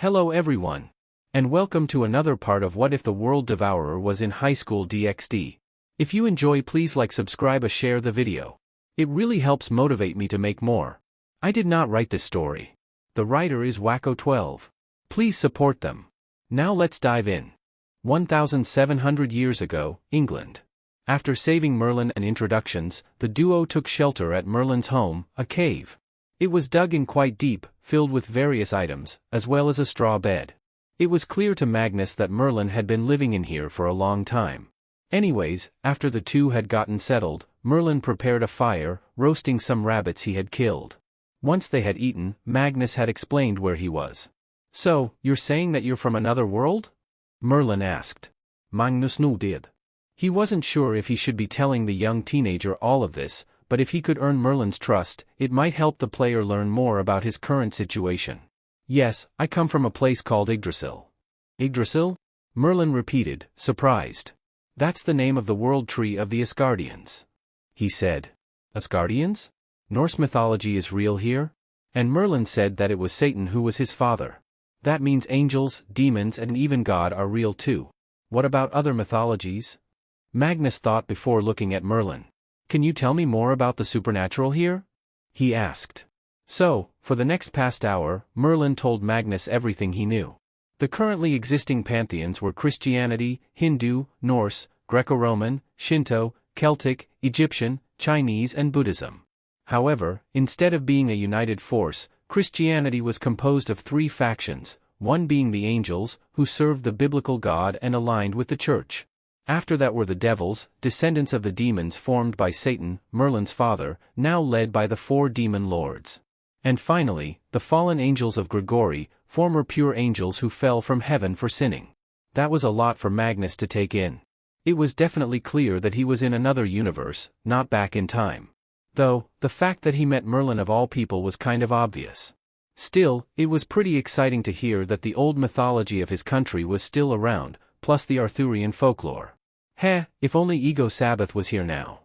Hello everyone, and welcome to another part of What If the World Devourer was in Highschool DxD. If you enjoy, please like, subscribe, share the video. It really helps motivate me to make more. I did not write this story. The writer is Wacko12. Please support them. Now let's dive in. 1,700 years ago, England. After saving Merlin and introductions, the duo took shelter at Merlin's home, a cave. It was dug in quite deep, filled with various items, as well as a straw bed. It was clear to Magnus that Merlin had been living in here for a long time. Anyways, after the two had gotten settled, Merlin prepared a fire, roasting some rabbits he had killed. Once they had eaten, Magnus had explained where he was. "So, you're saying that you're from another world?" Merlin asked. Magnus nodded. He wasn't sure if he should be telling the young teenager all of this, but if he could earn Merlin's trust, it might help the player learn more about his current situation. "Yes, I come from a place called Yggdrasil." "Yggdrasil?" Merlin repeated, surprised. "That's the name of the world tree of the Asgardians," he said. "Asgardians? Norse mythology is real here?" And Merlin said that it was Satan who was his father. "That means angels, demons, and even God are real too. What about other mythologies?" Magnus thought before looking at Merlin. "Can you tell me more about the supernatural here?" he asked. So, for the next past hour, Merlin told Magnus everything he knew. The currently existing pantheons were Christianity, Hindu, Norse, Greco-Roman, Shinto, Celtic, Egyptian, Chinese, and Buddhism. However, instead of being a united force, Christianity was composed of three factions, one being the angels, who served the biblical God and aligned with the church. After that were the devils, descendants of the demons formed by Satan, Merlin's father, now led by the four demon lords. And finally, the fallen angels of Grigori, former pure angels who fell from heaven for sinning. That was a lot for Magnus to take in. It was definitely clear that he was in another universe, not back in time. Though, the fact that he met Merlin of all people was kind of obvious. Still, it was pretty exciting to hear that the old mythology of his country was still around, plus the Arthurian folklore. If only Ego Sabbath was here now.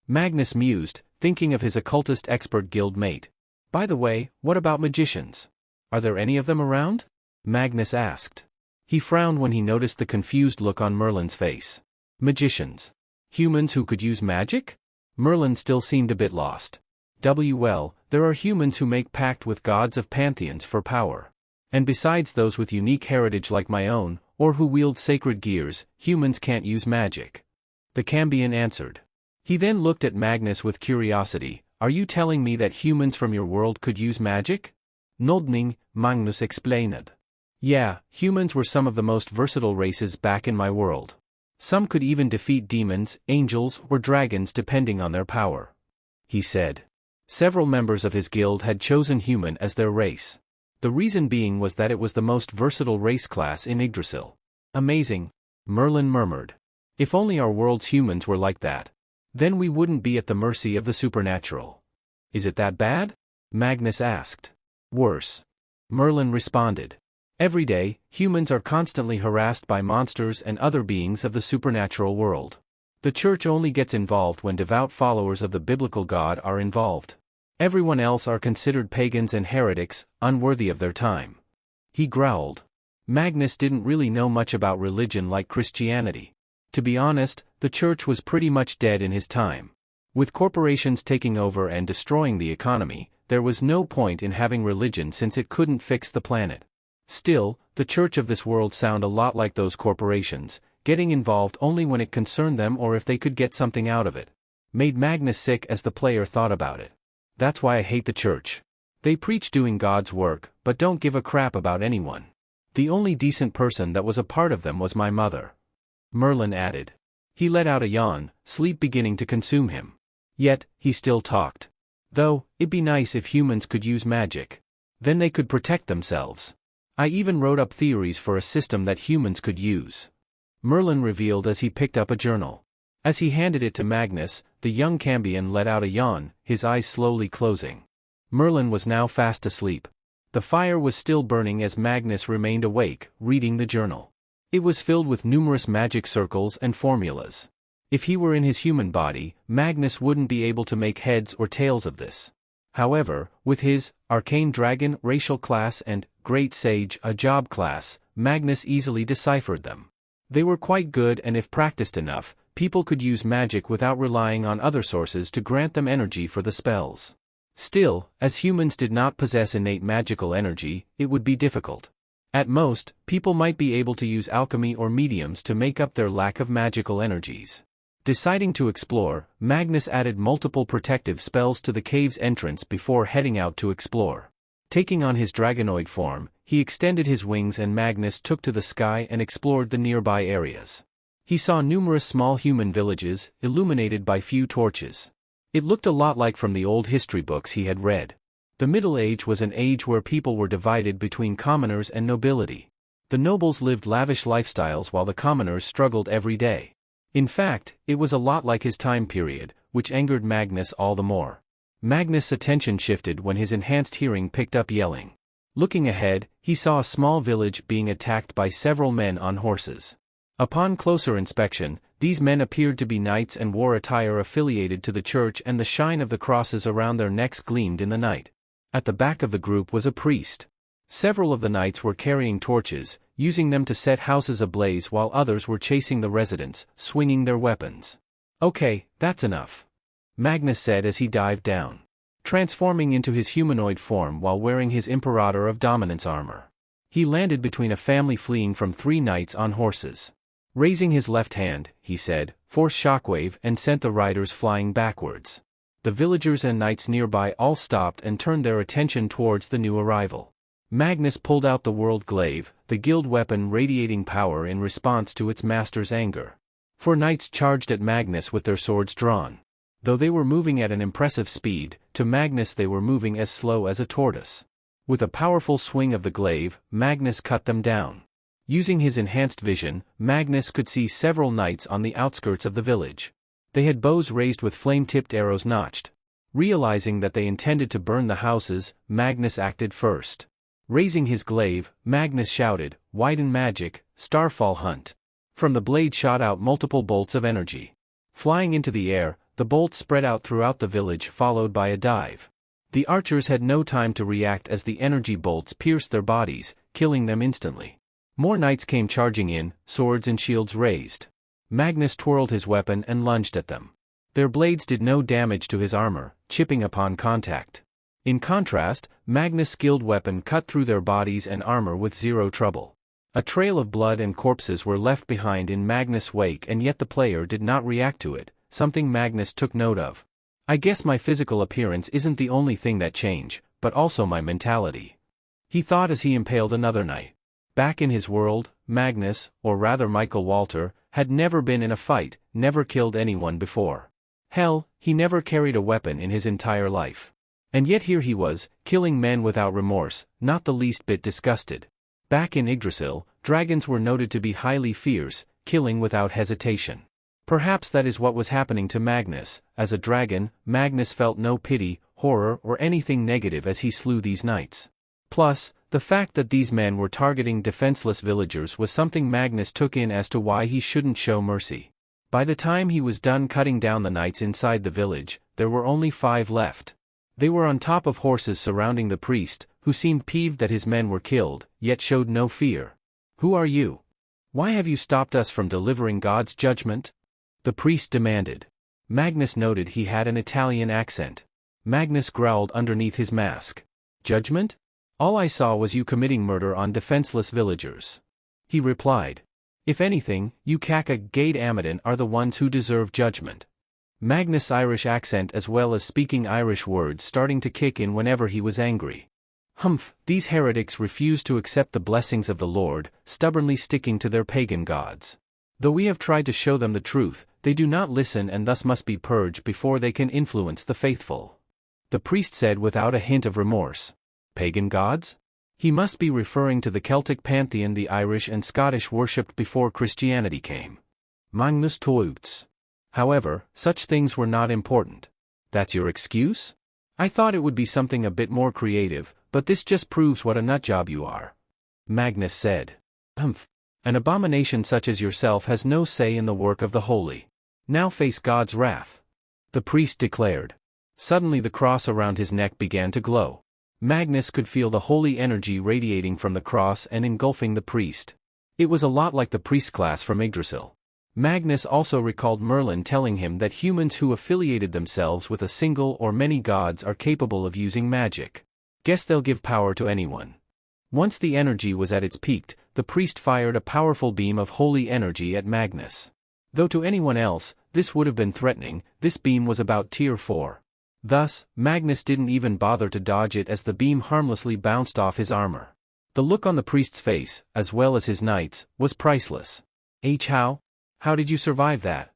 Magnus mused, thinking of his occultist expert guild mate. "By the way, what about magicians? Are there any of them around?" Magnus asked. He frowned when he noticed the confused look on Merlin's face. "Magicians? Humans who could use magic?" Merlin still seemed a bit lost. "Well, there are humans who make pact with gods of pantheons for power. And besides those with unique heritage like my own, or who wield sacred gears, humans can't use magic," the Cambion answered. He then looked at Magnus with curiosity. "Are you telling me that humans from your world could use magic?" Nodding, Magnus explained. "Yeah, humans were some of the most versatile races back in my world. Some could even defeat demons, angels, or dragons depending on their power," he said. Several members of his guild had chosen human as their race. The reason being was that it was the most versatile race class in Yggdrasil. "Amazing," Merlin murmured. "If only our world's humans were like that. Then we wouldn't be at the mercy of the supernatural." "Is it that bad?" Magnus asked. "Worse," Merlin responded. "Every day, humans are constantly harassed by monsters and other beings of the supernatural world. The church only gets involved when devout followers of the biblical God are involved. Everyone else are considered pagans and heretics, unworthy of their time." He growled. Magnus didn't really know much about religion like Christianity. To be honest, the church was pretty much dead in his time. With corporations taking over and destroying the economy, there was no point in having religion since it couldn't fix the planet. Still, the church of this world sound a lot like those corporations, getting involved only when it concerned them or if they could get something out of it. Made Magnus sick as the player thought about it. "That's why I hate the church. They preach doing God's work, but don't give a crap about anyone. The only decent person that was a part of them was my mother," Merlin added. He let out a yawn, sleep beginning to consume him. Yet, he still talked. "Though, it'd be nice if humans could use magic. Then they could protect themselves. I even wrote up theories for a system that humans could use," Merlin revealed as he picked up a journal. As he handed it to Magnus, the young Cambion let out a yawn, his eyes slowly closing. Merlin was now fast asleep. The fire was still burning as Magnus remained awake, reading the journal. It was filled with numerous magic circles and formulas. If he were in his human body, Magnus wouldn't be able to make heads or tails of this. However, with his arcane dragon racial class and great sage, a job class, Magnus easily deciphered them. They were quite good, and if practiced enough, people could use magic without relying on other sources to grant them energy for the spells. Still, as humans did not possess innate magical energy, it would be difficult. At most, people might be able to use alchemy or mediums to make up their lack of magical energies. Deciding to explore, Magnus added multiple protective spells to the cave's entrance before heading out to explore. Taking on his dragonoid form, he extended his wings and Magnus took to the sky and explored the nearby areas. He saw numerous small human villages, illuminated by few torches. It looked a lot like from the old history books he had read. The Middle Age was an age where people were divided between commoners and nobility. The nobles lived lavish lifestyles while the commoners struggled every day. In fact, it was a lot like his time period, which angered Magnus all the more. Magnus' attention shifted when his enhanced hearing picked up yelling. Looking ahead, he saw a small village being attacked by several men on horses. Upon closer inspection, these men appeared to be knights and wore attire affiliated to the church, and the shine of the crosses around their necks gleamed in the night. At the back of the group was a priest. Several of the knights were carrying torches, using them to set houses ablaze, while others were chasing the residents, swinging their weapons. "Okay, that's enough," Magnus said as he dived down, transforming into his humanoid form while wearing his Imperator of Dominance armor. He landed between a family fleeing from 3 knights on horses. Raising his left hand, he said, "Force shockwave," and sent the riders flying backwards. The villagers and knights nearby all stopped and turned their attention towards the new arrival. Magnus pulled out the world glaive, the guild weapon radiating power in response to its master's anger. 4 knights charged at Magnus with their swords drawn. Though they were moving at an impressive speed, to Magnus they were moving as slow as a tortoise. With a powerful swing of the glaive, Magnus cut them down. Using his enhanced vision, Magnus could see several knights on the outskirts of the village. They had bows raised with flame-tipped arrows notched. Realizing that they intended to burn the houses, Magnus acted first. Raising his glaive, Magnus shouted, "Widen magic, Starfall hunt." From the blade shot out multiple bolts of energy. Flying into the air, the bolts spread out throughout the village, followed by a dive. The archers had no time to react as the energy bolts pierced their bodies, killing them instantly. More knights came charging in, swords and shields raised. Magnus twirled his weapon and lunged at them. Their blades did no damage to his armor, chipping upon contact. In contrast, Magnus' skilled weapon cut through their bodies and armor with zero trouble. A trail of blood and corpses were left behind in Magnus' wake, and yet the player did not react to it, something Magnus took note of. "I guess my physical appearance isn't the only thing that changed, but also my mentality," he thought as he impaled another knight. Back in his world, Magnus, or rather Michael Walter, had never been in a fight, never killed anyone before. Hell, he never carried a weapon in his entire life. And yet here he was, killing men without remorse, not the least bit disgusted. Back in Yggdrasil, dragons were noted to be highly fierce, killing without hesitation. Perhaps that is what was happening to Magnus. As a dragon, Magnus felt no pity, horror, or anything negative as he slew these knights. Plus, the fact that these men were targeting defenseless villagers was something Magnus took in as to why he shouldn't show mercy. By the time he was done cutting down the knights inside the village, there were only 5 left. They were on top of horses surrounding the priest, who seemed peeved that his men were killed, yet showed no fear. "Who are you? Why have you stopped us from delivering God's judgment?" the priest demanded. Magnus noted he had an Italian accent. Magnus growled underneath his mask. "Judgment? All I saw was you committing murder on defenseless villagers," he replied. "If anything, you Kaka Gade Amadon are the ones who deserve judgment." Magnus' Irish accent as well as speaking Irish words starting to kick in whenever he was angry. "Humph, these heretics refuse to accept the blessings of the Lord, stubbornly sticking to their pagan gods. Though we have tried to show them the truth, they do not listen and thus must be purged before they can influence the faithful," the priest said without a hint of remorse. Pagan gods? He must be referring to the Celtic pantheon the Irish and Scottish worshipped before Christianity came. Magnus Toutes. However, such things were not important. "That's your excuse? I thought it would be something a bit more creative, but this just proves what a nutjob you are," Magnus said. "Humph. An abomination such as yourself has no say in the work of the holy. Now face God's wrath," the priest declared. Suddenly the cross around his neck began to glow. Magnus could feel the holy energy radiating from the cross and engulfing the priest. It was a lot like the priest class from Yggdrasil. Magnus also recalled Merlin telling him that humans who affiliated themselves with a single or many gods are capable of using magic. Guess they'll give power to anyone. Once the energy was at its peak, the priest fired a powerful beam of holy energy at Magnus. Though to anyone else, this would have been threatening, this beam was about tier 4. Thus, Magnus didn't even bother to dodge it as the beam harmlessly bounced off his armor. The look on the priest's face, as well as his knight's, was priceless. How did you survive that?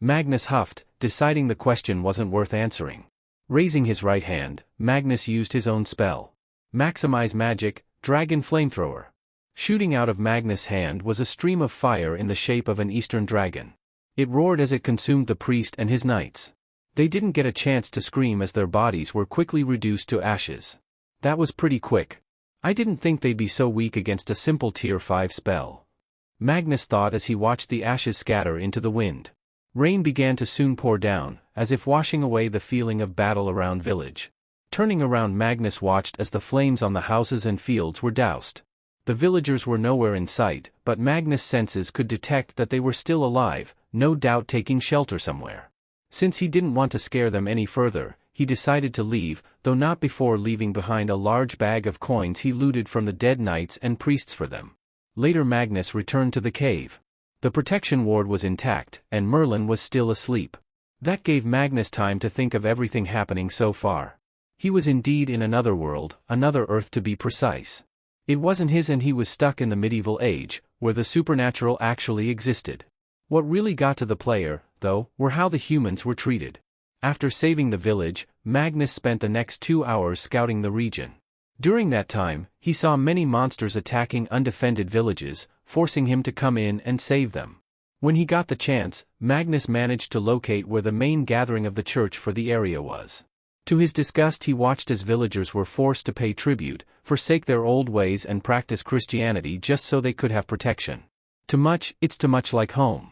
Magnus huffed, deciding the question wasn't worth answering. Raising his right hand, Magnus used his own spell. Maximize Magic, Dragon Flamethrower. Shooting out of Magnus' hand was a stream of fire in the shape of an eastern dragon. It roared as it consumed the priest and his knights. They didn't get a chance to scream as their bodies were quickly reduced to ashes. That was pretty quick. I didn't think they'd be so weak against a simple tier 5 spell. Magnus thought as he watched the ashes scatter into the wind. Rain began to soon pour down, as if washing away the feeling of battle around village. Turning around, Magnus watched as the flames on the houses and fields were doused. The villagers were nowhere in sight, but Magnus' senses could detect that they were still alive, no doubt taking shelter somewhere. Since he didn't want to scare them any further, he decided to leave, though not before leaving behind a large bag of coins he looted from the dead knights and priests for them. Later Magnus returned to the cave. The protection ward was intact, and Merlin was still asleep. That gave Magnus time to think of everything happening so far. He was indeed in another world, another Earth to be precise. It wasn't his, and he was stuck in the medieval age, where the supernatural actually existed. What really got to the player, though, were how the humans were treated. After saving the village, Magnus spent the next 2 hours scouting the region. During that time, he saw many monsters attacking undefended villages, forcing him to come in and save them. When he got the chance, Magnus managed to locate where the main gathering of the church for the area was. To his disgust, he watched as villagers were forced to pay tribute, forsake their old ways and practice Christianity just so they could have protection. It's too much like home.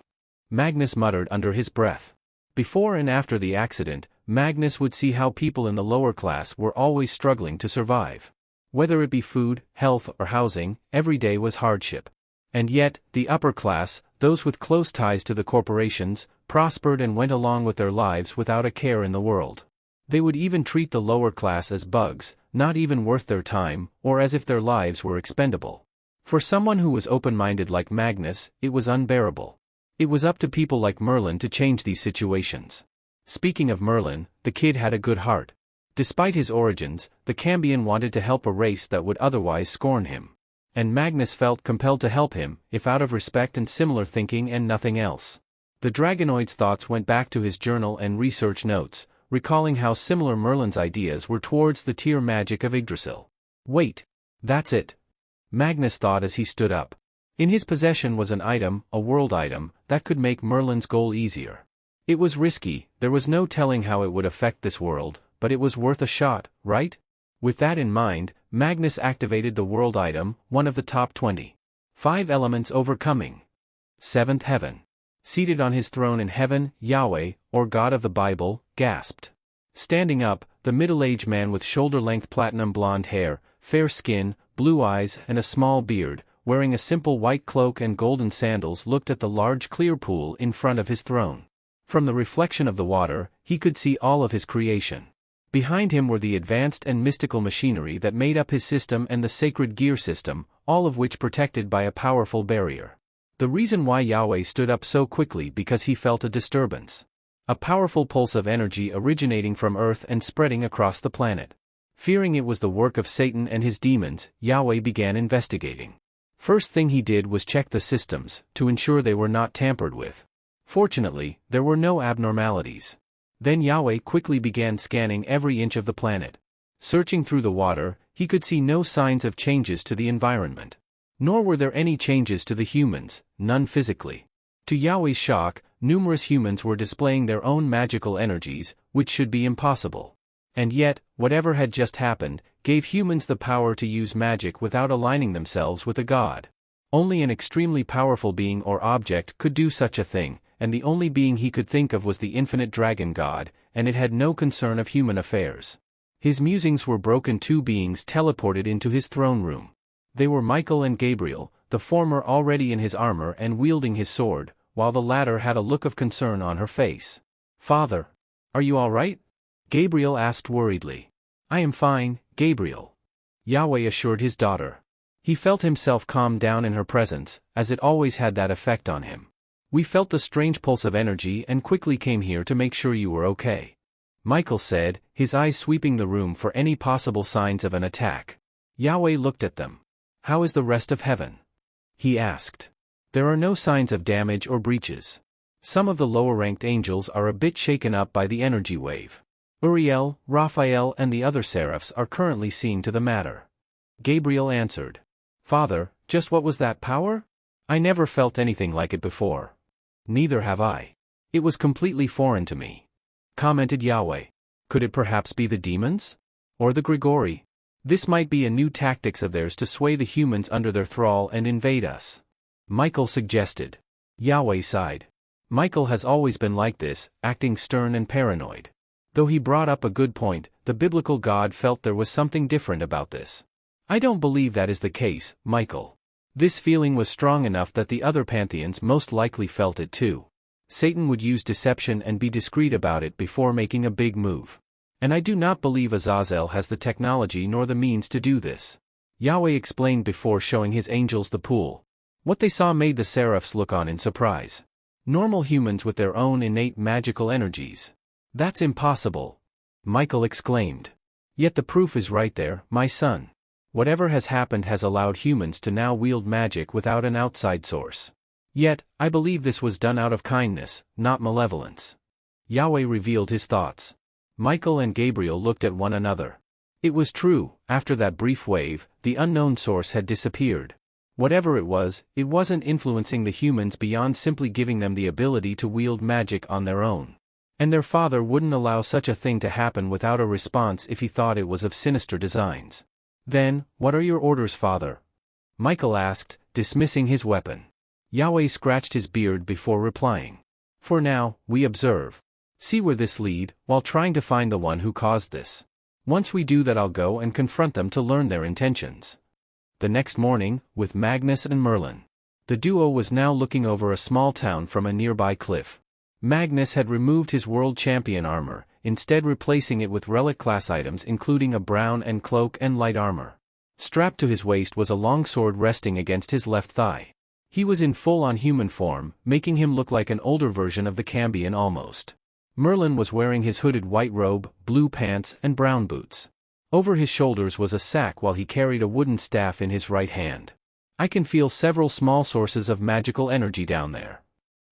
Magnus muttered under his breath. Before and after the accident, Magnus would see how people in the lower class were always struggling to survive. Whether it be food, health, or housing, every day was hardship. And yet, the upper class, those with close ties to the corporations, prospered and went along with their lives without a care in the world. They would even treat the lower class as bugs, not even worth their time, or as if their lives were expendable. For someone who was open-minded like Magnus, it was unbearable. It was up to people like Merlin to change these situations. Speaking of Merlin, the kid had a good heart. Despite his origins, the Cambion wanted to help a race that would otherwise scorn him. And Magnus felt compelled to help him, if out of respect and similar thinking and nothing else. The Dragonoid's thoughts went back to his journal and research notes, recalling how similar Merlin's ideas were towards the tier magic of Yggdrasil. Wait. That's it. Magnus thought as he stood up. In his possession was an item, a world item, that could make Merlin's goal easier. It was risky, there was no telling how it would affect this world, but it was worth a shot, right? With that in mind, Magnus activated the world item, one of the top 20. 5 elements overcoming. 7th heaven. Seated on his throne in heaven, Yahweh, or God of the Bible, gasped. Standing up, the middle-aged man with shoulder-length platinum blonde hair, fair skin, blue eyes and a small beard, wearing a simple white cloak and golden sandals, looked at the large clear pool in front of his throne. From the reflection of the water, he could see all of his creation. Behind him were the advanced and mystical machinery that made up his system and the sacred gear system, all of which protected by a powerful barrier. The reason why Yahweh stood up so quickly because he felt a disturbance. A powerful pulse of energy originating from Earth and spreading across the planet. Fearing it was the work of Satan and his demons, Yahweh began investigating. First thing he did was check the systems, to ensure they were not tampered with. Fortunately, there were no abnormalities. Then Yahweh quickly began scanning every inch of the planet. Searching through the water, he could see no signs of changes to the environment. Nor were there any changes to the humans, none physically. To Yahweh's shock, numerous humans were displaying their own magical energies, which should be impossible. And yet, whatever had just happened, gave humans the power to use magic without aligning themselves with a god. Only an extremely powerful being or object could do such a thing, and the only being he could think of was the infinite dragon god, and it had no concern of human affairs. His musings were broken. Two beings teleported into his throne room. They were Michael and Gabriel, the former already in his armor and wielding his sword, while the latter had a look of concern on her face. "Father, are you all right?" Gabriel asked worriedly. "I am fine, Gabriel," Yahweh assured his daughter. He felt himself calm down in her presence, as it always had that effect on him. "We felt the strange pulse of energy and quickly came here to make sure you were okay," Michael said, his eyes sweeping the room for any possible signs of an attack. Yahweh looked at them. "How is the rest of heaven?" he asked. "There are no signs of damage or breaches. Some of the lower-ranked angels are a bit shaken up by the energy wave. Uriel, Raphael and the other seraphs are currently seeing to the matter." Gabriel answered. "Father, just what was that power? I never felt anything like it before." "Neither have I. It was completely foreign to me," commented Yahweh. "Could it perhaps be the demons? Or the Grigori? This might be a new tactics of theirs to sway the humans under their thrall and invade us," Michael suggested. Yahweh sighed. "Michael has always been like this, acting stern and paranoid. Though he brought up a good point, the biblical God felt there was something different about this. I don't believe that is the case, Michael. This feeling was strong enough that the other pantheons most likely felt it too. Satan would use deception and be discreet about it before making a big move. And I do not believe Azazel has the technology nor the means to do this," Yahweh explained before showing his angels the pool. What they saw made the seraphs look on in surprise. Normal humans with their own innate magical energies. "That's impossible," Michael exclaimed. "Yet the proof is right there, my son. Whatever has happened has allowed humans to now wield magic without an outside source. Yet, I believe this was done out of kindness, not malevolence." Yahweh revealed his thoughts. Michael and Gabriel looked at one another. It was true, after that brief wave, the unknown source had disappeared. Whatever it wasn't influencing the humans beyond simply giving them the ability to wield magic on their own. And their father wouldn't allow such a thing to happen without a response if he thought it was of sinister designs. "Then, what are your orders, father?" Michael asked, dismissing his weapon. Yahweh scratched his beard before replying. "For now, we observe. See where this lead, while trying to find the one who caused this. Once we do that, I'll go and confront them to learn their intentions." The next morning, with Magnus and Merlin, the duo was now looking over a small town from a nearby cliff. Magnus had removed his world champion armor, instead replacing it with relic-class items including a brown and cloak and light armor. Strapped to his waist was a long sword resting against his left thigh. He was in full-on human form, making him look like an older version of the Cambion almost. Merlin was wearing his hooded white robe, blue pants and brown boots. Over his shoulders was a sack while he carried a wooden staff in his right hand. "I can feel several small sources of magical energy down there,"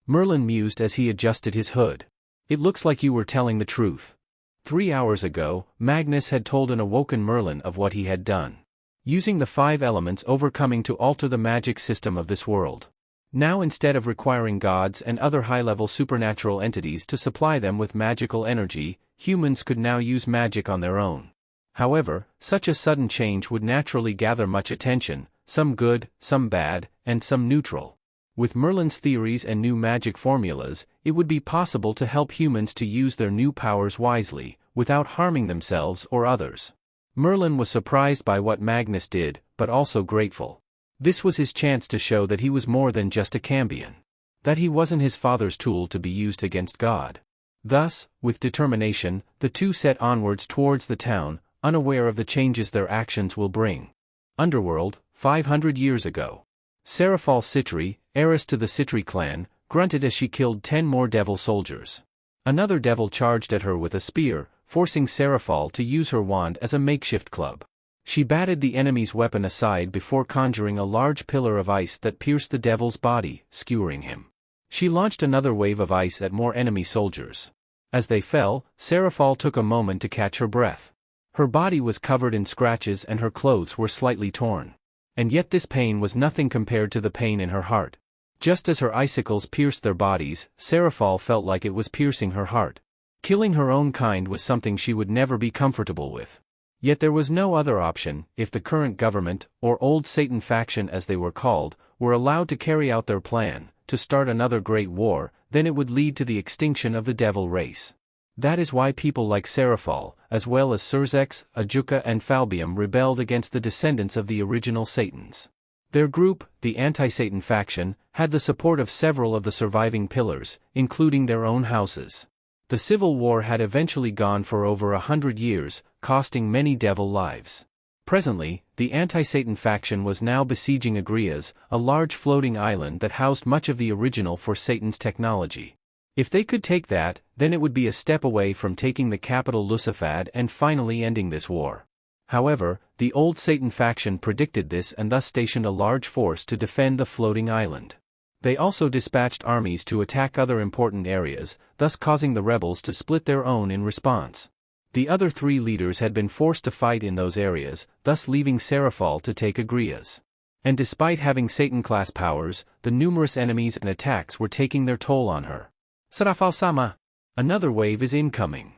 Merlin mused as he adjusted his hood. "It looks like you were telling the truth." 3 hours ago, Magnus had told an awoken Merlin of what he had done. Using the 5 elements overcoming to alter the magic system of this world. Now instead of requiring gods and other high-level supernatural entities to supply them with magical energy, humans could now use magic on their own. However, such a sudden change would naturally gather much attention, some good, some bad, and some neutral. With Merlin's theories and new magic formulas, it would be possible to help humans to use their new powers wisely, without harming themselves or others. Merlin was surprised by what Magnus did, but also grateful. This was his chance to show that he was more than just a Cambion. That he wasn't his father's tool to be used against God. Thus, with determination, the two set onwards towards the town, unaware of the changes their actions will bring. Underworld, 500 years ago. Seraphal Citri, heiress to the Citri clan, grunted as she killed 10 more devil soldiers. Another devil charged at her with a spear, forcing Seraphal to use her wand as a makeshift club. She batted the enemy's weapon aside before conjuring a large pillar of ice that pierced the devil's body, skewering him. She launched another wave of ice at more enemy soldiers. As they fell, Seraphal took a moment to catch her breath. Her body was covered in scratches and her clothes were slightly torn. And yet this pain was nothing compared to the pain in her heart. Just as her icicles pierced their bodies, Seraphal felt like it was piercing her heart. Killing her own kind was something she would never be comfortable with. Yet there was no other option. If the current government, or Old Satan faction as they were called, were allowed to carry out their plan, to start another great war, then it would lead to the extinction of the devil race. That is why people like Seraphol, as well as Surzex, Ajuka and Falbium rebelled against the descendants of the original Satans. Their group, the Anti-Satan faction, had the support of several of the surviving pillars, including their own houses. The civil war had eventually gone for over 100 years, costing many devil lives. Presently, the Anti-Satan faction was now besieging Agrias, a large floating island that housed much of the original for Satan's technology. If they could take that, then it would be a step away from taking the capital Lucifad and finally ending this war. However, the old Satan faction predicted this and thus stationed a large force to defend the floating island. They also dispatched armies to attack other important areas, thus causing the rebels to split their own in response. The other three leaders had been forced to fight in those areas, thus leaving Seraphol to take Agrias. And despite having Satan-class powers, the numerous enemies and attacks were taking their toll on her. Seraphol-sama! Another wave is incoming!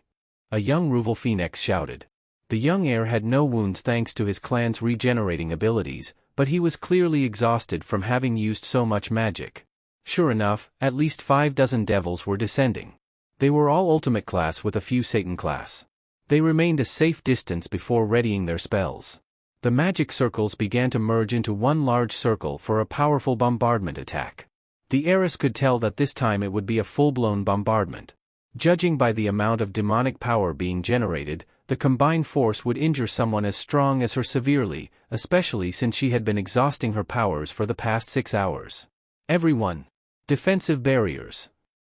A young Ruval Phoenix shouted. The young heir had no wounds thanks to his clan's regenerating abilities, but he was clearly exhausted from having used so much magic. Sure enough, at least 5 dozen devils were descending. They were all ultimate class with a few Satan class. They remained a safe distance before readying their spells. The magic circles began to merge into one large circle for a powerful bombardment attack. The heiress could tell that this time it would be a full-blown bombardment. Judging by the amount of demonic power being generated, the combined force would injure someone as strong as her severely, especially since she had been exhausting her powers for the past 6 hours. Everyone! Defensive barriers!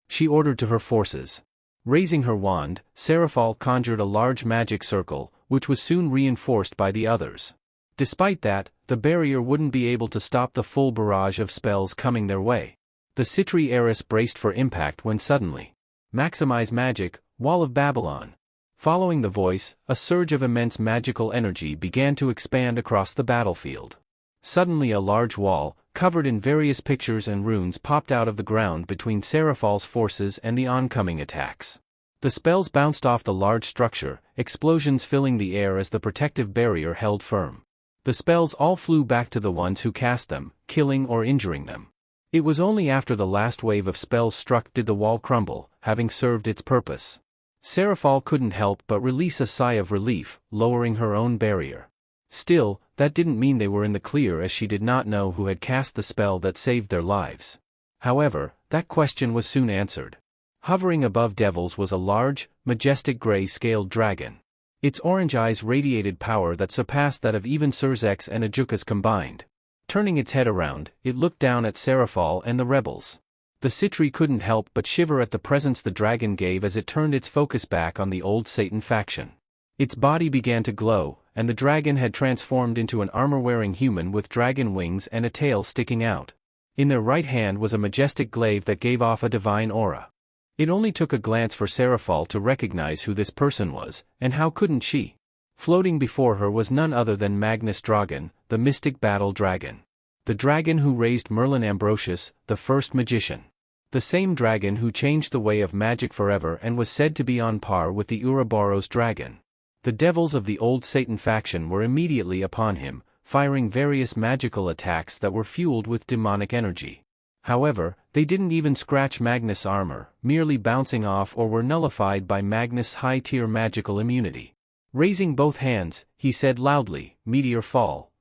She ordered to her forces. Raising her wand, Seraphol conjured a large magic circle, which was soon reinforced by the others. Despite that, the barrier wouldn't be able to stop the full barrage of spells coming their way. The Citri heiress braced for impact when suddenly, "Maximize magic, Wall of Babylon." Following the voice, a surge of immense magical energy began to expand across the battlefield. Suddenly a large wall, covered in various pictures and runes popped out of the ground between Seraphol's forces and the oncoming attacks. The spells bounced off the large structure, explosions filling the air as the protective barrier held firm. The spells all flew back to the ones who cast them, killing or injuring them. It was only after the last wave of spells struck did the wall crumble, having served its purpose. Seraphol couldn't help but release a sigh of relief, lowering her own barrier. Still, that didn't mean they were in the clear as she did not know who had cast the spell that saved their lives. However, that question was soon answered. Hovering above devils was a large, majestic gray-scaled dragon. Its orange eyes radiated power that surpassed that of even Surzex and Ajukas combined. Turning its head around, it looked down at Seraphol and the rebels. The Citri couldn't help but shiver at the presence the dragon gave as it turned its focus back on the old Satan faction. Its body began to glow, and the dragon had transformed into an armor-wearing human with dragon wings and a tail sticking out. In their right hand was a majestic glaive that gave off a divine aura. It only took a glance for Seraphol to recognize who this person was, and how couldn't she? Floating before her was none other than Magnus Dragon, the mystic battle dragon. The dragon who raised Merlin Ambrosius, the first magician. The same dragon who changed the way of magic forever and was said to be on par with the Ouroboros dragon. The devils of the old Satan faction were immediately upon him, firing various magical attacks that were fueled with demonic energy. However, they didn't even scratch Magnus' armor, merely bouncing off or were nullified by Magnus' high-tier magical immunity. Raising both hands, he said loudly, "Meteor fall."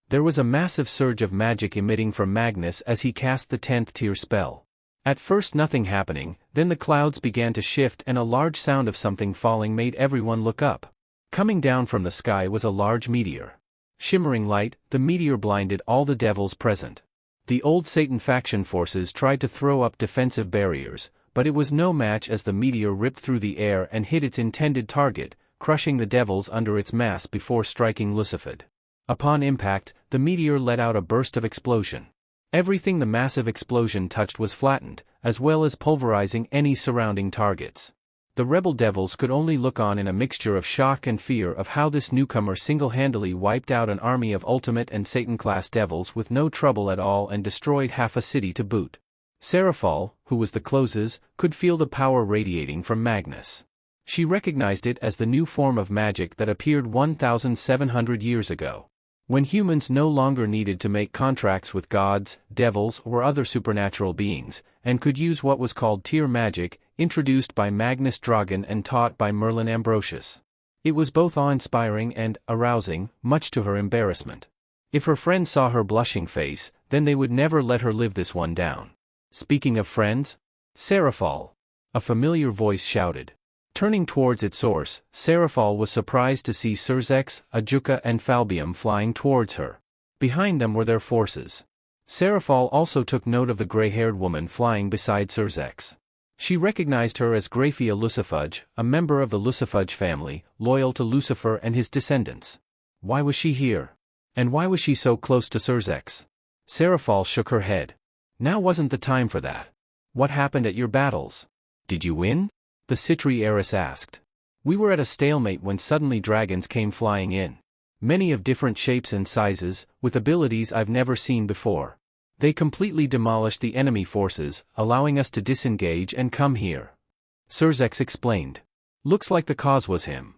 There was a massive surge of magic emitting from Magnus as he cast the 10th tier spell. At first nothing happening, then the clouds began to shift and a large sound of something falling made everyone look up. Coming down from the sky was a large meteor. Shimmering light, the meteor blinded all the devils present. The old Satan faction forces tried to throw up defensive barriers, but it was no match as the meteor ripped through the air and hit its intended target, crushing the devils under its mass before striking Lucifad. Upon impact, the meteor let out a burst of explosion. Everything the massive explosion touched was flattened, as well as pulverizing any surrounding targets. The rebel devils could only look on in a mixture of shock and fear of how this newcomer single-handedly wiped out an army of ultimate and Satan-class devils with no trouble at all and destroyed half a city to boot. Seraphol, who was the closes, could feel the power radiating from Magnus. She recognized it as the new form of magic that appeared 1,700 years ago. When humans no longer needed to make contracts with gods, devils, or other supernatural beings, and could use what was called tier magic, introduced by Magnus Dragon and taught by Merlin Ambrosius. It was both awe-inspiring and arousing, much to her embarrassment. If her friends saw her blushing face, then they would never let her live this one down. Speaking of friends, Seraphal, a familiar voice shouted. Turning towards its source, Seraphal was surprised to see Surzex, Ajuka and Falbium flying towards her. Behind them were their forces. Seraphal also took note of the gray-haired woman flying beside Surzex. She recognized her as Graphia Lucifuge, a member of the Lucifuge family, loyal to Lucifer and his descendants. Why was she here? And why was she so close to Surzex? Seraphal shook her head. Now wasn't the time for that. What happened at your battles? Did you win? The Citri heiress asked. We were at a stalemate when suddenly dragons came flying in. Many of different shapes and sizes, with abilities I've never seen before. They completely demolished the enemy forces, allowing us to disengage and come here. Surzex explained. Looks like the cause was him.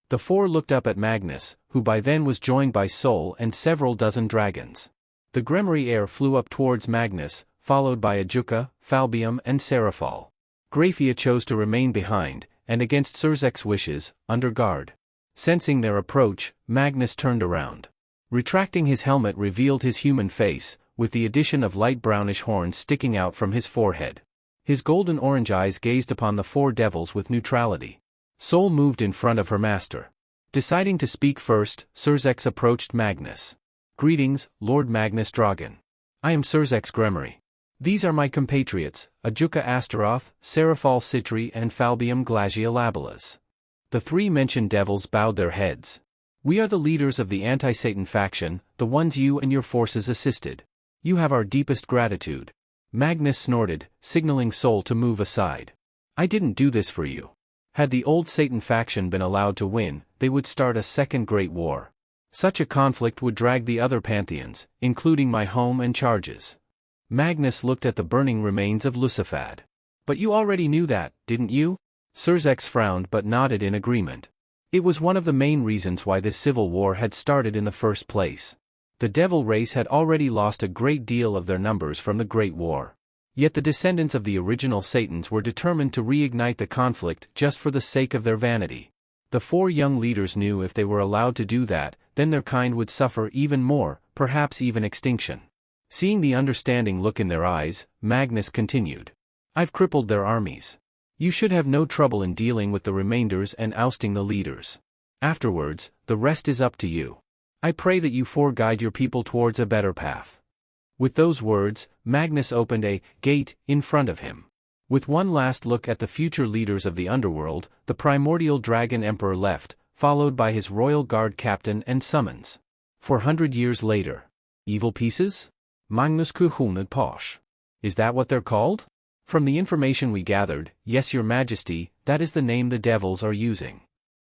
The four looked up at Magnus, who by then was joined by Sol and several dozen dragons. The Gremory heir flew up towards Magnus, followed by Ajuka, Falbium and Seraphal. Graphia chose to remain behind, and against Surzex's wishes, under guard. Sensing their approach, Magnus turned around. Retracting his helmet revealed his human face, with the addition of light brownish horns sticking out from his forehead. His golden-orange eyes gazed upon the four devils with neutrality. Sol moved in front of her master. Deciding to speak first, Surzex approached Magnus. Greetings, Lord Magnus Dragon. I am Surzex Gremory. These are my compatriots, Ajuka Astaroth, Seraphal Citri and Falbium Glagia Labelas. The three mentioned devils bowed their heads. We are the leaders of the anti-Satan faction, the ones you and your forces assisted. You have our deepest gratitude. Magnus snorted, signaling Sol to move aside. I didn't do this for you. Had the old Satan faction been allowed to win, they would start a second great war. Such a conflict would drag the other pantheons, including my home and charges. Magnus looked at the burning remains of Lucifad. But you already knew that, didn't you? Surzex frowned but nodded in agreement. It was one of the main reasons why this civil war had started in the first place. The devil race had already lost a great deal of their numbers from the Great War. Yet the descendants of the original Satans were determined to reignite the conflict just for the sake of their vanity. The four young leaders knew if they were allowed to do that, then their kind would suffer even more, perhaps even extinction. Seeing the understanding look in their eyes, Magnus continued. I've crippled their armies. You should have no trouble in dealing with the remainders and ousting the leaders. Afterwards, the rest is up to you. I pray that you four guide your people towards a better path. With those words, Magnus opened a gate in front of him. With one last look at the future leaders of the underworld, the primordial dragon emperor left, followed by his royal guard captain and summons. 400 years later. Evil pieces? Magnus Kuhulnad Posh. Is that what they're called? From the information we gathered, yes, your majesty, that is the name the devils are using.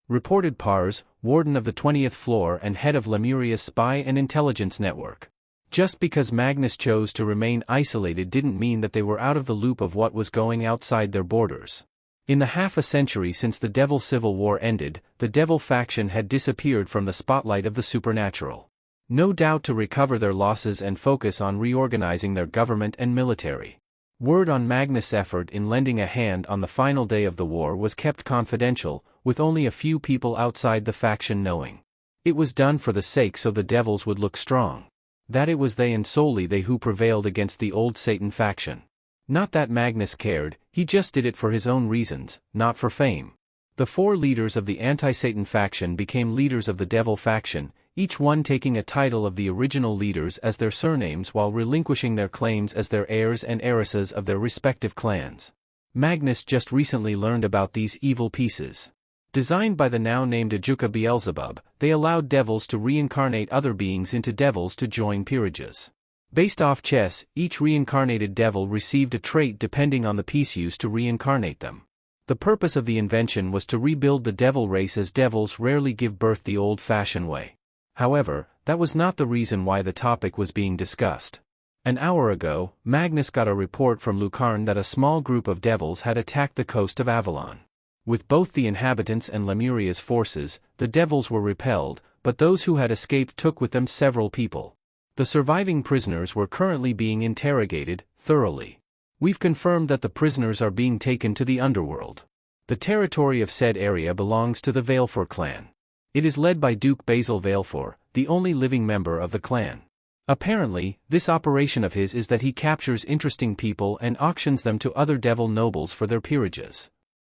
Reported Pars, warden of the 20th floor and head of Lemuria's spy and intelligence network. Just because Magnus chose to remain isolated didn't mean that they were out of the loop of what was going outside their borders. In the half a century since the Devil Civil War ended, the Devil faction had disappeared from the spotlight of the supernatural. No doubt to recover their losses and focus on reorganizing their government and military. Word on Magnus' effort in lending a hand on the final day of the war was kept confidential, with only a few people outside the faction knowing. It was done for the sake so the devils would look strong. That it was they and solely they who prevailed against the old Satan faction. Not that Magnus cared, he just did it for his own reasons, not for fame. The four leaders of the anti-Satan faction became leaders of the devil faction, each one taking a title of the original leaders as their surnames while relinquishing their claims as their heirs and heiresses of their respective clans. Magnus just recently learned about these evil pieces. Designed by the now-named Ajuka Beelzebub, they allowed devils to reincarnate other beings into devils to join peerages. Based off chess, each reincarnated devil received a trait depending on the piece used to reincarnate them. The purpose of the invention was to rebuild the devil race as devils rarely give birth the old-fashioned way. However, that was not the reason why the topic was being discussed. An hour ago, Magnus got a report from Lucarne that a small group of devils had attacked the coast of Avalon. With both the inhabitants and Lemuria's forces, the devils were repelled, but those who had escaped took with them several people. The surviving prisoners were currently being interrogated, thoroughly. We've confirmed that the prisoners are being taken to the underworld. The territory of said area belongs to the Valefor clan. It is led by Duke Basil Valefor, the only living member of the clan. Apparently, this operation of his is that he captures interesting people and auctions them to other devil nobles for their peerages.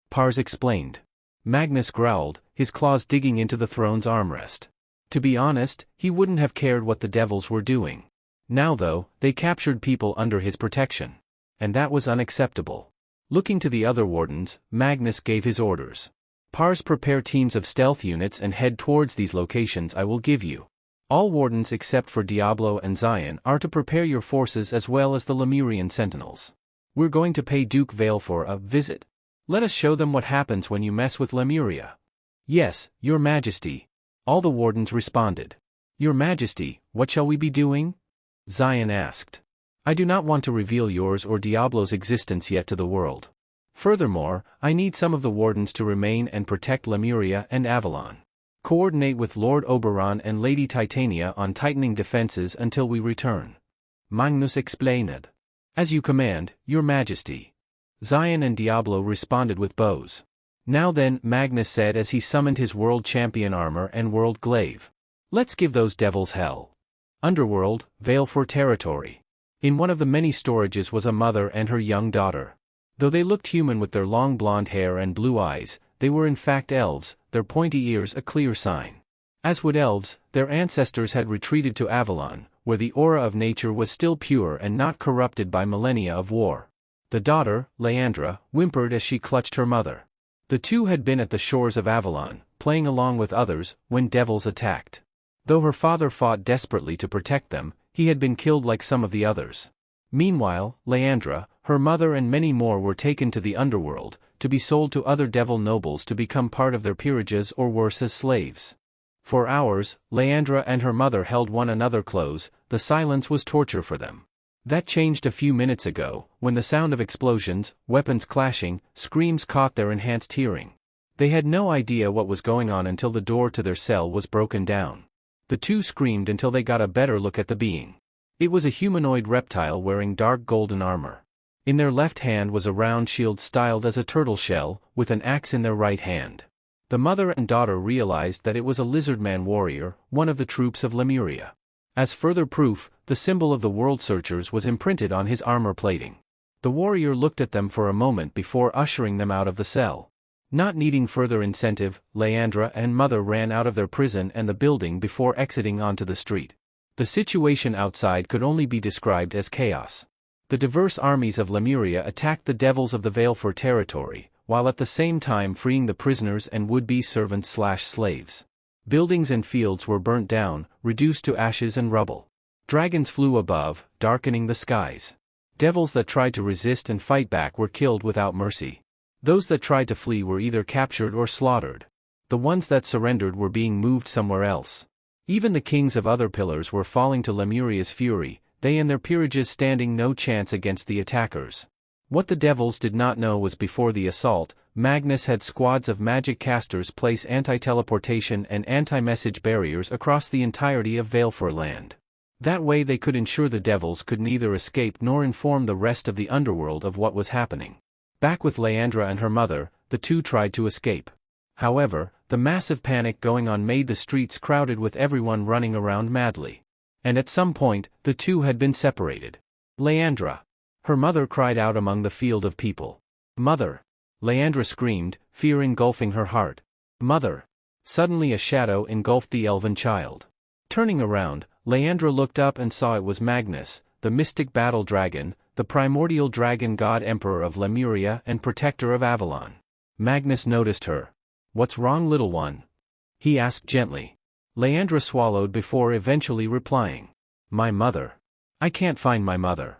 Pars explained. Magnus growled, his claws digging into the throne's armrest. To be honest, he wouldn't have cared what the devils were doing. Now though, they captured people under his protection. And that was unacceptable. Looking to the other wardens, Magnus gave his orders. Pars, prepare teams of stealth units and head towards these locations I will give you. All wardens except for Diablo and Zion are to prepare your forces as well as the Lemurian sentinels. We're going to pay Duke Valefor a visit. Let us show them what happens when you mess with Lemuria. Yes, Your Majesty. All the wardens responded. Your Majesty, what shall we be doing? Zion asked. I do not want to reveal yours or Diablo's existence yet to the world. Furthermore, I need some of the wardens to remain and protect Lemuria and Avalon. Coordinate with Lord Oberon and Lady Titania on tightening defenses until we return. Magnus explained. As you command, Your Majesty. Zion and Diablo responded with bows. Now then, Magnus said as he summoned his world champion armor and world glaive. Let's give those devils hell. Underworld, Valefor territory. In one of the many storages was a mother and her young daughter. Though they looked human with their long blonde hair and blue eyes, they were in fact elves, their pointy ears a clear sign. As with elves, their ancestors had retreated to Avalon, where the aura of nature was still pure and not corrupted by millennia of war. The daughter, Leandra, whimpered as she clutched her mother. The two had been at the shores of Avalon, playing along with others, when devils attacked. Though her father fought desperately to protect them, he had been killed like some of the others. Meanwhile, Leandra, her mother and many more were taken to the underworld, to be sold to other devil nobles to become part of their peerages or worse as slaves. For hours, Leandra and her mother held one another close, the silence was torture for them. That changed a few minutes ago, when the sound of explosions, weapons clashing, screams caught their enhanced hearing. They had no idea what was going on until the door to their cell was broken down. The two screamed until they got a better look at the being. It was a humanoid reptile wearing dark golden armor. In their left hand was a round shield styled as a turtle shell, with an axe in their right hand. The mother and daughter realized that it was a lizardman warrior, one of the troops of Lemuria. As further proof, the symbol of the World Searchers was imprinted on his armor plating. The warrior looked at them for a moment before ushering them out of the cell. Not needing further incentive, Leandra and mother ran out of their prison and the building before exiting onto the street. The situation outside could only be described as chaos. The diverse armies of Lemuria attacked the devils of the Valefor territory, while at the same time freeing the prisoners and would-be servants/slaves. Buildings and fields were burnt down, reduced to ashes and rubble. Dragons flew above, darkening the skies. Devils that tried to resist and fight back were killed without mercy. Those that tried to flee were either captured or slaughtered. The ones that surrendered were being moved somewhere else. Even the kings of other pillars were falling to Lemuria's fury, they and their peerages standing no chance against the attackers. What the devils did not know was before the assault, Magnus had squads of magic casters place anti-teleportation and anti-message barriers across the entirety of Valefor land. That way they could ensure the devils could neither escape nor inform the rest of the underworld of what was happening. Back with Leandra and her mother, the two tried to escape. However, the massive panic going on made the streets crowded with everyone running around madly. And at some point, the two had been separated. Leandra. Her mother cried out among the field of people. Mother. Leandra screamed, fear engulfing her heart. Mother. Suddenly a shadow engulfed the elven child. Turning around, Leandra looked up and saw it was Magnus, the mystic battle dragon, the primordial dragon god emperor of Lemuria and protector of Avalon. Magnus noticed her. What's wrong, little one? He asked gently. Leandra swallowed before eventually replying. My mother. I can't find my mother.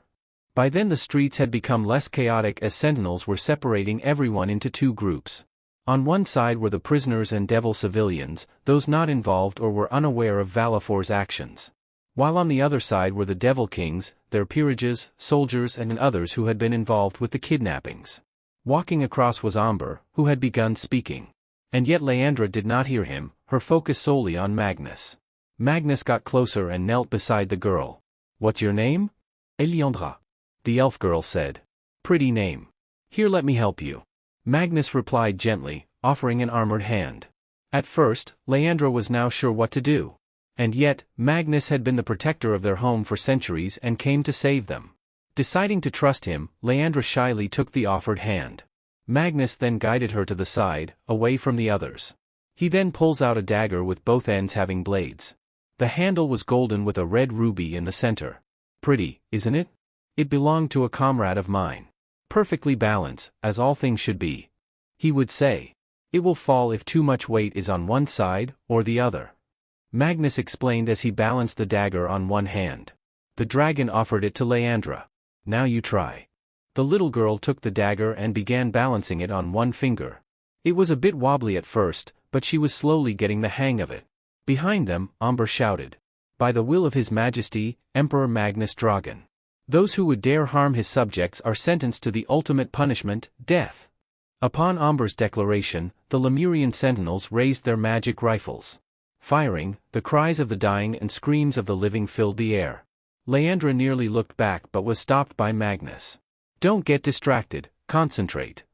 By then the streets had become less chaotic as sentinels were separating everyone into two groups. On one side were the prisoners and devil civilians, those not involved or were unaware of Valefor's actions. While on the other side were the devil kings, their peerages, soldiers and others who had been involved with the kidnappings. Walking across was Amber, who had begun speaking. And yet Leandra did not hear him, her focus solely on Magnus. Magnus got closer and knelt beside the girl. What's your name? Eliandra. The elf girl said. Pretty name. Here, let me help you. Magnus replied gently, offering an armored hand. At first, Leandra was now sure what to do. And yet, Magnus had been the protector of their home for centuries and came to save them. Deciding to trust him, Leandra shyly took the offered hand. Magnus then guided her to the side, away from the others. He then pulls out a dagger with both ends having blades. The handle was golden with a red ruby in the center. Pretty, isn't it? It belonged to a comrade of mine. Perfectly balanced, as all things should be. He would say. It will fall if too much weight is on one side or the other. Magnus explained as he balanced the dagger on one hand. The dragon offered it to Leandra. Now you try. The little girl took the dagger and began balancing it on one finger. It was a bit wobbly at first, but she was slowly getting the hang of it. Behind them, Amber shouted. By the will of His Majesty, Emperor Magnus Dragon. Those who would dare harm his subjects are sentenced to the ultimate punishment, death. Upon Amber's declaration, the Lemurian sentinels raised their magic rifles. Firing, the cries of the dying and screams of the living filled the air. Leandra nearly looked back but was stopped by Magnus. Don't get distracted, concentrate.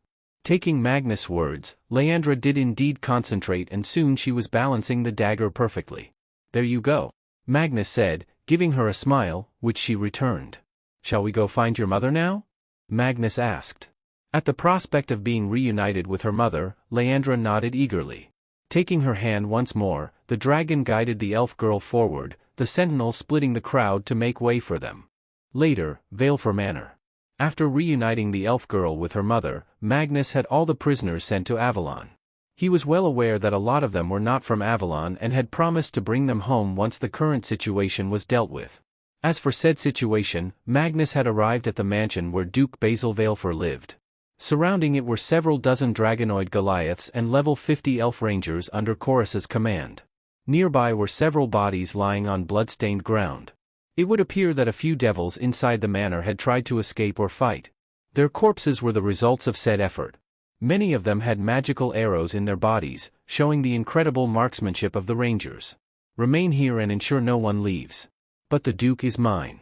Taking Magnus' words, Leandra did indeed concentrate and soon she was balancing the dagger perfectly. There you go, Magnus said, giving her a smile, which she returned. Shall we go find your mother now? Magnus asked. At the prospect of being reunited with her mother, Leandra nodded eagerly. Taking her hand once more, the dragon guided the elf girl forward, the sentinel splitting the crowd to make way for them. Later, Valefor Manor. After reuniting the elf girl with her mother, Magnus had all the prisoners sent to Avalon. He was well aware that a lot of them were not from Avalon and had promised to bring them home once the current situation was dealt with. As for said situation, Magnus had arrived at the mansion where Duke Basil Valefor lived. Surrounding it were several dozen dragonoid Goliaths and level 50 elf rangers under Chorus's command. Nearby were several bodies lying on blood-stained ground. It would appear that a few devils inside the manor had tried to escape or fight. Their corpses were the results of said effort. Many of them had magical arrows in their bodies, showing the incredible marksmanship of the rangers. Remain here and ensure no one leaves. But the Duke is mine.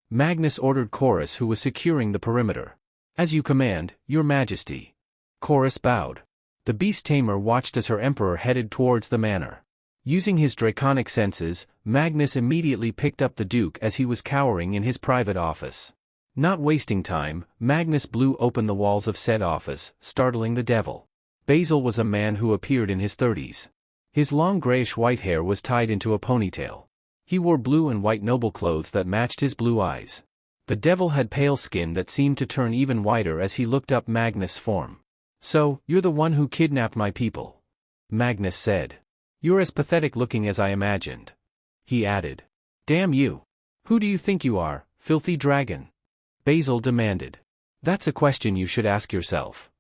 Magnus ordered Chorus, who was securing the perimeter. As you command, Your Majesty. Chorus bowed. The beast tamer watched as her emperor headed towards the manor. Using his draconic senses, Magnus immediately picked up the Duke as he was cowering in his private office. Not wasting time, Magnus blew open the walls of said office, startling the devil. Basil was a man who appeared in his 30s. His long grayish-white hair was tied into a ponytail. He wore blue and white noble clothes that matched his blue eyes. The devil had pale skin that seemed to turn even whiter as he looked up Magnus' form. So, you're the one who kidnapped my people? Magnus said. You're as pathetic looking as I imagined. He added. Damn you. Who do you think you are, filthy dragon? Basil demanded. That's a question you should ask yourself.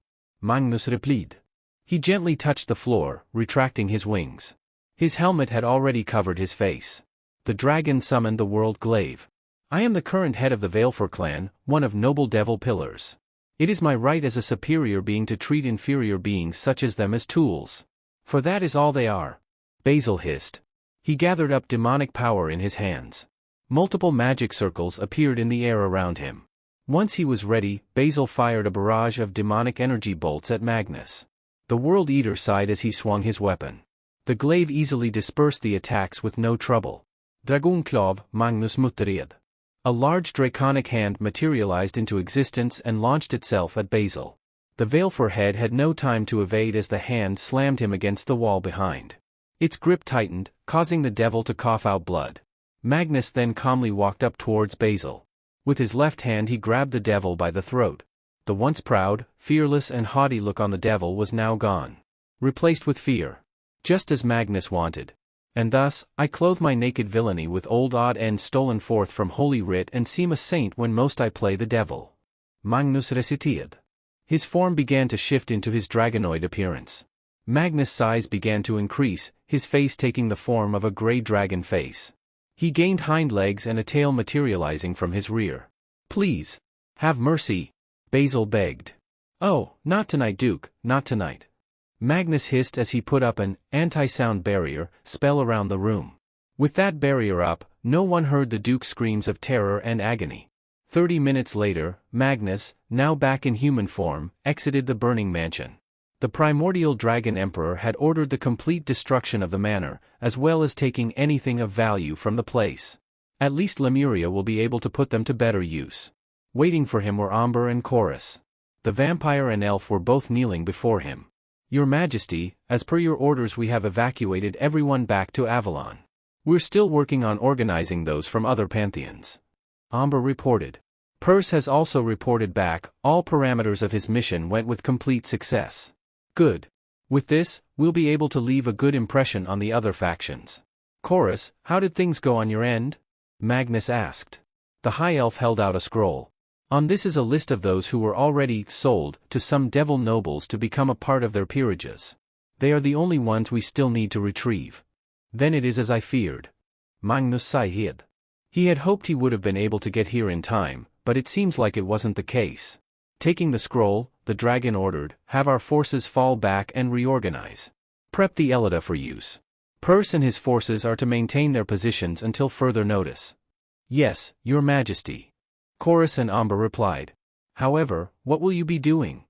Magnus replied. He gently touched the floor, retracting his wings. His helmet had already covered his face. The dragon summoned the world glaive. I am the current head of the Valefor clan, one of noble devil pillars. It is my right as a superior being to treat inferior beings such as them as tools. For that is all they are. Basil hissed. He gathered up demonic power in his hands. Multiple magic circles appeared in the air around him. Once he was ready, Basil fired a barrage of demonic energy bolts at Magnus. The World Eater sighed as he swung his weapon. The glaive easily dispersed the attacks with no trouble. Dragonklov, Magnus muttered. A large draconic hand materialized into existence and launched itself at Basil. The Valefor head had no time to evade as the hand slammed him against the wall behind. Its grip tightened, causing the devil to cough out blood. Magnus then calmly walked up towards Basil. With his left hand he grabbed the devil by the throat. The once proud, fearless and haughty look on the devil was now gone. Replaced with fear. Just as Magnus wanted. And thus, I clothe my naked villainy with old odd ends stolen forth from Holy Writ and seem a saint when most I play the devil. Magnus recitated. His form began to shift into his dragonoid appearance. Magnus' size began to increase, his face taking the form of a grey dragon face. He gained hind legs and a tail materializing from his rear. Please. Have mercy. Basil begged. Oh, not tonight, Duke, not tonight. Magnus hissed as he put up an anti-sound barrier spell around the room. With that barrier up, no one heard the Duke's screams of terror and agony. 30 minutes later, Magnus, now back in human form, exited the burning mansion. The primordial dragon emperor had ordered the complete destruction of the manor, as well as taking anything of value from the place. At least Lemuria will be able to put them to better use. Waiting for him were Amber and Chorus. The vampire and elf were both kneeling before him. Your Majesty, as per your orders we have evacuated everyone back to Avalon. We're still working on organizing those from other pantheons. Amber reported. Perse has also reported back, all parameters of his mission went with complete success. Good. With this, we'll be able to leave a good impression on the other factions. Chorus, how did things go on your end? Magnus asked. The High Elf held out a scroll. On this is a list of those who were already sold to some devil nobles to become a part of their peerages. They are the only ones we still need to retrieve. Then it is as I feared. Magnus sighed. He had hoped he would have been able to get here in time, but it seems like it wasn't the case. Taking the scroll, the dragon ordered, have our forces fall back and reorganize. Prep the Elida for use. Perse and his forces are to maintain their positions until further notice. Yes, Your Majesty. Chorus and Amber replied. However, what will you be doing?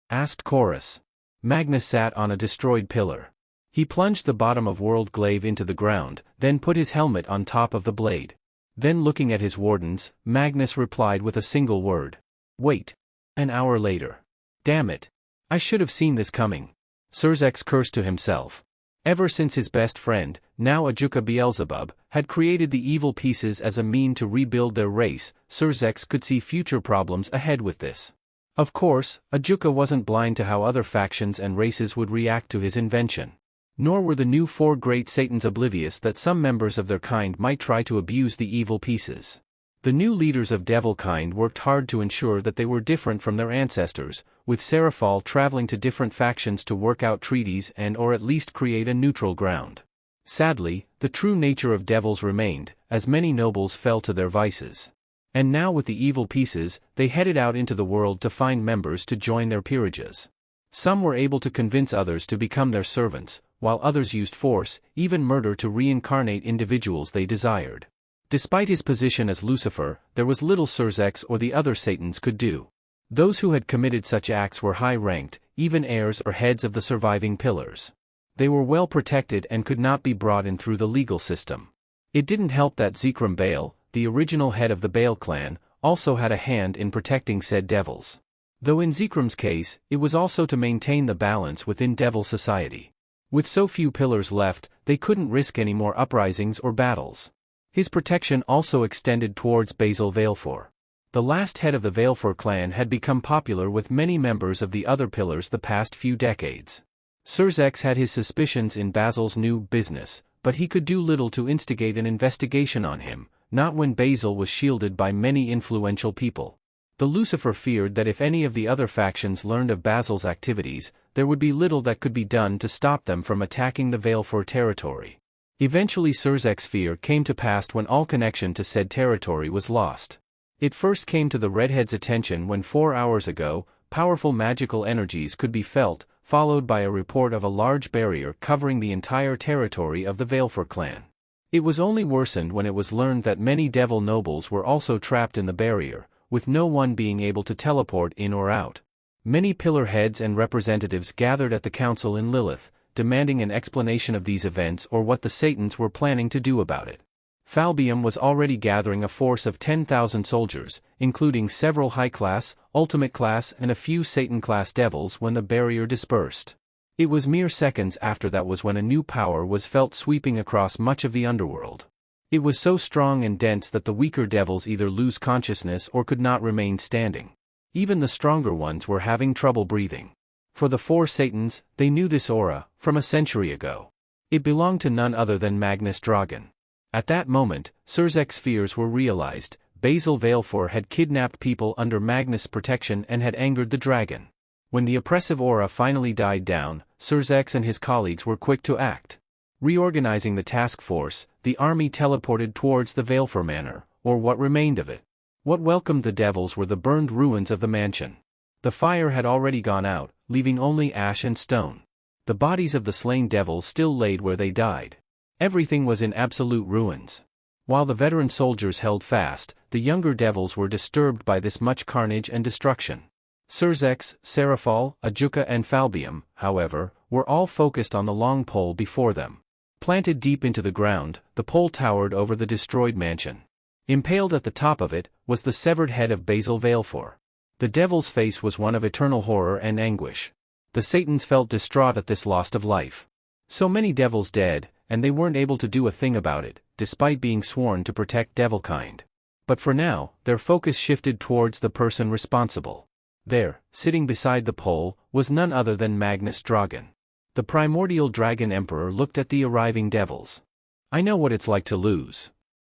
Asked Chorus. Magnus sat on a destroyed pillar. He plunged the bottom of World Glaive into the ground, then put his helmet on top of the blade. Then looking at his wardens, Magnus replied with a single word. Wait. An hour later. Damn it. I should have seen this coming. Surzex cursed to himself. Ever since his best friend, now Ajuka Beelzebub, had created the evil pieces as a mean to rebuild their race, Surzex could see future problems ahead with this. Of course, Ajuka wasn't blind to how other factions and races would react to his invention. Nor were the new four great Satans oblivious that some members of their kind might try to abuse the evil pieces. The new leaders of Devilkind worked hard to ensure that they were different from their ancestors, with Seraphal traveling to different factions to work out treaties and or at least create a neutral ground. Sadly, the true nature of devils remained, as many nobles fell to their vices. And now with the evil pieces, they headed out into the world to find members to join their peerages. Some were able to convince others to become their servants, while others used force, even murder to reincarnate individuals they desired. Despite his position as Lucifer, there was little Surzex or the other Satans could do. Those who had committed such acts were high-ranked, even heirs or heads of the surviving pillars. They were well protected and could not be brought in through the legal system. It didn't help that Zekrom Baal, the original head of the Baal clan, also had a hand in protecting said devils. Though in Zekrom's case, it was also to maintain the balance within devil society. With so few pillars left, they couldn't risk any more uprisings or battles. His protection also extended towards Basil Valefor. The last head of the Valefor clan had become popular with many members of the other pillars the past few decades. Surzex had his suspicions in Basil's new business, but he could do little to instigate an investigation on him, not when Basil was shielded by many influential people. The Lucifer feared that if any of the other factions learned of Basil's activities, there would be little that could be done to stop them from attacking the Valefor territory. Eventually Surzek's fear came to pass when all connection to said territory was lost. It first came to the redhead's attention when 4 hours ago, powerful magical energies could be felt, followed by a report of a large barrier covering the entire territory of the Valefor clan. It was only worsened when it was learned that many devil nobles were also trapped in the barrier, with no one being able to teleport in or out. Many pillar heads and representatives gathered at the council in Lilith, demanding an explanation of these events or what the Satans were planning to do about it. Falbium was already gathering a force of 10,000 soldiers, including several high-class, ultimate-class and a few Satan-class devils when the barrier dispersed. It was mere seconds after that was when a new power was felt sweeping across much of the underworld. It was so strong and dense that the weaker devils either lose consciousness or could not remain standing. Even the stronger ones were having trouble breathing. For the four Satans, they knew this aura, from a century ago. It belonged to none other than Magnus Dragon. At that moment, Surzek's fears were realized. Basil Valefor had kidnapped people under Magnus' protection and had angered the dragon. When the oppressive aura finally died down, Surzex and his colleagues were quick to act. Reorganizing the task force, the army teleported towards the Valefor manor, or what remained of it. What welcomed the devils were the burned ruins of the mansion. The fire had already gone out, leaving only ash and stone. The bodies of the slain devils still laid where they died. Everything was in absolute ruins. While the veteran soldiers held fast, the younger devils were disturbed by this much carnage and destruction. Surzex, Seraphol, Ajuka and Falbium, however, were all focused on the long pole before them. Planted deep into the ground, the pole towered over the destroyed mansion. Impaled at the top of it, was the severed head of Basil Valefor. The devil's face was one of eternal horror and anguish. The Satans felt distraught at this loss of life. So many devils dead, and they weren't able to do a thing about it, despite being sworn to protect devilkind. But for now, their focus shifted towards the person responsible. There, sitting beside the pole, was none other than Magnus Dragon. The primordial dragon emperor looked at the arriving devils. "I know what it's like to lose,"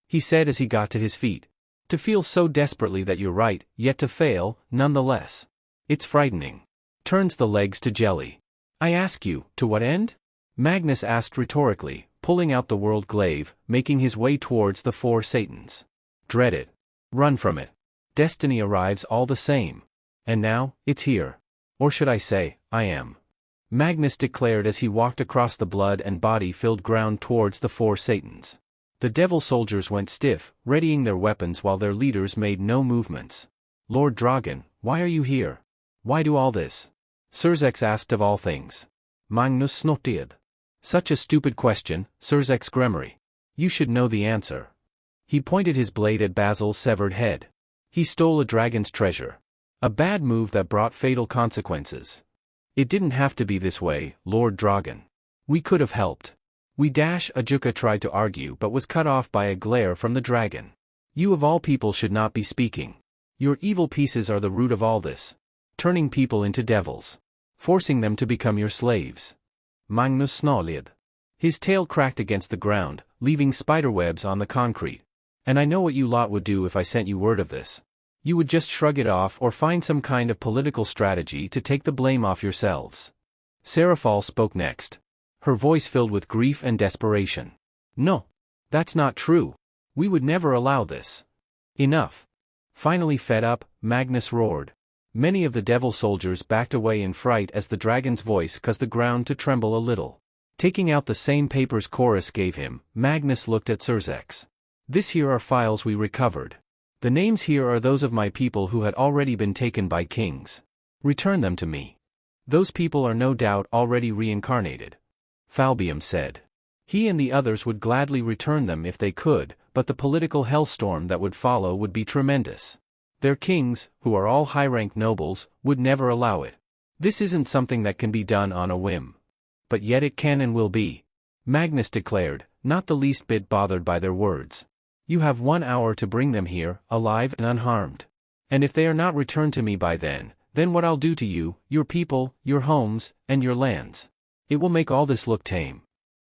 he said as he got to his feet. "To feel so desperately that you're right, yet to fail, nonetheless. It's frightening. Turns the legs to jelly." "I ask you, to what end?" Magnus asked rhetorically, pulling out the world glaive, making his way towards the four Satans. "Dread it. Run from it. Destiny arrives all the same. And now, it's here. Or should I say, I am," Magnus declared as he walked across the blood and body-filled ground towards the four Satans. The devil soldiers went stiff, readying their weapons while their leaders made no movements. "Lord Dragon, why are you here? Why do all this?" Surzex asked of all things. Magnus snorted. "Such a stupid question, Surzex Gremory. You should know the answer." He pointed his blade at Basil's severed head. "He stole a dragon's treasure. A bad move that brought fatal consequences. It didn't have to be this way, Lord Dragon. We could have helped." Ajuka tried to argue but was cut off by a glare from the dragon. "You of all people should not be speaking. Your evil pieces are the root of all this. Turning people into devils. Forcing them to become your slaves." Magnus snarled. His tail cracked against the ground, leaving spiderwebs on the concrete. "And I know what you lot would do if I sent you word of this. You would just shrug it off or find some kind of political strategy to take the blame off yourselves." Seraphol spoke next. Her voice filled with grief and desperation. "No. That's not true. We would never allow this." "Enough." Finally fed up, Magnus roared. Many of the devil soldiers backed away in fright as the dragon's voice caused the ground to tremble a little. Taking out the same papers Chorus gave him, Magnus looked at Surzex. "This here are files we recovered. The names here are those of my people who had already been taken by kings. Return them to me. Those people are no doubt already reincarnated," Falbium said. He and the others would gladly return them if they could, but the political hellstorm that would follow would be tremendous. Their kings, who are all high-ranked nobles, would never allow it. "This isn't something that can be done on a whim. But yet it can and will be," Magnus declared, not the least bit bothered by their words. "You have 1 hour to bring them here, alive and unharmed. And if they are not returned to me by then what I'll do to you, your people, your homes, and your lands. It will make all this look tame,"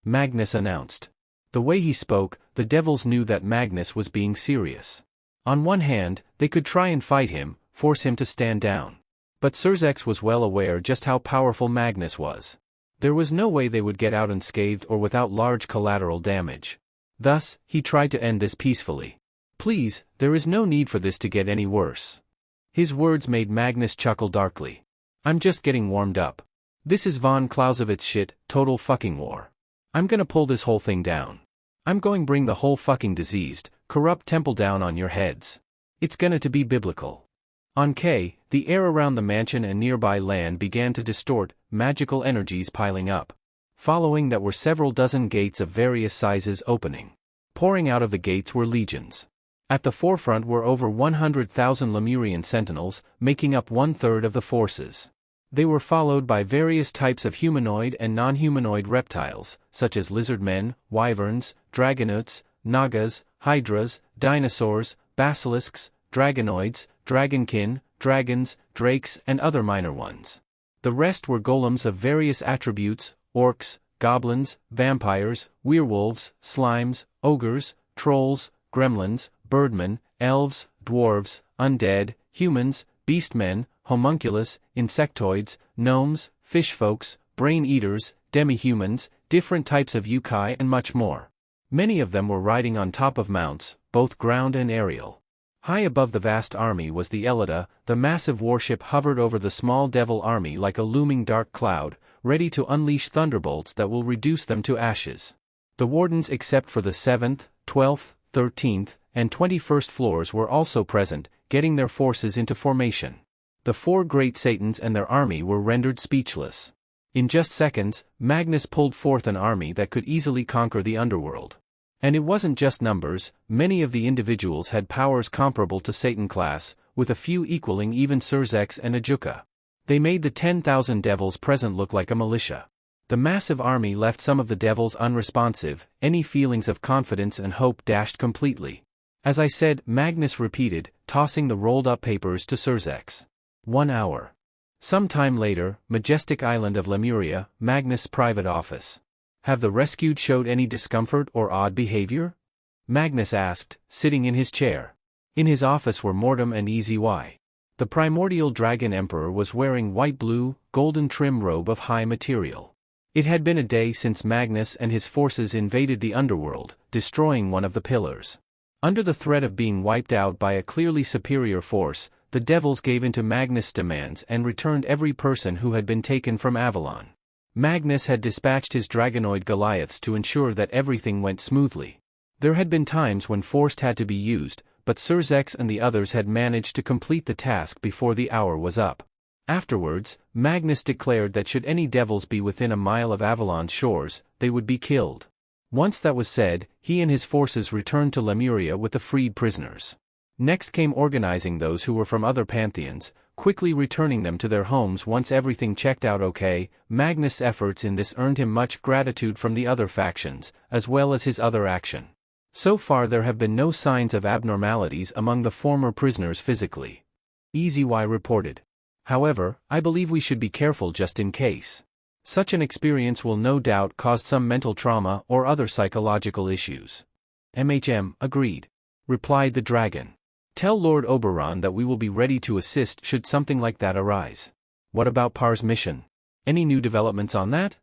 Magnus announced. The way he spoke, the devils knew that Magnus was being serious. On one hand, they could try and fight him, force him to stand down. But Surzex was well aware just how powerful Magnus was. There was no way they would get out unscathed or without large collateral damage. Thus, he tried to end this peacefully. "Please, there is no need for this to get any worse." His words made Magnus chuckle darkly. "I'm just getting warmed up. This is von Clausewitz shit, total fucking war. I'm gonna pull this whole thing down. I'm going bring the whole fucking diseased, corrupt temple down on your heads. It's gonna to be biblical." On K, the air around the mansion and nearby land began to distort, magical energies piling up. Following that were several dozen gates of various sizes opening. Pouring out of the gates were legions. At the forefront were over 100,000 Lemurian sentinels, making up 1/3 of the forces. They were followed by various types of humanoid and non-humanoid reptiles, such as lizardmen, wyverns, dragonutes, nagas, hydras, dinosaurs, basilisks, dragonoids, dragonkin, dragons, drakes and other minor ones. The rest were golems of various attributes, orcs, goblins, vampires, werewolves, slimes, ogres, trolls, gremlins, birdmen, elves, dwarves, undead, humans, beastmen, homunculus, insectoids, gnomes, fishfolks, brain-eaters, demi-humans, different types of yokai and much more. Many of them were riding on top of mounts, both ground and aerial. High above the vast army was the Elida, the massive warship hovered over the small devil army like a looming dark cloud, ready to unleash thunderbolts that will reduce them to ashes. The wardens except for the 7th, 12th, 13th, and 21st floors were also present, getting their forces into formation. The four great Satans and their army were rendered speechless. In just seconds, Magnus pulled forth an army that could easily conquer the underworld. And it wasn't just numbers, many of the individuals had powers comparable to Satan class, with a few equaling even Surzex and Ajuka. They made the 10,000 devils present look like a militia. The massive army left some of the devils unresponsive, any feelings of confidence and hope dashed completely. As I said, Magnus repeated, tossing the rolled-up papers to Surzex. 1 hour. Some time later, majestic island of Lemuria, Magnus' private office. Have the rescued showed any discomfort or odd behavior? Magnus asked, sitting in his chair. In his office were Mortem and Easy Y. The primordial dragon emperor was wearing white-blue, golden trim robe of high material. It had been a day since Magnus and his forces invaded the underworld, destroying one of the pillars. Under the threat of being wiped out by a clearly superior force, the devils gave in to Magnus' demands and returned every person who had been taken from Avalon. Magnus had dispatched his dragonoid Goliaths to ensure that everything went smoothly. There had been times when force had to be used, but Surzex and the others had managed to complete the task before the hour was up. Afterwards, Magnus declared that should any devils be within a mile of Avalon's shores, they would be killed. Once that was said, he and his forces returned to Lemuria with the freed prisoners. Next came organizing those who were from other pantheons, quickly returning them to their homes once everything checked out okay. Magnus' efforts in this earned him much gratitude from the other factions, as well as his other action. So far there have been no signs of abnormalities among the former prisoners physically. Easy Y reported. However, I believe we should be careful just in case. Such an experience will no doubt cause some mental trauma or other psychological issues. MHM agreed. Replied the dragon. Tell Lord Oberon that we will be ready to assist should something like that arise. What about Par's mission? Any new developments on that?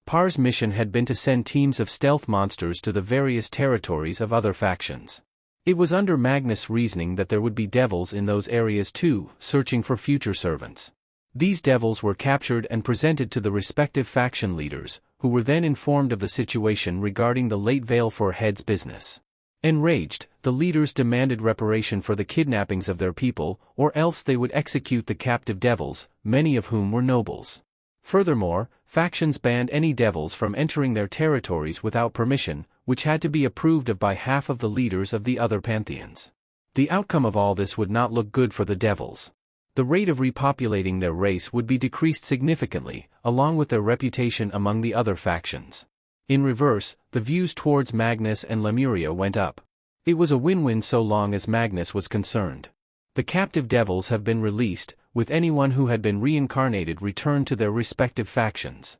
Par's mission had been to send teams of stealth monsters to the various territories of other factions. It was under Magnus' reasoning that there would be devils in those areas too, searching for future servants. These devils were captured and presented to the respective faction leaders, who were then informed of the situation regarding the late Veilfor head's business. Enraged, the leaders demanded reparation for the kidnappings of their people, or else they would execute the captive devils, many of whom were nobles. Furthermore, factions banned any devils from entering their territories without permission, which had to be approved of by half of the leaders of the other pantheons. The outcome of all this would not look good for the devils. The rate of repopulating their race would be decreased significantly, along with their reputation among the other factions. In reverse, the views towards Magnus and Lemuria went up. It was a win-win so long as Magnus was concerned. The captive devils have been released, with anyone who had been reincarnated returned to their respective factions.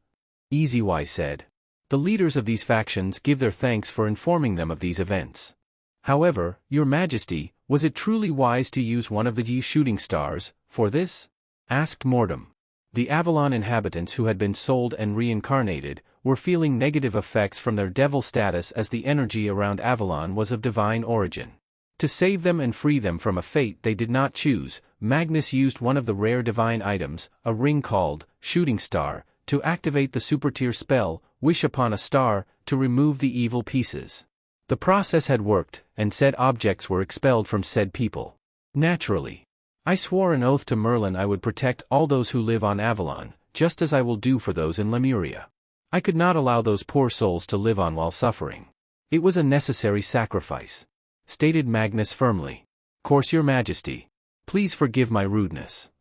Easy Y said. The leaders of these factions give their thanks for informing them of these events. However, Your Majesty, was it truly wise to use one of the Yi shooting stars for this? Asked Mortem. The Avalon inhabitants who had been sold and reincarnated were feeling negative effects from their devil status as the energy around Avalon was of divine origin. To save them and free them from a fate they did not choose, Magnus used one of the rare divine items, a ring called Shooting Star, to activate the supertier spell, Wish upon a Star, to remove the evil pieces. The process had worked, and said objects were expelled from said people. Naturally. I swore an oath to Merlin I would protect all those who live on Avalon, just as I will do for those in Lemuria. I could not allow those poor souls to live on while suffering. It was a necessary sacrifice. Stated Magnus firmly. Course Your Majesty. Please forgive my rudeness.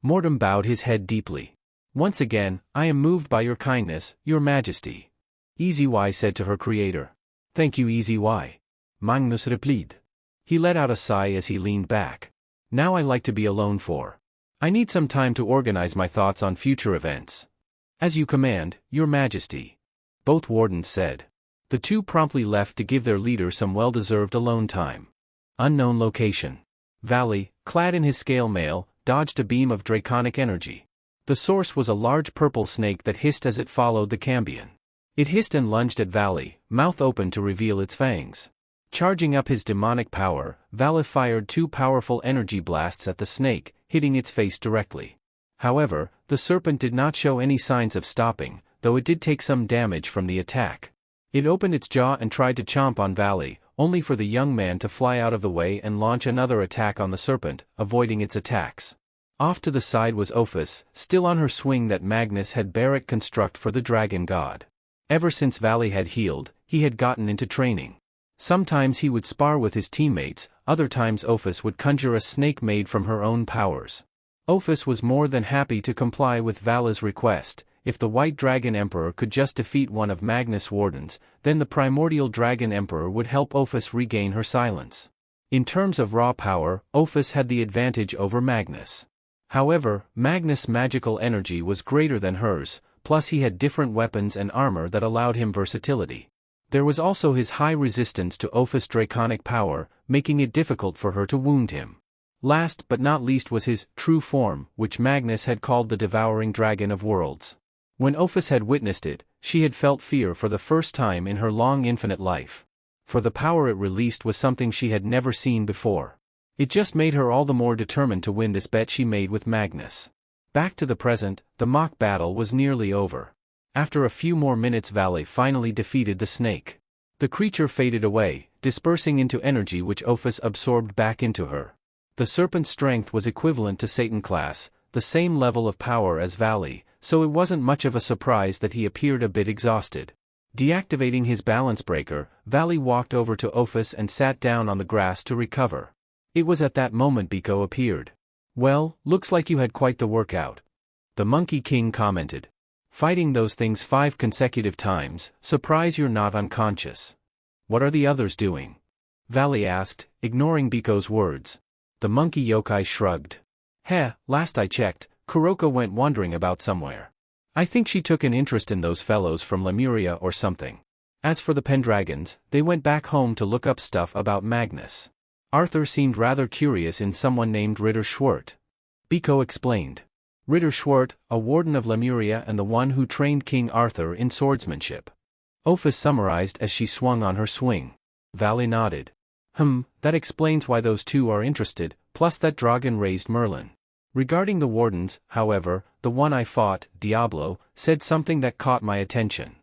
Mortem bowed his head deeply. Once again, I am moved by your kindness, Your Majesty. Easy Y said to her creator. Thank you Easy Y. Magnus replied. He let out a sigh as he leaned back. Now I like to be alone for. I need some time to organize my thoughts on future events. As you command, Your Majesty. Both wardens said. The two promptly left to give their leader some well-deserved alone time. Unknown location. Valley, clad in his scale mail, dodged a beam of draconic energy. The source was a large purple snake that hissed as it followed the Cambion. It hissed and lunged at Valley, mouth open to reveal its fangs. Charging up his demonic power, Valley fired two powerful energy blasts at the snake, hitting its face directly. However, the serpent did not show any signs of stopping, though it did take some damage from the attack. It opened its jaw and tried to chomp on Valley, only for the young man to fly out of the way and launch another attack on the serpent, avoiding its attacks. Off to the side was Ophis, still on her swing that Magnus had Barrett construct for the dragon god. Ever since Valley had healed, he had gotten into training. Sometimes he would spar with his teammates, other times Ophis would conjure a snake made from her own powers. Ophis was more than happy to comply with Vala's request. If the White Dragon Emperor could just defeat one of Magnus' wardens, then the Primordial Dragon Emperor would help Ophis regain her silence. In terms of raw power, Ophis had the advantage over Magnus. However, Magnus' magical energy was greater than hers, plus he had different weapons and armor that allowed him versatility. There was also his high resistance to Ophis' draconic power, making it difficult for her to wound him. Last but not least was his true form, which Magnus had called the Devouring Dragon of Worlds. When Ophis had witnessed it, she had felt fear for the first time in her long infinite life. For the power it released was something she had never seen before. It just made her all the more determined to win this bet she made with Magnus. Back to the present, the mock battle was nearly over. After a few more minutes Valley finally defeated the snake. The creature faded away, dispersing into energy which Ophis absorbed back into her. The serpent's strength was equivalent to Satan class, the same level of power as Valley, so it wasn't much of a surprise that he appeared a bit exhausted. Deactivating his balance breaker, Valley walked over to Ophis and sat down on the grass to recover. It was at that moment Biko appeared. "Well, looks like you had quite the workout," the Monkey King commented. "Fighting those things 5 consecutive times, surprise you're not unconscious." "What are the others doing?" Valley asked, ignoring Biko's words. The monkey yokai shrugged. Last I checked, Kuroko went wandering about somewhere. I think she took an interest in those fellows from Lemuria or something. As for the Pendragons, they went back home to look up stuff about Magnus. Arthur seemed rather curious in someone named Ritter Schwert. Biko explained. Ritter Schwert, a warden of Lemuria and the one who trained King Arthur in swordsmanship. Ophis summarized as she swung on her swing. Valley nodded. That explains why those two are interested, plus that dragon raised Merlin. Regarding the wardens, however, the one I fought, Diablo, said something that caught my attention.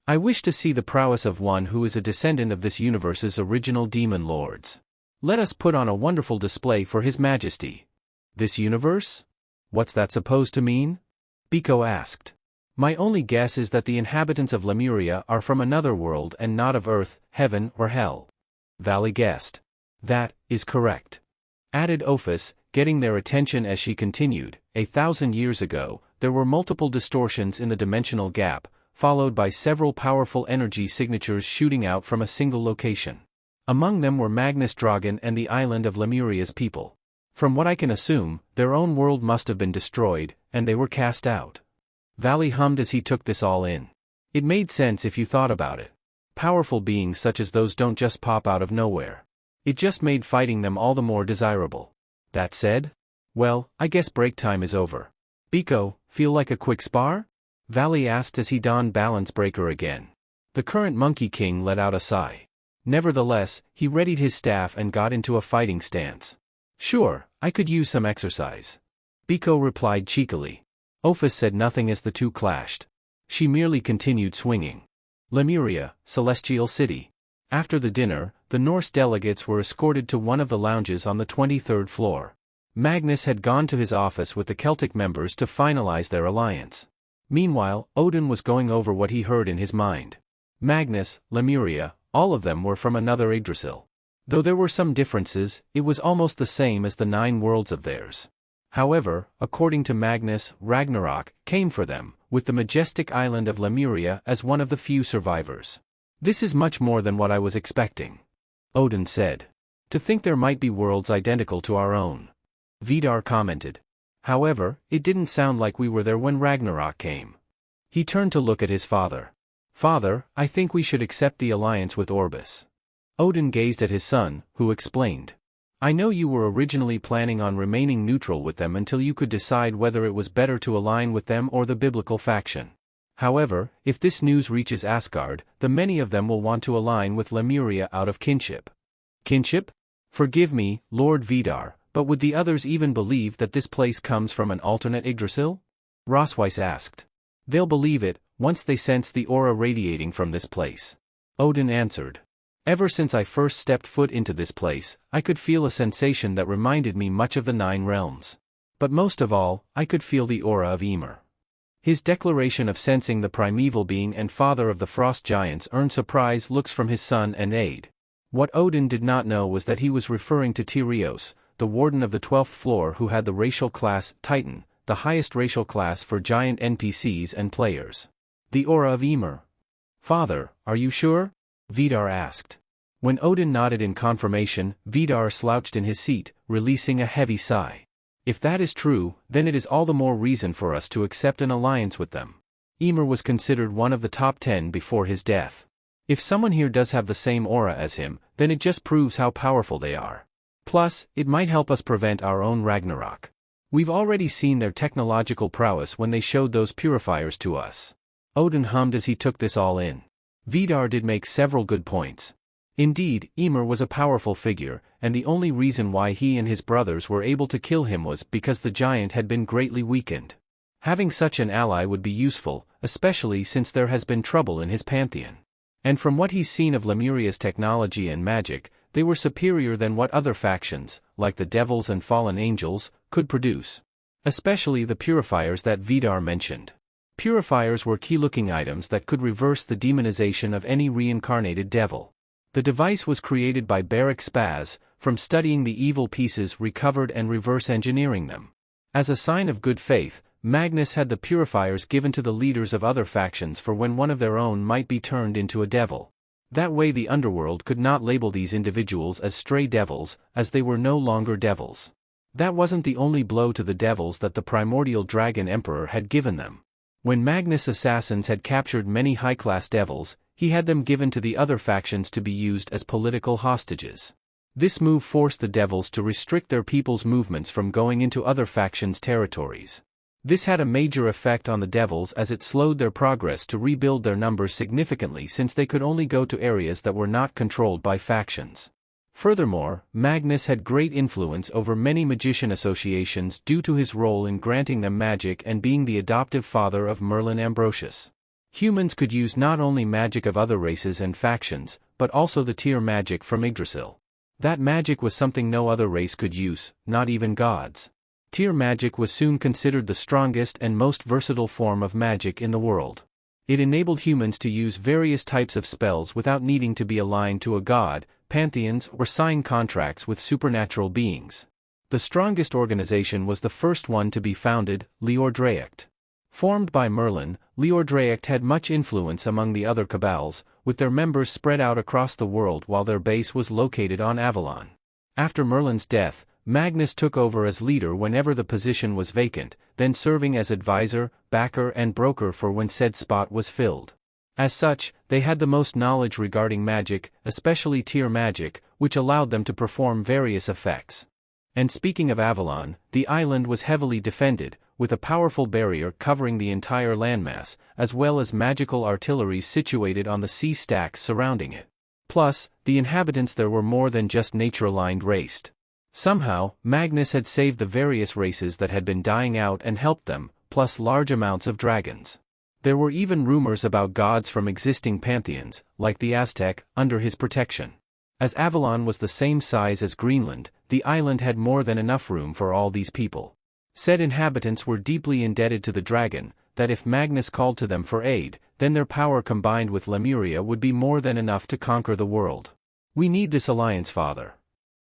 I wish to see the prowess of one who is a descendant of this universe's original demon lords. Let us put on a wonderful display for His Majesty. This universe? What's that supposed to mean? Biko asked. My only guess is that the inhabitants of Lemuria are from another world and not of Earth, Heaven or Hell. Valley guessed. That is correct. Added Ophis, getting their attention as she continued. 1,000 years ago, there were multiple distortions in the dimensional gap, followed by several powerful energy signatures shooting out from a single location. Among them were Magnus Dragon and the island of Lemuria's people. From what I can assume, their own world must have been destroyed, and they were cast out. Valley hummed as he took this all in. It made sense if you thought about it. Powerful beings such as those don't just pop out of nowhere. It just made fighting them all the more desirable. That said? Well, I guess break time is over. Biko, feel like a quick spar? Valley asked as he donned balance breaker again. The current Monkey King let out a sigh. Nevertheless, he readied his staff and got into a fighting stance. Sure, I could use some exercise. Biko replied cheekily. Ophis said nothing as the two clashed. She merely continued swinging. Lemuria, Celestial City. After the dinner, the Norse delegates were escorted to one of the lounges on the 23rd floor. Magnus had gone to his office with the Celtic members to finalize their alliance. Meanwhile, Odin was going over what he heard in his mind. Magnus, Lemuria, all of them were from another Yggdrasil. Though there were some differences, it was almost the same as the 9 worlds of theirs. However, according to Magnus, Ragnarok came for them, with the majestic island of Lemuria as one of the few survivors. This is much more than what I was expecting. Odin said. To think there might be worlds identical to our own. Vidar commented. However, it didn't sound like we were there when Ragnarok came. He turned to look at his father. Father, I think we should accept the alliance with Orbis. Odin gazed at his son, who explained. I know you were originally planning on remaining neutral with them until you could decide whether it was better to align with them or the biblical faction. However, if this news reaches Asgard, the many of them will want to align with Lemuria out of kinship. Kinship? Forgive me, Lord Vidar, but would the others even believe that this place comes from an alternate Yggdrasil? Rosweiss asked. They'll believe it, once they sense the aura radiating from this place. Odin answered. Ever since I first stepped foot into this place, I could feel a sensation that reminded me much of the Nine Realms. But most of all, I could feel the aura of Ymir. His declaration of sensing the primeval being and father of the frost giants earned surprised looks from his son and aide. What Odin did not know was that he was referring to Tyrios, the warden of the 12th floor who had the racial class Titan, the highest racial class for giant NPCs and players. The aura of Ymir. Father, are you sure? Vidar asked. When Odin nodded in confirmation, Vidar slouched in his seat, releasing a heavy sigh. If that is true, then it is all the more reason for us to accept an alliance with them. Ymir was considered one of the top 10 before his death. If someone here does have the same aura as him, then it just proves how powerful they are. Plus, it might help us prevent our own Ragnarok. We've already seen their technological prowess when they showed those purifiers to us. Odin hummed as he took this all in. Vidar did make several good points. Indeed, Ymir was a powerful figure, and the only reason why he and his brothers were able to kill him was because the giant had been greatly weakened. Having such an ally would be useful, especially since there has been trouble in his pantheon. And from what he's seen of Lemuria's technology and magic, they were superior than what other factions, like the devils and fallen angels, could produce. Especially the purifiers that Vidar mentioned. Purifiers were key-looking items that could reverse the demonization of any reincarnated devil. The device was created by Barak Spaz, from studying the evil pieces recovered and reverse engineering them. As a sign of good faith, Magnus had the purifiers given to the leaders of other factions for when one of their own might be turned into a devil. That way the underworld could not label these individuals as stray devils, as they were no longer devils. That wasn't the only blow to the devils that the primordial dragon emperor had given them. When Magnus' assassins had captured many high-class devils, he had them given to the other factions to be used as political hostages. This move forced the devils to restrict their people's movements from going into other factions' territories. This had a major effect on the devils as it slowed their progress to rebuild their numbers significantly since they could only go to areas that were not controlled by factions. Furthermore, Magnus had great influence over many magician associations due to his role in granting them magic and being the adoptive father of Merlin Ambrosius. Humans could use not only magic of other races and factions, but also the Tyr magic from Yggdrasil. That magic was something no other race could use, not even gods. Tyr magic was soon considered the strongest and most versatile form of magic in the world. It enabled humans to use various types of spells without needing to be aligned to a god, pantheons, or sign contracts with supernatural beings. The strongest organization was the first one to be founded, Liordreacht. Formed by Merlin, Liordreacht had much influence among the other cabals, with their members spread out across the world while their base was located on Avalon. After Merlin's death, Magnus took over as leader whenever the position was vacant, then serving as advisor, backer and broker for when said spot was filled. As such, they had the most knowledge regarding magic, especially Tyr magic, which allowed them to perform various effects. And speaking of Avalon, the island was heavily defended, with a powerful barrier covering the entire landmass, as well as magical artillery situated on the sea stacks surrounding it. Plus, the inhabitants there were more than just nature-aligned raced. Somehow, Magnus had saved the various races that had been dying out and helped them, plus large amounts of dragons. There were even rumors about gods from existing pantheons, like the Aztec, under his protection. As Avalon was the same size as Greenland, the island had more than enough room for all these people. Said inhabitants were deeply indebted to the dragon, that if Magnus called to them for aid, then their power combined with Lemuria would be more than enough to conquer the world. We need this alliance, father.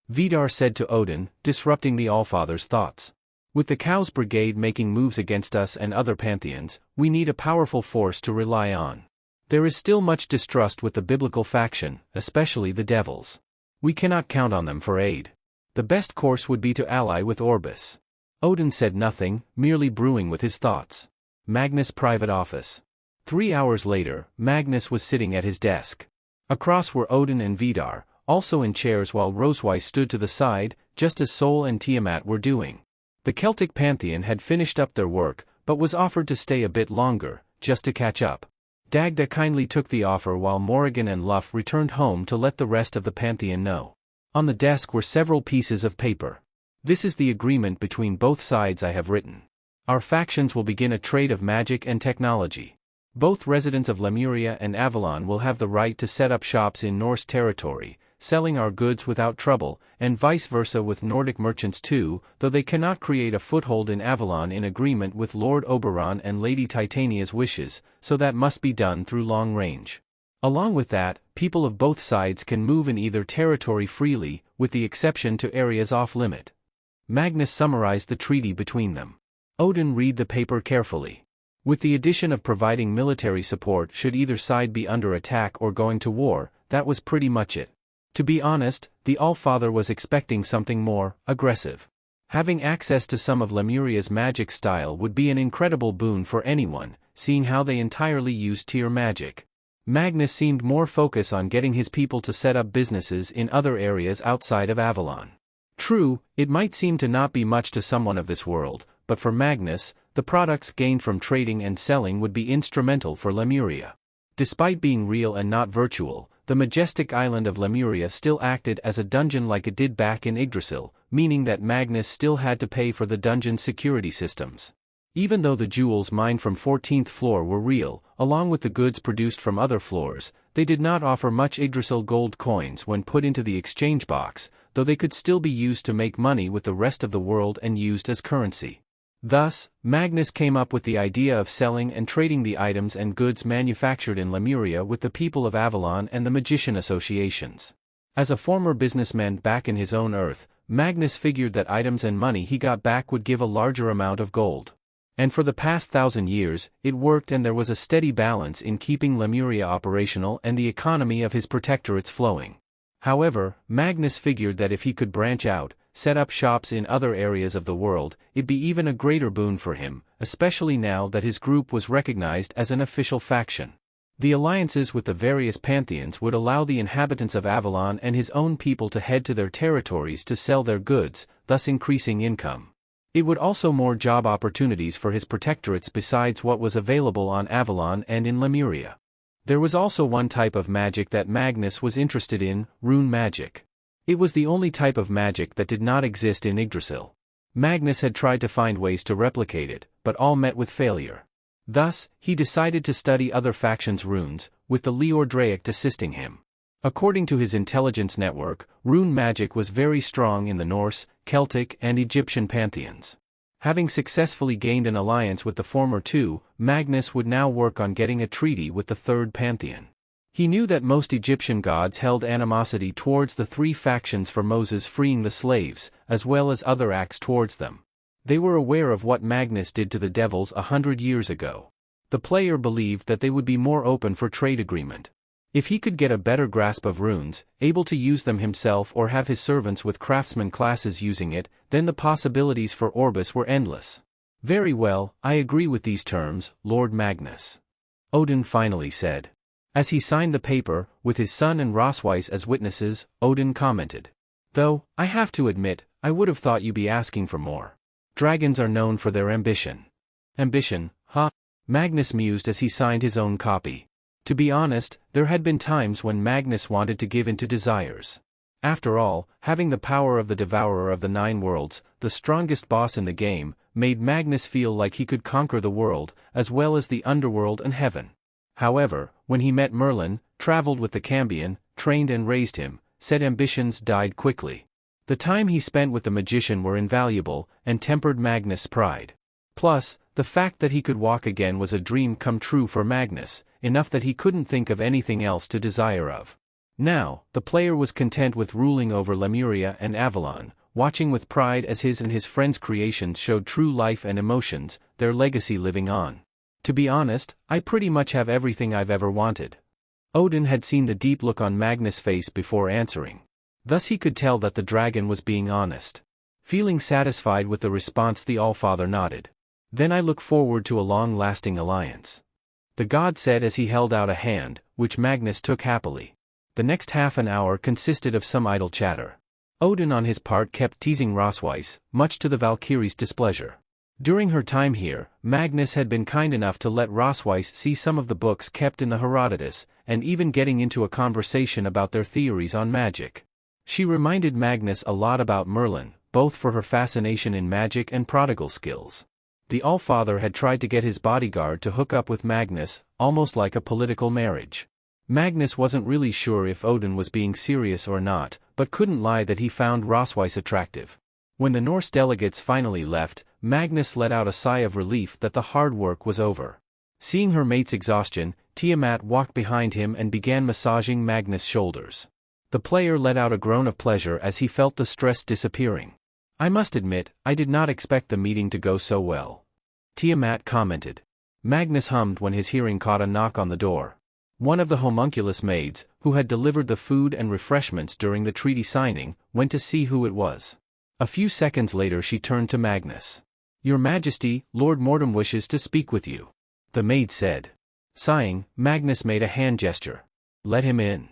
Vidar said to Odin, disrupting the Allfather's thoughts. With the Cows Brigade making moves against us and other pantheons, we need a powerful force to rely on. There is still much distrust with the biblical faction, especially the devils. We cannot count on them for aid. The best course would be to ally with Orbis. Odin said nothing, merely brewing with his thoughts. Magnus' private office. 3 hours later, Magnus was sitting at his desk. Across were Odin and Vidar, also in chairs while Roswei stood to the side, just as Sol and Tiamat were doing. The Celtic pantheon had finished up their work, but was offered to stay a bit longer, just to catch up. Dagda kindly took the offer while Morrigan and Luff returned home to let the rest of the pantheon know. On the desk were several pieces of paper. This is the agreement between both sides I have written. Our factions will begin a trade of magic and technology. Both residents of Lemuria and Avalon will have the right to set up shops in Norse territory, selling our goods without trouble, and vice versa with Nordic merchants too, though they cannot create a foothold in Avalon in agreement with Lord Oberon and Lady Titania's wishes, so that must be done through long range. Along with that, people of both sides can move in either territory freely, with the exception to areas off-limit. Magnus summarized the treaty between them. Odin read the paper carefully. With the addition of providing military support should either side be under attack or going to war, that was pretty much it. To be honest, the Allfather was expecting something more aggressive. Having access to some of Lemuria's magic style would be an incredible boon for anyone, seeing how they entirely use tier magic. Magnus seemed more focused on getting his people to set up businesses in other areas outside of Avalon. True, it might seem to not be much to someone of this world, but for Magnus, the products gained from trading and selling would be instrumental for Lemuria. Despite being real and not virtual, the majestic island of Lemuria still acted as a dungeon like it did back in Yggdrasil, meaning that Magnus still had to pay for the dungeon's security systems. Even though the jewels mined from 14th floor were real, along with the goods produced from other floors, they did not offer much Yggdrasil gold coins when put into the exchange box, though they could still be used to make money with the rest of the world and used as currency. Thus, Magnus came up with the idea of selling and trading the items and goods manufactured in Lemuria with the people of Avalon and the magician associations. As a former businessman back in his own Earth, Magnus figured that items and money he got back would give a larger amount of gold. And for the past 1,000 years, it worked, and there was a steady balance in keeping Lemuria operational and the economy of his protectorates flowing. However, Magnus figured that if he could branch out, set up shops in other areas of the world, it'd be even a greater boon for him, especially now that his group was recognized as an official faction. The alliances with the various pantheons would allow the inhabitants of Avalon and his own people to head to their territories to sell their goods, thus increasing income. It would also more job opportunities for his protectorates besides what was available on Avalon and in Lemuria. There was also one type of magic that Magnus was interested in, rune magic. It was the only type of magic that did not exist in Yggdrasil. Magnus had tried to find ways to replicate it, but all met with failure. Thus, he decided to study other factions' runes, with the Leordraic assisting him. According to his intelligence network, rune magic was very strong in the Norse, Celtic, and Egyptian pantheons. Having successfully gained an alliance with the former two, Magnus would now work on getting a treaty with the third pantheon. He knew that most Egyptian gods held animosity towards the three factions for Moses freeing the slaves, as well as other acts towards them. They were aware of what Magnus did to the devils 100 years ago. The player believed that they would be more open for trade agreement. If he could get a better grasp of runes, able to use them himself or have his servants with craftsman classes using it, then the possibilities for Orbis were endless. Very well, I agree with these terms, Lord Magnus. Odin finally said. As he signed the paper, with his son and Rosweiss as witnesses, Odin commented. Though, I have to admit, I would have thought you'd be asking for more. Dragons are known for their ambition. Ambition, huh? Magnus mused as he signed his own copy. To be honest, there had been times when Magnus wanted to give in to desires. After all, having the power of the Devourer of the Nine Worlds, the strongest boss in the game, made Magnus feel like he could conquer the world, as well as the underworld and heaven. However, when he met Merlin, traveled with the Cambion, trained and raised him, said ambitions died quickly. The time he spent with the magician were invaluable, and tempered Magnus' pride. Plus, the fact that he could walk again was a dream come true for Magnus, enough that he couldn't think of anything else to desire of. Now, the player was content with ruling over Lemuria and Avalon, watching with pride as his and his friends' creations showed true life and emotions, their legacy living on. To be honest, I pretty much have everything I've ever wanted. Odin had seen the deep look on Magnus' face before answering. Thus he could tell that the dragon was being honest. Feeling satisfied with the response, the Allfather nodded. Then I look forward to a long-lasting alliance. The god said as he held out a hand, which Magnus took happily. The next half an hour consisted of some idle chatter. Odin on his part kept teasing Rosweiss, much to the Valkyrie's displeasure. During her time here, Magnus had been kind enough to let Rosweiss see some of the books kept in the Herodotus, and even getting into a conversation about their theories on magic. She reminded Magnus a lot about Merlin, both for her fascination in magic and prodigal skills. The Allfather had tried to get his bodyguard to hook up with Magnus, almost like a political marriage. Magnus wasn't really sure if Odin was being serious or not, but couldn't lie that he found Rosweiss attractive. When the Norse delegates finally left, Magnus let out a sigh of relief that the hard work was over. Seeing her mate's exhaustion, Tiamat walked behind him and began massaging Magnus' shoulders. The player let out a groan of pleasure as he felt the stress disappearing. "I must admit, I did not expect the meeting to go so well," Tiamat commented. Magnus hummed when his hearing caught a knock on the door. One of the homunculus maids, who had delivered the food and refreshments during the treaty signing, went to see who it was. A few seconds later she turned to Magnus. "Your Majesty, Lord Mortem wishes to speak with you," the maid said. Sighing, Magnus made a hand gesture. "Let him in,"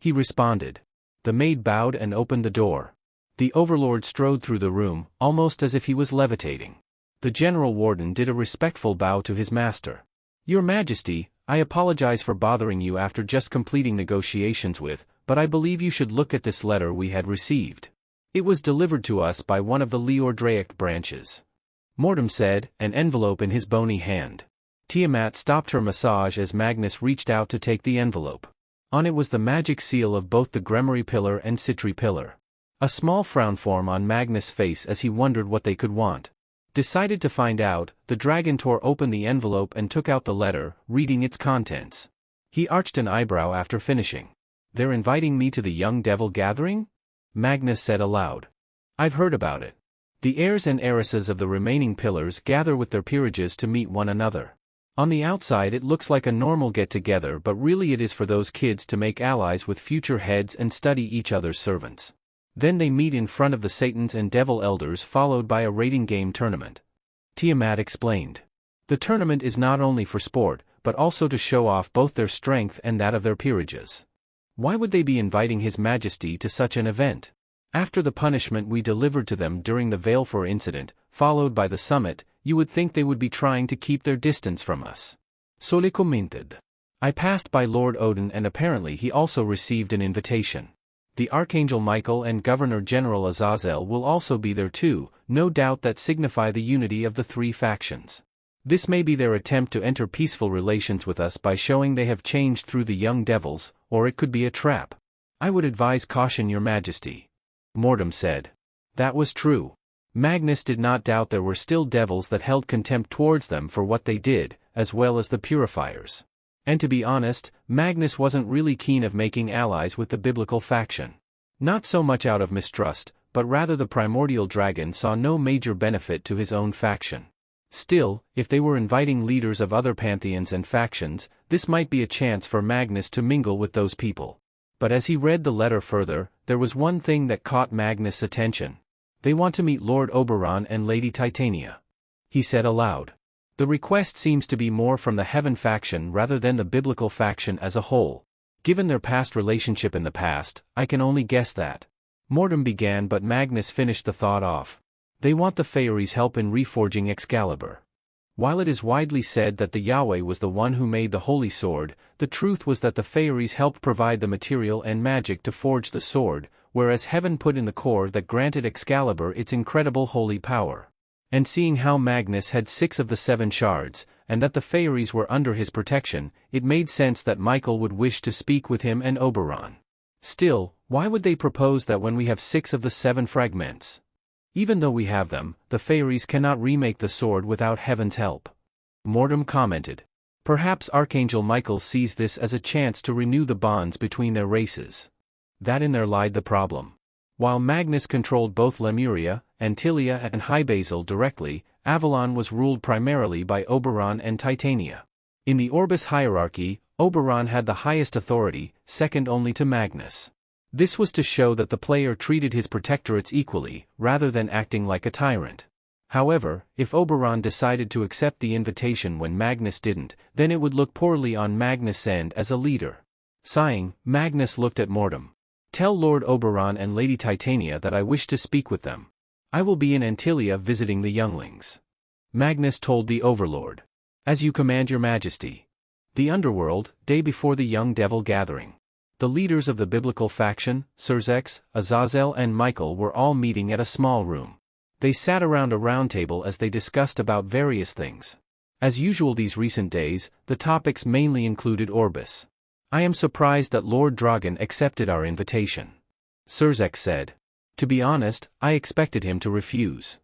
he responded. The maid bowed and opened the door. The overlord strode through the room, almost as if he was levitating. The general warden did a respectful bow to his master. "Your Majesty, I apologize for bothering you after just completing negotiations with, but I believe you should look at this letter we had received. It was delivered to us by one of the Leordraic branches," Mortem said, an envelope in his bony hand. Tiamat stopped her massage as Magnus reached out to take the envelope. On it was the magic seal of both the Gremory Pillar and Citri Pillar. A small frown formed on Magnus' face as he wondered what they could want. Decided to find out, the dragon tore open the envelope and took out the letter, reading its contents. He arched an eyebrow after finishing. "They're inviting me to the Young Devil gathering?" Magnus said aloud. "I've heard about it. The heirs and heiresses of the remaining pillars gather with their peerages to meet one another. On the outside it looks like a normal get-together, but really it is for those kids to make allies with future heads and study each other's servants. Then they meet in front of the Satans and Devil Elders, followed by a raiding game tournament," Tiamat explained. "The tournament is not only for sport, but also to show off both their strength and that of their peerages. Why would they be inviting His Majesty to such an event? After the punishment we delivered to them during the Veilfor incident, followed by the summit, you would think they would be trying to keep their distance from us." Sole commented. "I passed by Lord Odin and apparently he also received an invitation. The Archangel Michael and Governor-General Azazel will also be there too, no doubt that signify the unity of the three factions. This may be their attempt to enter peaceful relations with us by showing they have changed through the young devils, or it could be a trap. I would advise caution, Your Majesty," Mortem said. That was true. Magnus did not doubt there were still devils that held contempt towards them for what they did, as well as the purifiers. And to be honest, Magnus wasn't really keen of making allies with the biblical faction. Not so much out of mistrust, but rather the primordial dragon saw no major benefit to his own faction. Still, if they were inviting leaders of other pantheons and factions, this might be a chance for Magnus to mingle with those people. But as he read the letter further, there was one thing that caught Magnus' attention. "They want to meet Lord Oberon and Lady Titania," he said aloud. "The request seems to be more from the Heaven faction rather than the biblical faction as a whole. Given their past relationship in the past, I can only guess that." Mortem began, but Magnus finished the thought off. "They want the Fairies' help in reforging Excalibur. While it is widely said that the Yahweh was the one who made the Holy Sword, the truth was that the Fairies helped provide the material and magic to forge the sword, whereas Heaven put in the core that granted Excalibur its incredible holy power. And seeing how Magnus had 6 of the 7 shards, and that the Fairies were under his protection, it made sense that Michael would wish to speak with him and Oberon. Still, why would they propose that when we have 6 of the 7 fragments? Even though we have them, the Fairies cannot remake the sword without Heaven's help," Mortem commented. "Perhaps Archangel Michael sees this as a chance to renew the bonds between their races. That in there lied the problem. While Magnus controlled both Lemuria, Antilia and Hybasil directly, Avalon was ruled primarily by Oberon and Titania. In the Orbis hierarchy, Oberon had the highest authority, second only to Magnus. This was to show that the player treated his protectorates equally, rather than acting like a tyrant. However, if Oberon decided to accept the invitation when Magnus didn't, then it would look poorly on Magnus' end as a leader. Sighing, Magnus looked at Mortem. "Tell Lord Oberon and Lady Titania that I wish to speak with them. I will be in Antilia visiting the younglings," Magnus told the Overlord. "As you command, Your Majesty." The Underworld, day before the Young Devil gathering. The leaders of the biblical faction, Serzex, Azazel and Michael were all meeting at a small room. They sat around a round table as they discussed about various things. As usual these recent days, the topics mainly included Orbis. I am surprised that Lord Dragon accepted our invitation. Surzek said. To be honest, I expected him to refuse.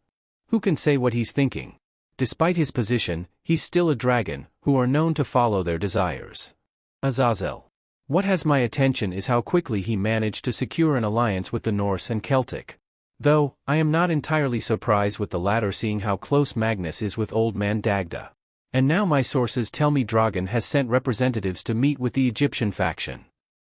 Who can say what he's thinking? Despite his position, he's still a dragon, who are known to follow their desires. Azazel. What has my attention is how quickly he managed to secure an alliance with the Norse and Celtic. Though, I am not entirely surprised with the latter seeing how close Magnus is with Old Man Dagda. And now my sources tell me Dragon has sent representatives to meet with the Egyptian faction.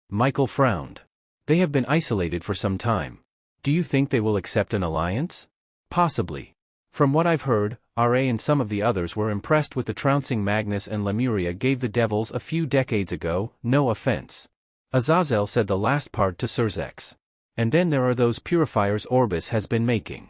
Michael frowned. They have been isolated for some time. Do you think they will accept an alliance? Possibly. From what I've heard, RA and some of the others were impressed with the trouncing Magnus and Lemuria gave the devils a few decades ago, no offense. Azazel said the last part to Surzex. And then there are those purifiers Orbis has been making.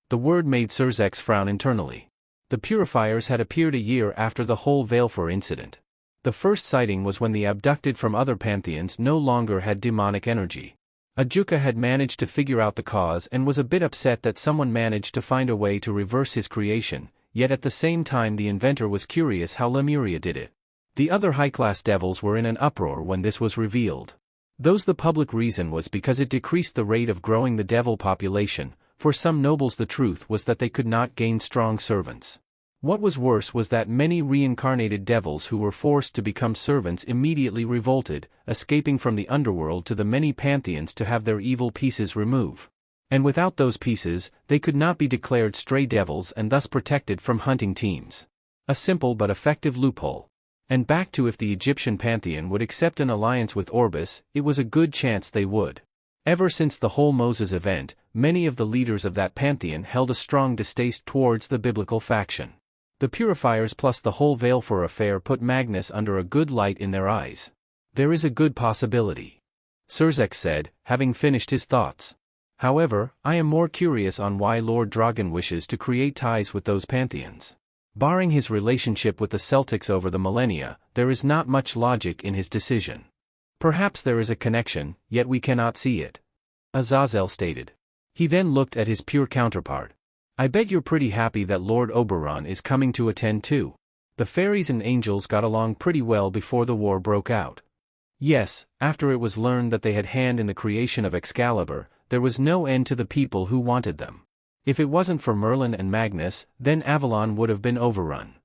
The word made Surzex frown internally. The purifiers had appeared a year after the whole Valefor incident. The first sighting was when the abducted from other pantheons no longer had demonic energy. Ajuka had managed to figure out the cause and was a bit upset that someone managed to find a way to reverse his creation, yet at the same time the inventor was curious how Lemuria did it. The other high-class devils were in an uproar when this was revealed. The public reason was because it decreased the rate of growing the devil population. For some nobles the truth was that they could not gain strong servants. What was worse was that many reincarnated devils who were forced to become servants immediately revolted, escaping from the underworld to the many pantheons to have their evil pieces removed. And without those pieces, they could not be declared stray devils and thus protected from hunting teams. A simple but effective loophole. And back to if the Egyptian pantheon would accept an alliance with Orbis, it was a good chance they would. Ever since the whole Moses event, many of the leaders of that pantheon held a strong distaste towards the biblical faction. The purifiers plus the whole Valefor affair put Magnus under a good light in their eyes. There is a good possibility. Surzek said, having finished his thoughts. However, I am more curious on why Lord Dragon wishes to create ties with those pantheons. Barring his relationship with the Celtics over the millennia, there is not much logic in his decision. Perhaps there is a connection, yet we cannot see it. Azazel stated. He then looked at his pure counterpart. I bet you're pretty happy that Lord Oberon is coming to attend too. The fairies and angels got along pretty well before the war broke out. Yes, after it was learned that they had hand in the creation of Excalibur, there was no end to the people who wanted them. If it wasn't for Merlin and Magnus, then Avalon would have been overrun.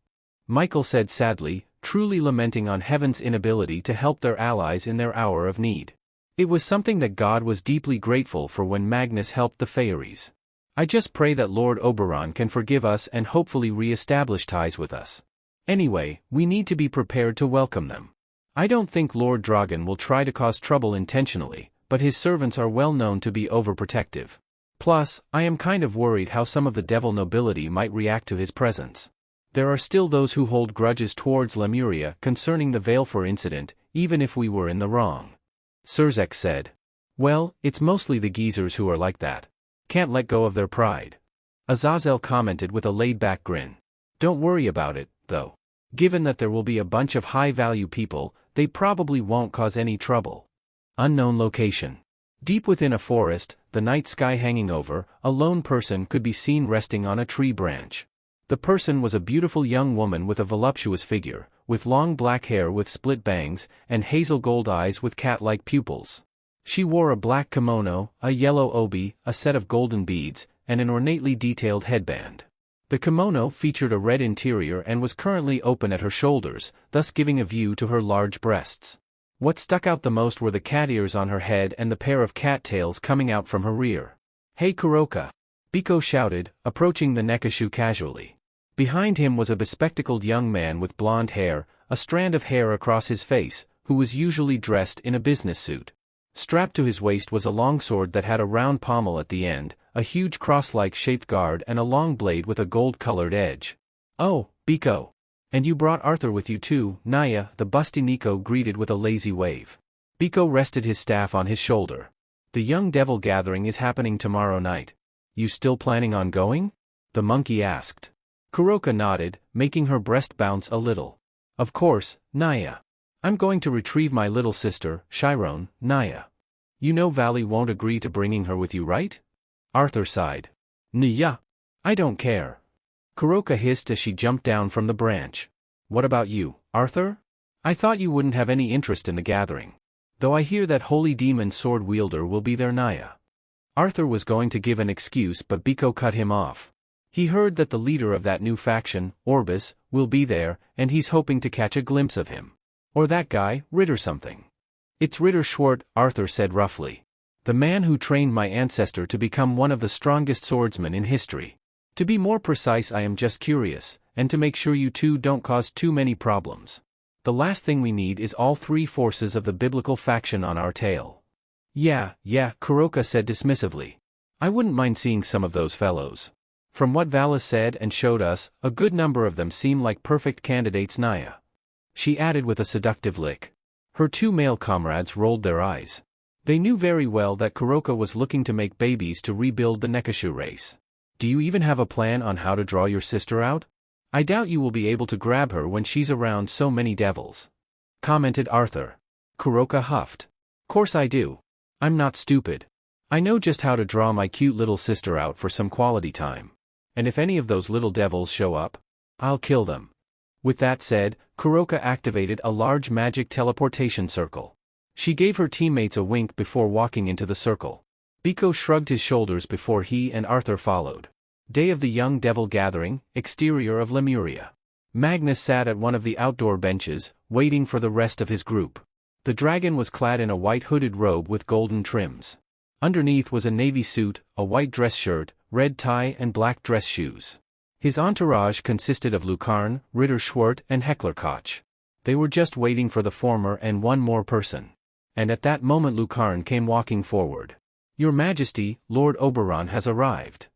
Michael said sadly, truly lamenting on heaven's inability to help their allies in their hour of need. It was something that God was deeply grateful for when Magnus helped the fairies. I just pray that Lord Oberon can forgive us and hopefully re-establish ties with us. Anyway, we need to be prepared to welcome them. I don't think Lord Dragon will try to cause trouble intentionally, but his servants are well known to be overprotective. Plus, I am kind of worried how some of the devil nobility might react to his presence. There are still those who hold grudges towards Lemuria concerning the Valefor incident, even if we were in the wrong. Surzek said. Well, it's mostly the geezers who are like that. Can't let go of their pride. Azazel commented with a laid-back grin. Don't worry about it, though. Given that there will be a bunch of high-value people, they probably won't cause any trouble. Unknown location. Deep within a forest, the night sky hanging over, a lone person could be seen resting on a tree branch. The person was a beautiful young woman with a voluptuous figure, with long black hair with split bangs, and hazel gold eyes with cat-like pupils. She wore a black kimono, a yellow obi, a set of golden beads, and an ornately detailed headband. The kimono featured a red interior and was currently open at her shoulders, thus giving a view to her large breasts. What stuck out the most were the cat ears on her head and the pair of cat tails coming out from her rear. Hey Kuroka! Biko shouted, approaching the Nekashu casually. Behind him was a bespectacled young man with blonde hair, a strand of hair across his face, who was usually dressed in a business suit. Strapped to his waist was a longsword that had a round pommel at the end, a huge cross-like shaped guard and a long blade with a gold-colored edge. Oh, Biko! And you brought Arthur with you too, Naya, the busty Nico greeted with a lazy wave. Biko rested his staff on his shoulder. The young devil gathering is happening tomorrow night. You still planning on going? The monkey asked. Kuroka nodded, making her breast bounce a little. Of course, Naya. I'm going to retrieve my little sister, Chiron, Naya. You know Valley won't agree to bringing her with you, right? Arthur sighed. Nya. I don't care. Kuroka hissed as she jumped down from the branch. What about you, Arthur? I thought you wouldn't have any interest in the gathering. Though I hear that holy demon sword wielder will be there Naya. Arthur was going to give an excuse but Biko cut him off. He heard that the leader of that new faction, Orbis, will be there, and he's hoping to catch a glimpse of him. Or that guy, Ritter something. It's Ritter Schwert, Arthur said roughly. The man who trained my ancestor to become one of the strongest swordsmen in history. To be more precise, I am just curious, and to make sure you two don't cause too many problems. The last thing we need is all three forces of the biblical faction on our tail. Yeah, Kuroka said dismissively. I wouldn't mind seeing some of those fellows. From what Valis said and showed us, a good number of them seem like perfect candidates Naya. She added with a seductive lick. Her two male comrades rolled their eyes. They knew very well that Kuroka was looking to make babies to rebuild the Nekashu race. Do you even have a plan on how to draw your sister out? I doubt you will be able to grab her when she's around so many devils. Commented Arthur. Kuroka huffed. Course I do. I'm not stupid. I know just how to draw my cute little sister out for some quality time. And if any of those little devils show up, I'll kill them. With that said, Kuroka activated a large magic teleportation circle. She gave her teammates a wink before walking into the circle. Biko shrugged his shoulders before he and Arthur followed. Day of the Young Devil Gathering, exterior of Lemuria. Magnus sat at one of the outdoor benches, waiting for the rest of his group. The dragon was clad in a white hooded robe with golden trims. Underneath was a navy suit, a white dress shirt, red tie and black dress shoes. His entourage consisted of Lucarne, Ritter Schwert and Heckler Koch. They were just waiting for the former and one more person. And at that moment Lucarne came walking forward. Your Majesty, Lord Oberon has arrived.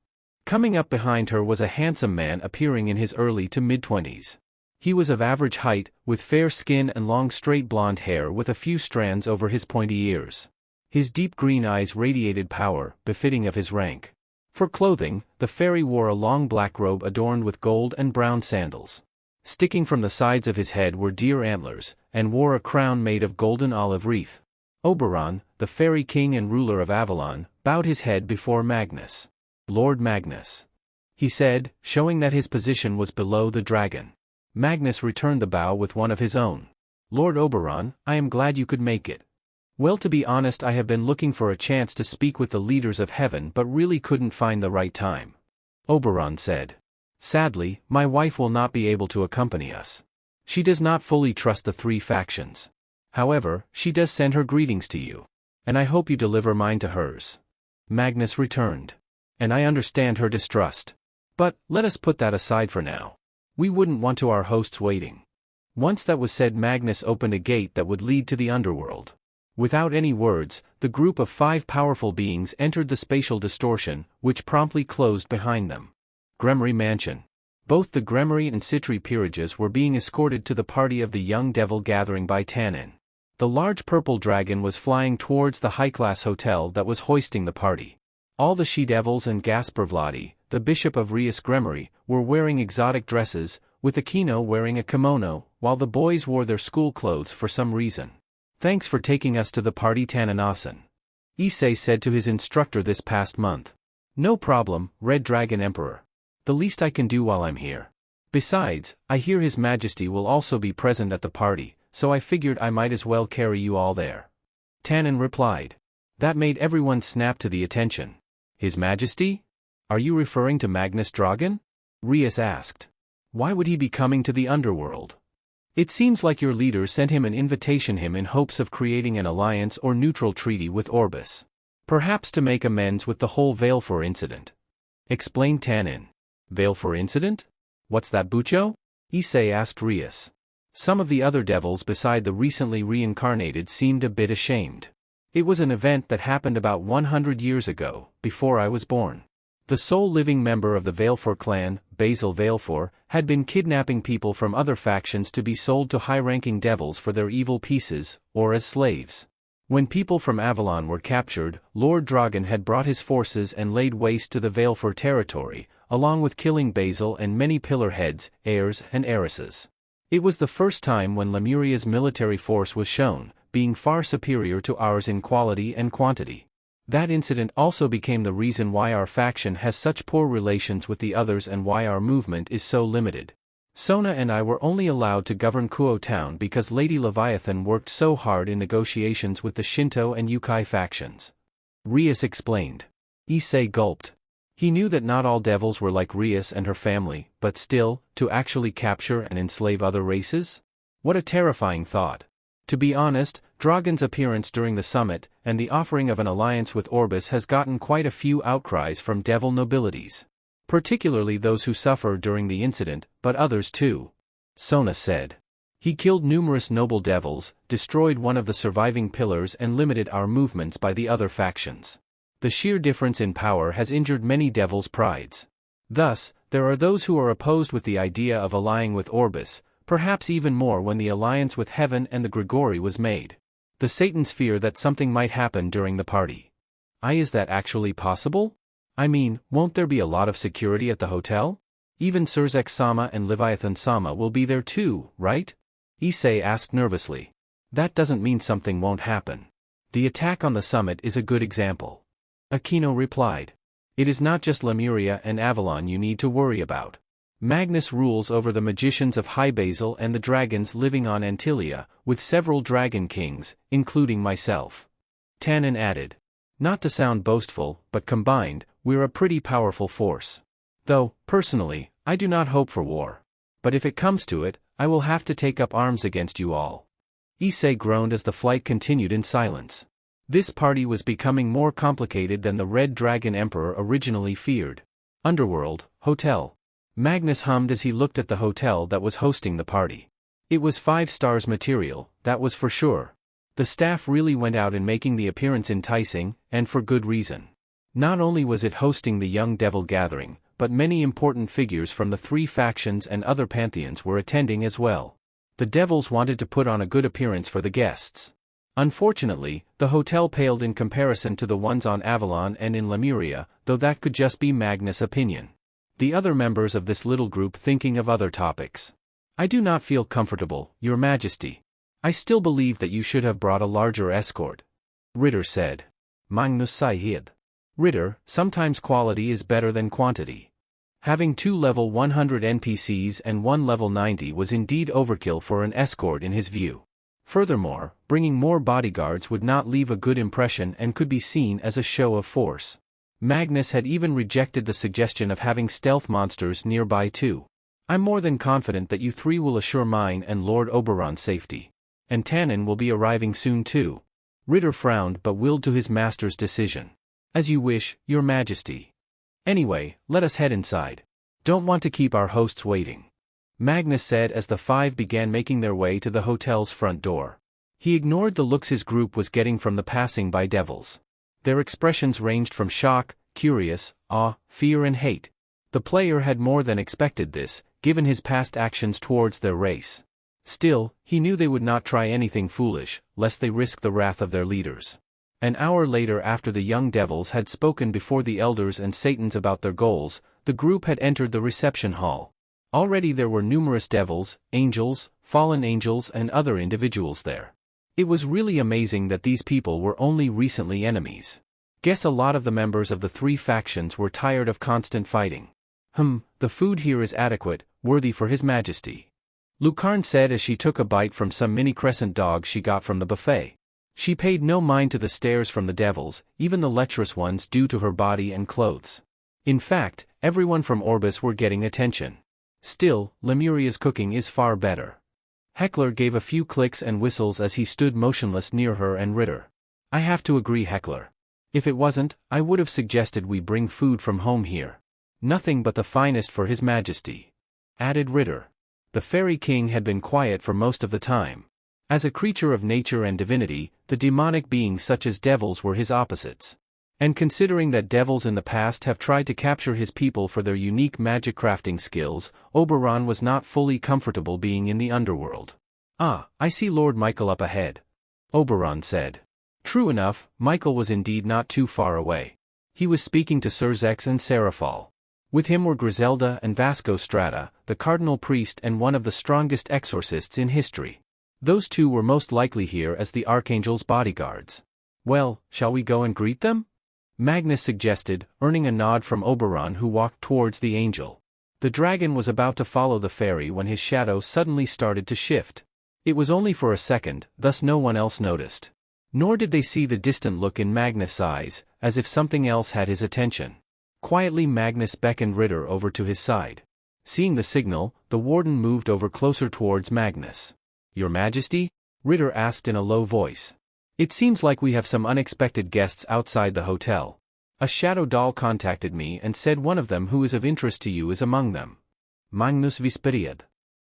Coming up behind her was a handsome man appearing in his early to mid-20s. He was of average height, with fair skin and long straight blonde hair with a few strands over his pointy ears. His deep green eyes radiated power, befitting of his rank. For clothing, the fairy wore a long black robe adorned with gold and brown sandals. Sticking from the sides of his head were deer antlers, and wore a crown made of golden olive wreath. Oberon, the fairy king and ruler of Avalon, bowed his head before Magnus. Lord Magnus, he said, showing that his position was below the dragon. Magnus returned the bow with one of his own. Lord Oberon, I am glad you could make it. Well, to be honest, I have been looking for a chance to speak with the leaders of heaven but really couldn't find the right time. Oberon said. Sadly, my wife will not be able to accompany us. She does not fully trust the three factions. However, she does send her greetings to you. And I hope you deliver mine to hers. Magnus returned. And I understand her distrust. But, let us put that aside for now. We wouldn't want our hosts waiting. Once that was said, Magnus opened a gate that would lead to the underworld. Without any words, the group of 5 powerful beings entered the spatial distortion, which promptly closed behind them. Gremory Mansion. Both the Gremory and Citri peerages were being escorted to the party of the Young Devil Gathering by Tanin. The large purple dragon was flying towards the high-class hotel that was hoisting the party. All the she-devils and Gaspar Vladi, the Bishop of Rias Gremory, were wearing exotic dresses, with Aquino wearing a kimono, while the boys wore their school clothes for some reason. Thanks for taking us to the party, Taninasan. Issei said to his instructor this past month. No problem, Red Dragon Emperor. The least I can do while I'm here. Besides, I hear His Majesty will also be present at the party, so I figured I might as well carry you all there. Tanin replied. That made everyone snap to the attention. His Majesty? Are you referring to Magnus Dragon? Rias asked. Why would he be coming to the underworld? It seems like your leader sent him an invitation in hopes of creating an alliance or neutral treaty with Orbis. Perhaps to make amends with the whole Valefor incident. Explained Tanin. Valefor incident? What's that, Bucho? Issei asked Rias. Some of the other devils beside the recently reincarnated seemed a bit ashamed. It was an event that happened about 100 years ago, before I was born. The sole living member of the Valefor clan, Basil Valefor, had been kidnapping people from other factions to be sold to high-ranking devils for their evil pieces, or as slaves. When people from Avalon were captured, Lord Dragon had brought his forces and laid waste to the Valefor territory, along with killing Basil and many pillar heads, heirs and heiresses. It was the first time when Lemuria's military force was shown, being far superior to ours in quality and quantity. That incident also became the reason why our faction has such poor relations with the others and why our movement is so limited. Sona and I were only allowed to govern Kuo Town because Lady Leviathan worked so hard in negotiations with the Shinto and Yukai factions. Rias explained. Issei gulped. He knew that not all devils were like Rias and her family, but still, to actually capture and enslave other races? What a terrifying thought. To be honest, Dragon's appearance during the summit, and the offering of an alliance with Orbis has gotten quite a few outcries from devil nobilities. Particularly those who suffered during the incident, but others too. Sona said. He killed numerous noble devils, destroyed one of the surviving pillars and limited our movements by the other factions. The sheer difference in power has injured many devils' prides. Thus, there are those who are opposed with the idea of allying with Orbis, perhaps even more when the alliance with Heaven and the Grigori was made. The Satans fear that something might happen during the party. Is that actually possible? I mean, won't there be a lot of security at the hotel? Even Surzek-sama and Leviathan-sama will be there too, right? Issei asked nervously. That doesn't mean something won't happen. The attack on the summit is a good example. Aquino replied. It is not just Lemuria and Avalon you need to worry about. Magnus rules over the magicians of High Basil and the dragons living on Antilia, with several dragon kings, including myself. Tannen added. Not to sound boastful, but combined, we're a pretty powerful force. Though, personally, I do not hope for war. But if it comes to it, I will have to take up arms against you all. Issei groaned as the flight continued in silence. This party was becoming more complicated than the Red Dragon Emperor originally feared. Underworld, hotel. Magnus hummed as he looked at the hotel that was hosting the party. It was 5 stars material, that was for sure. The staff really went out in making the appearance enticing, and for good reason. Not only was it hosting the Young Devil Gathering, but many important figures from the 3 factions and other pantheons were attending as well. The devils wanted to put on a good appearance for the guests. Unfortunately, the hotel paled in comparison to the ones on Avalon and in Lemuria, though that could just be Magnus' opinion. The other members of this little group thinking of other topics. I do not feel comfortable, Your Majesty. I still believe that you should have brought a larger escort. Ritter said. Magnus Sahib. Ritter, sometimes quality is better than quantity. Having 2 level 100 NPCs and 1 level 90 was indeed overkill for an escort in his view. Furthermore, bringing more bodyguards would not leave a good impression and could be seen as a show of force. Magnus had even rejected the suggestion of having stealth monsters nearby too. I'm more than confident that you 3 will assure mine and Lord Oberon's safety. And Tannen will be arriving soon too. Ritter frowned but willed to his master's decision. As you wish, Your Majesty. Anyway, let us head inside. Don't want to keep our hosts waiting. Magnus said as the 5 began making their way to the hotel's front door. He ignored the looks his group was getting from the passing by devils. Their expressions ranged from shock, curious, awe, fear and hate. The player had more than expected this, given his past actions towards their race. Still, he knew they would not try anything foolish, lest they risk the wrath of their leaders. An hour later, after the young devils had spoken before the elders and Satans about their goals, the group had entered the reception hall. Already there were numerous devils, angels, fallen angels and other individuals there. It was really amazing that these people were only recently enemies. Guess a lot of the members of the 3 factions were tired of constant fighting. The food here is adequate, worthy for His Majesty. Lucarne said as she took a bite from some mini crescent dogs she got from the buffet. She paid no mind to the stares from the devils, even the lecherous ones due to her body and clothes. In fact, everyone from Orbis were getting attention. Still, Lemuria's cooking is far better. Heckler gave a few clicks and whistles as he stood motionless near her and Ritter. I have to agree, Heckler. If it wasn't, I would have suggested we bring food from home here. Nothing but the finest for His Majesty. Added Ritter. The Fairy King had been quiet for most of the time. As a creature of nature and divinity, the demonic beings such as devils were his opposites. And considering that devils in the past have tried to capture his people for their unique magic crafting skills, Oberon was not fully comfortable being in the underworld. I see Lord Michael up ahead. Oberon said. True enough, Michael was indeed not too far away. He was speaking to Surzex and Seraphal. With him were Griselda and Vasco Strata, the cardinal priest and one of the strongest exorcists in history. Those 2 were most likely here as the Archangel's bodyguards. Well, shall we go and greet them? Magnus suggested, earning a nod from Oberon, who walked towards the angel. The dragon was about to follow the fairy when his shadow suddenly started to shift. It was only for a second, thus no one else noticed. Nor did they see the distant look in Magnus' eyes, as if something else had his attention. Quietly Magnus beckoned Ritter over to his side. Seeing the signal, the warden moved over closer towards Magnus. "Your Majesty?" Ritter asked in a low voice. "It seems like we have some unexpected guests outside the hotel. A shadow doll contacted me and said one of them who is of interest to you is among them." Magnus Visperiad.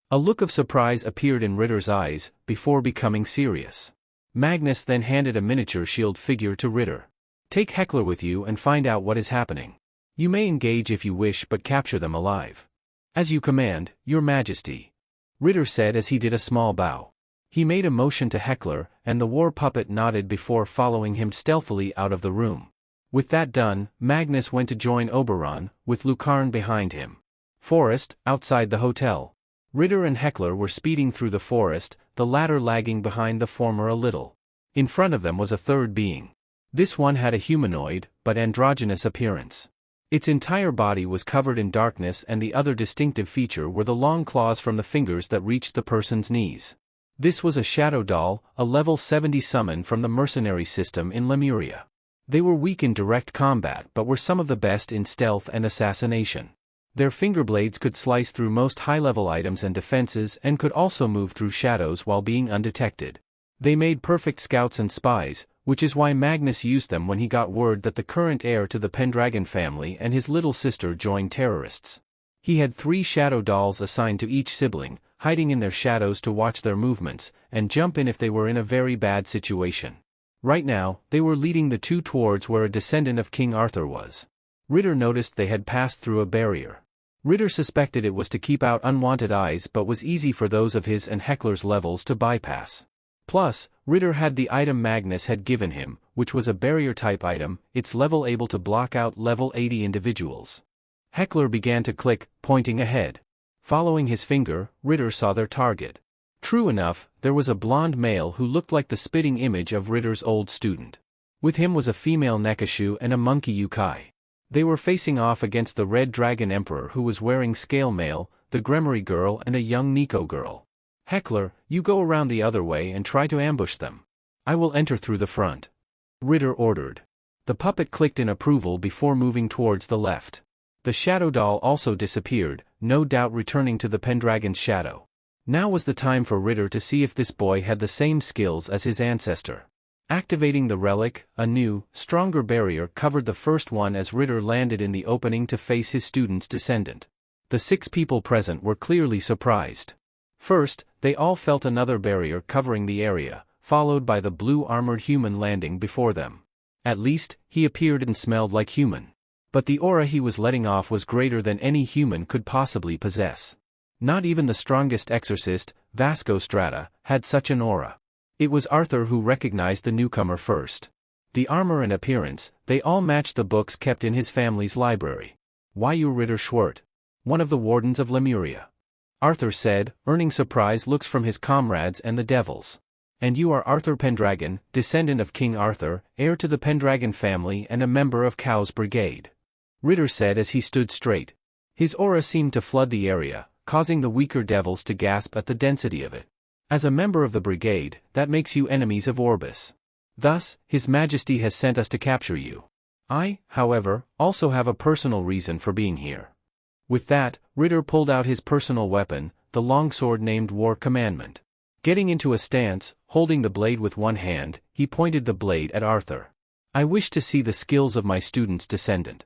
A look of surprise appeared in Ritter's eyes, before becoming serious. Magnus then handed a miniature shield figure to Ritter. "Take Heckler with you and find out what is happening. You may engage if you wish, but capture them alive." "As you command, Your Majesty," Ritter said as he did a small bow. He made a motion to Heckler, and the war puppet nodded before following him stealthily out of the room. With that done, Magnus went to join Oberon, with Lucarne behind him. Forest, outside the hotel. Ritter and Heckler were speeding through the forest, the latter lagging behind the former a little. In front of them was a third being. This one had a humanoid, but androgynous appearance. Its entire body was covered in darkness, and the other distinctive feature were the long claws from the fingers that reached the person's knees. This was a shadow doll, a level 70 summon from the mercenary system in Lemuria. They were weak in direct combat but were some of the best in stealth and assassination. Their finger blades could slice through most high-level items and defenses and could also move through shadows while being undetected. They made perfect scouts and spies, which is why Magnus used them when he got word that the current heir to the Pendragon family and his little sister joined terrorists. He had 3 shadow dolls assigned to each sibling, hiding in their shadows to watch their movements, and jump in if they were in a very bad situation. Right now, they were leading the 2 towards where a descendant of King Arthur was. Ritter noticed they had passed through a barrier. Ritter suspected it was to keep out unwanted eyes but was easy for those of his and Heckler's levels to bypass. Plus, Ritter had the item Magnus had given him, which was a barrier-type item, its level able to block out level 80 individuals. Heckler began to click, pointing ahead. Following his finger, Ritter saw their target. True enough, there was a blonde male who looked like the spitting image of Ritter's old student. With him was a female Nekashu and a monkey Yukai. They were facing off against the Red Dragon Emperor who was wearing scale mail, the Gremory girl and a young Nico girl. "Heckler, you go around the other way and try to ambush them. I will enter through the front," Ritter ordered. The puppet clicked in approval before moving towards the left. The shadow doll also disappeared, no doubt returning to the Pendragon's shadow. Now was the time for Ritter to see if this boy had the same skills as his ancestor. Activating the relic, a new, stronger barrier covered the first one as Ritter landed in the opening to face his student's descendant. The 6 people present were clearly surprised. First, they all felt another barrier covering the area, followed by the blue-armored human landing before them. At least, he appeared and smelled like human. But the aura he was letting off was greater than any human could possibly possess. Not even the strongest exorcist, Vasco Strata, had such an aura. It was Arthur who recognized the newcomer first. The armor and appearance, they all matched the books kept in his family's library. "Why you Ritter Schwert?" one of the wardens of Lemuria. Arthur said, earning surprise looks from his comrades and the devils. "And you are Arthur Pendragon, descendant of King Arthur, heir to the Pendragon family and a member of Cow's brigade," Ritter said as he stood straight. His aura seemed to flood the area, causing the weaker devils to gasp at the density of it. "As a member of the brigade, that makes you enemies of Orbis. Thus, His Majesty has sent us to capture you. I, however, also have a personal reason for being here." With that, Ritter pulled out his personal weapon, the longsword named War Commandment. Getting into a stance, holding the blade with one hand, he pointed the blade at Arthur. "I wish to see the skills of my student's descendant."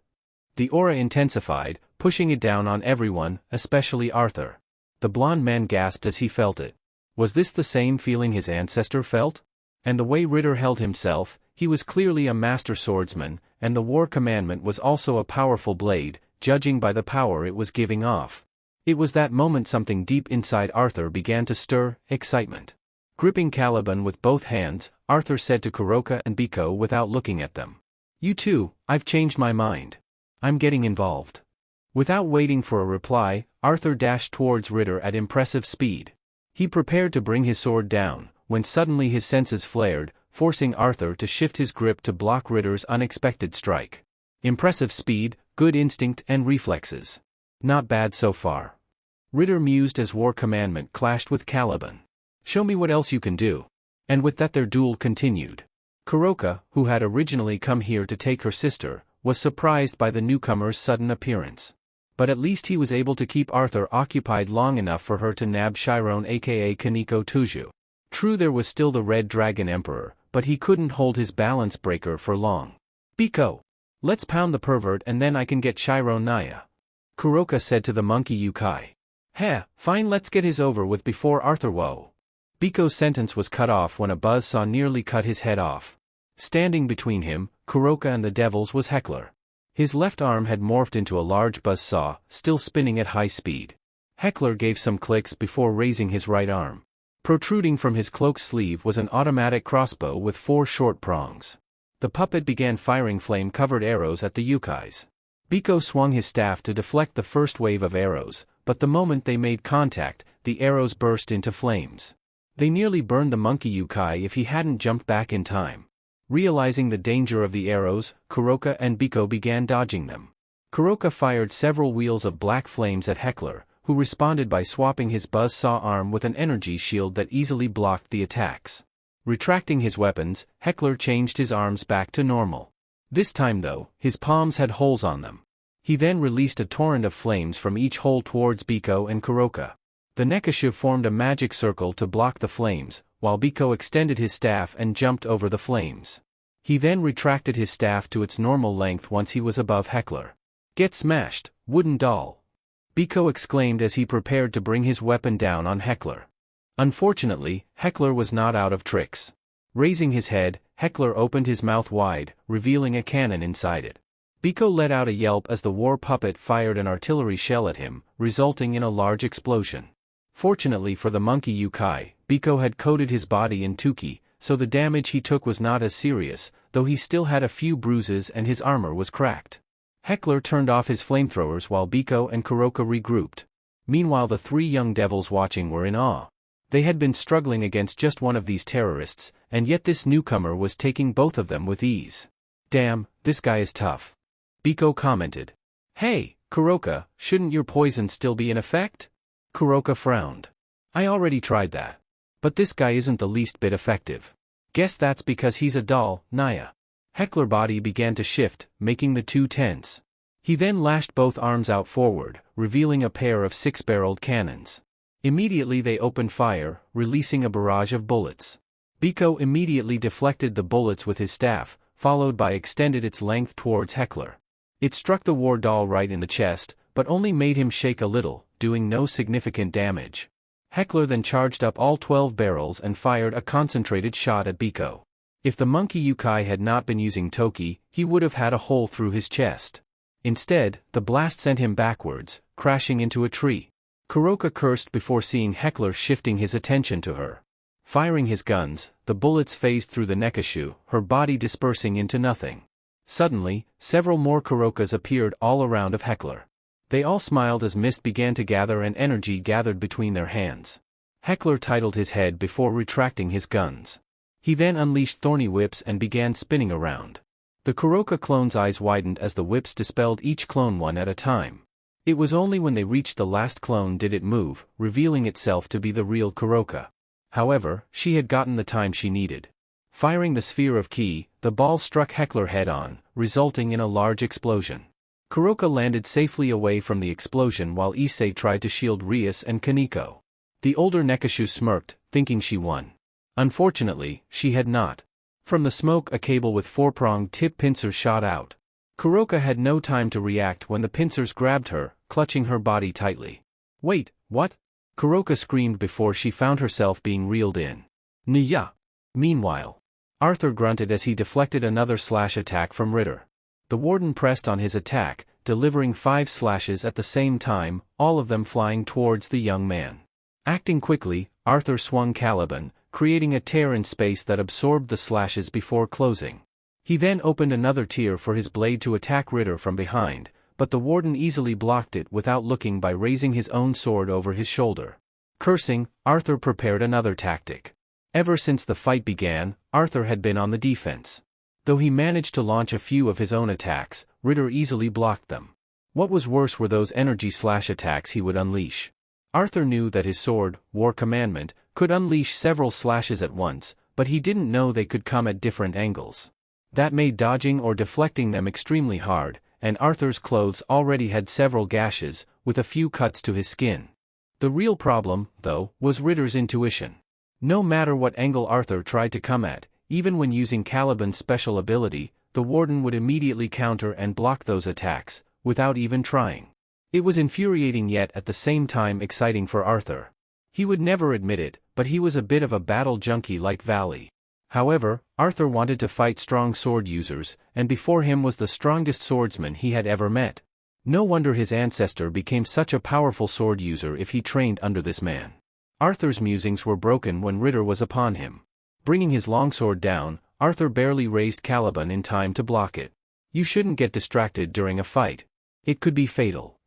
The aura intensified, pushing it down on everyone, especially Arthur. The blond man gasped as he felt it. Was this the same feeling his ancestor felt? And the way Ritter held himself, he was clearly a master swordsman, and the War Commandment was also a powerful blade, judging by the power it was giving off. It was that moment something deep inside Arthur began to stir, excitement. Gripping Caliban with both hands, Arthur said to Kuroka and Biko without looking at them. "You two, I've changed my mind. I'm getting involved." Without waiting for a reply, Arthur dashed towards Ritter at impressive speed. He prepared to bring his sword down, when suddenly his senses flared, forcing Arthur to shift his grip to block Ritter's unexpected strike. Impressive speed, good instinct and reflexes. Not bad so far. Ritter mused as War Commandment clashed with Caliban. Show me what else you can do. And with that their duel continued. Kuroka, who had originally come here to take her sister, was surprised by the newcomer's sudden appearance. But at least he was able to keep Arthur occupied long enough for her to nab Chiron aka Kaneko Tuju. True, there was still the Red Dragon Emperor, but he couldn't hold his balance breaker for long. Biko! Let's pound the pervert and then I can get Chiron Naya. Kuroka said to the monkey Yukai. Heh, fine, let's get his over with before Arthur whoa. Biko's sentence was cut off when a buzzsaw nearly cut his head off. Standing between him, Kuroka and the devils was Heckler. His left arm had morphed into a large buzzsaw, still spinning at high speed. Heckler gave some clicks before raising his right arm. Protruding from his cloak sleeve was an automatic crossbow with 4 short prongs. The puppet began firing flame-covered arrows at the Yukais. Biko swung his staff to deflect the first wave of arrows, but the moment they made contact, the arrows burst into flames. They nearly burned the monkey Yukai if he hadn't jumped back in time. Realizing the danger of the arrows, Kuroka and Biko began dodging them. Kuroka fired several wheels of black flames at Heckler, who responded by swapping his buzzsaw arm with an energy shield that easily blocked the attacks. Retracting his weapons, Heckler changed his arms back to normal. This time though, his palms had holes on them. He then released a torrent of flames from each hole towards Biko and Kuroka. The Nekashu formed a magic circle to block the flames, while Biko extended his staff and jumped over the flames. He then retracted his staff to its normal length once he was above Heckler. Get smashed, wooden doll! Biko exclaimed as he prepared to bring his weapon down on Heckler. Unfortunately, Heckler was not out of tricks. Raising his head, Heckler opened his mouth wide, revealing a cannon inside it. Biko let out a yelp as the war puppet fired an artillery shell at him, resulting in a large explosion. Fortunately for the monkey Yukai, Biko had coated his body in Tuki, so the damage he took was not as serious, though he still had a few bruises and his armor was cracked. Heckler turned off his flamethrowers while Biko and Kuroka regrouped. Meanwhile the 3 young devils watching were in awe. They had been struggling against just one of these terrorists, and yet this newcomer was taking both of them with ease. Damn, this guy is tough. Biko commented. Hey, Kuroka, shouldn't your poison still be in effect? Kuroka frowned. I already tried that. But this guy isn't the least bit effective. Guess that's because he's a doll, Naya. Heckler's body began to shift, making the 2 tense. He then lashed both arms out forward, revealing a pair of 6-barreled cannons. Immediately they opened fire, releasing a barrage of bullets. Biko immediately deflected the bullets with his staff, followed by extended its length towards Heckler. It struck the war doll right in the chest, but only made him shake a little, doing no significant damage. Heckler then charged up all 12 barrels and fired a concentrated shot at Biko. If the monkey Yukai had not been using Toki, he would have had a hole through his chest. Instead, the blast sent him backwards, crashing into a tree. Kuroka cursed before seeing Heckler shifting his attention to her. Firing his guns, the bullets phased through the Nekashu, her body dispersing into nothing. Suddenly, several more Kurokas appeared all around of Heckler. They all smiled as mist began to gather and energy gathered between their hands. Heckler titled his head before retracting his guns. He then unleashed thorny whips and began spinning around. The Kuroka clone's eyes widened as the whips dispelled each clone one at a time. It was only when they reached the last clone did it move, revealing itself to be the real Kuroka. However, she had gotten the time she needed. Firing the sphere of ki, the ball struck Heckler head-on, resulting in a large explosion. Kuroka landed safely away from the explosion while Issei tried to shield Rias and Kaneko. The older Nekashu smirked, thinking she won. Unfortunately, she had not. From the smoke a cable with 4-pronged tip pincers shot out. Kuroka had no time to react when the pincers grabbed her, clutching her body tightly. Wait, what? Kuroka screamed before she found herself being reeled in. Nya! Meanwhile, Arthur grunted as he deflected another slash attack from Ritter. The warden pressed on his attack, delivering 5 slashes at the same time, all of them flying towards the young man. Acting quickly, Arthur swung Caliban, creating a tear in space that absorbed the slashes before closing. He then opened another tear for his blade to attack Ritter from behind, but the warden easily blocked it without looking by raising his own sword over his shoulder. Cursing, Arthur prepared another tactic. Ever since the fight began, Arthur had been on the defense. Though he managed to launch a few of his own attacks, Ritter easily blocked them. What was worse were those energy slash attacks he would unleash. Arthur knew that his sword, War Commandment, could unleash several slashes at once, but he didn't know they could come at different angles. That made dodging or deflecting them extremely hard, and Arthur's clothes already had several gashes, with a few cuts to his skin. The real problem, though, was Ritter's intuition. No matter what angle Arthur tried to come at, even when using Caliban's special ability, the Warden would immediately counter and block those attacks, without even trying. It was infuriating yet at the same time exciting for Arthur. He would never admit it, but he was a bit of a battle junkie like Valley. However, Arthur wanted to fight strong sword users, and before him was the strongest swordsman he had ever met. No wonder his ancestor became such a powerful sword user if he trained under this man. Arthur's musings were broken when Ritter was upon him. Bringing his longsword down, Arthur barely raised Caliban in time to block it. You shouldn't get distracted during a fight. It could be fatal.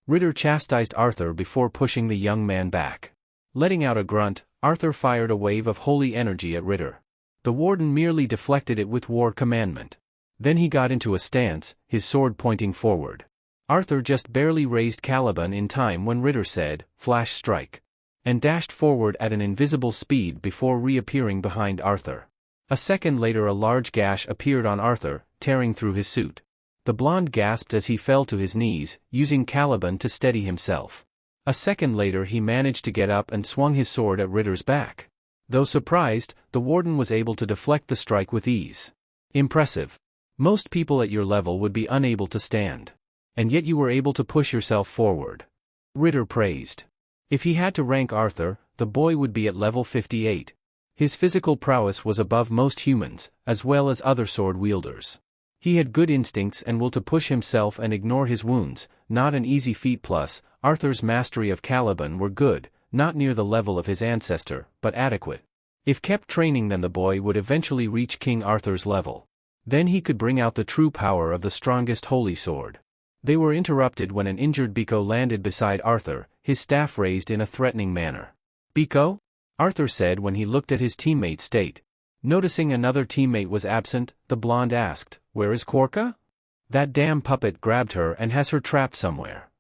Ritter chastised Arthur before pushing the young man back. Letting out a grunt, Arthur fired a wave of holy energy at Ritter. The Warden merely deflected it with War Commandment. Then he got into a stance, his sword pointing forward. Arthur just barely raised Caliban in time when Ritter said, "Flash strike," and dashed forward at an invisible speed before reappearing behind Arthur. A second later a large gash appeared on Arthur, tearing through his suit. The blonde gasped as he fell to his knees, using Caliban to steady himself. A second later he managed to get up and swung his sword at Ritter's back. Though surprised, the Warden was able to deflect the strike with ease. Impressive. Most people at your level would be unable to stand. And yet you were able to push yourself forward. Ritter praised. If he had to rank Arthur, the boy would be at level 58. His physical prowess was above most humans, as well as other sword wielders. He had good instincts and will to push himself and ignore his wounds, not an easy feat. Plus, Arthur's mastery of Caliban were good, not near the level of his ancestor, but adequate. If kept training, then the boy would eventually reach King Arthur's level. Then he could bring out the true power of the strongest holy sword. They were interrupted when an injured Biko landed beside Arthur, his staff raised in a threatening manner. "Biko?" Arthur said when he looked at his teammate's state. Noticing another teammate was absent, the blonde asked, "Where is Korka?" "That damn puppet grabbed her and has her trapped somewhere."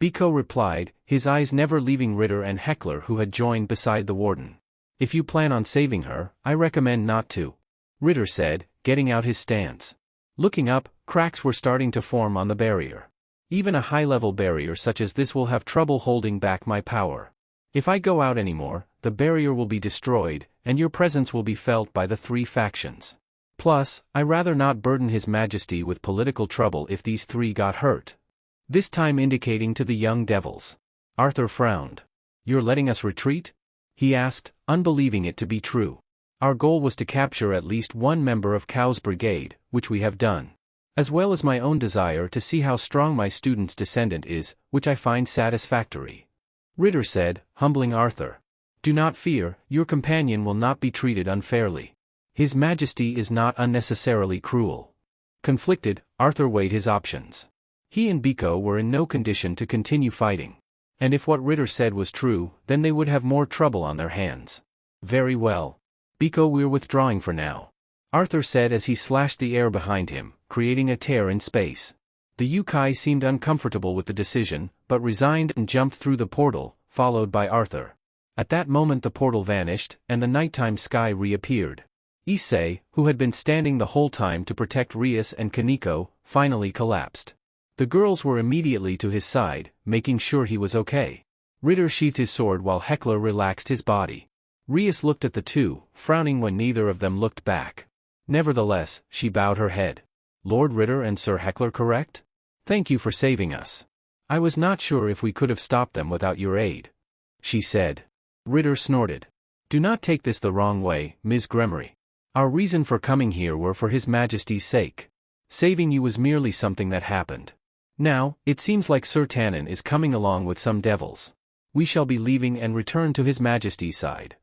Biko replied, his eyes never leaving Ritter and Heckler, who had joined beside the Warden. "If you plan on saving her, I recommend not to," Ritter said, getting out his stance. Looking up, cracks were starting to form on the barrier. "Even a high-level barrier such as this will have trouble holding back my power. If I go out anymore, the barrier will be destroyed, and your presence will be felt by the three factions. Plus, I rather not burden His Majesty with political trouble if these three got hurt." This time indicating to the young devils. Arthur frowned. "You're letting us retreat?" he asked, unbelieving it to be true. "Our goal was to capture at least one member of Cow's brigade, which we have done. As well as my own desire to see how strong my student's descendant is, which I find satisfactory." Ritter said, humbling Arthur. "Do not fear, your companion will not be treated unfairly. His Majesty is not unnecessarily cruel." Conflicted, Arthur weighed his options. He and Biko were in no condition to continue fighting. And if what Ritter said was true, then they would have more trouble on their hands. "Very well. Biko, we're withdrawing for now," Arthur said as he slashed the air behind him, creating a tear in space. The Yukai seemed uncomfortable with the decision, but resigned and jumped through the portal, followed by Arthur. At that moment the portal vanished, and the nighttime sky reappeared. Issei, who had been standing the whole time to protect Rias and Kaneko, finally collapsed. The girls were immediately to his side, making sure he was okay. Ritter sheathed his sword while Heckler relaxed his body. Rias looked at the two, frowning when neither of them looked back. Nevertheless, she bowed her head. "Lord Ritter and Sir Heckler, correct? Thank you for saving us. I was not sure if we could have stopped them without your aid," she said. Ritter snorted. "Do not take this the wrong way, Ms. Gremory. Our reason for coming here were for His Majesty's sake. Saving you was merely something that happened. Now, it seems like Sir Tannen is coming along with some devils. We shall be leaving and return to His Majesty's side,"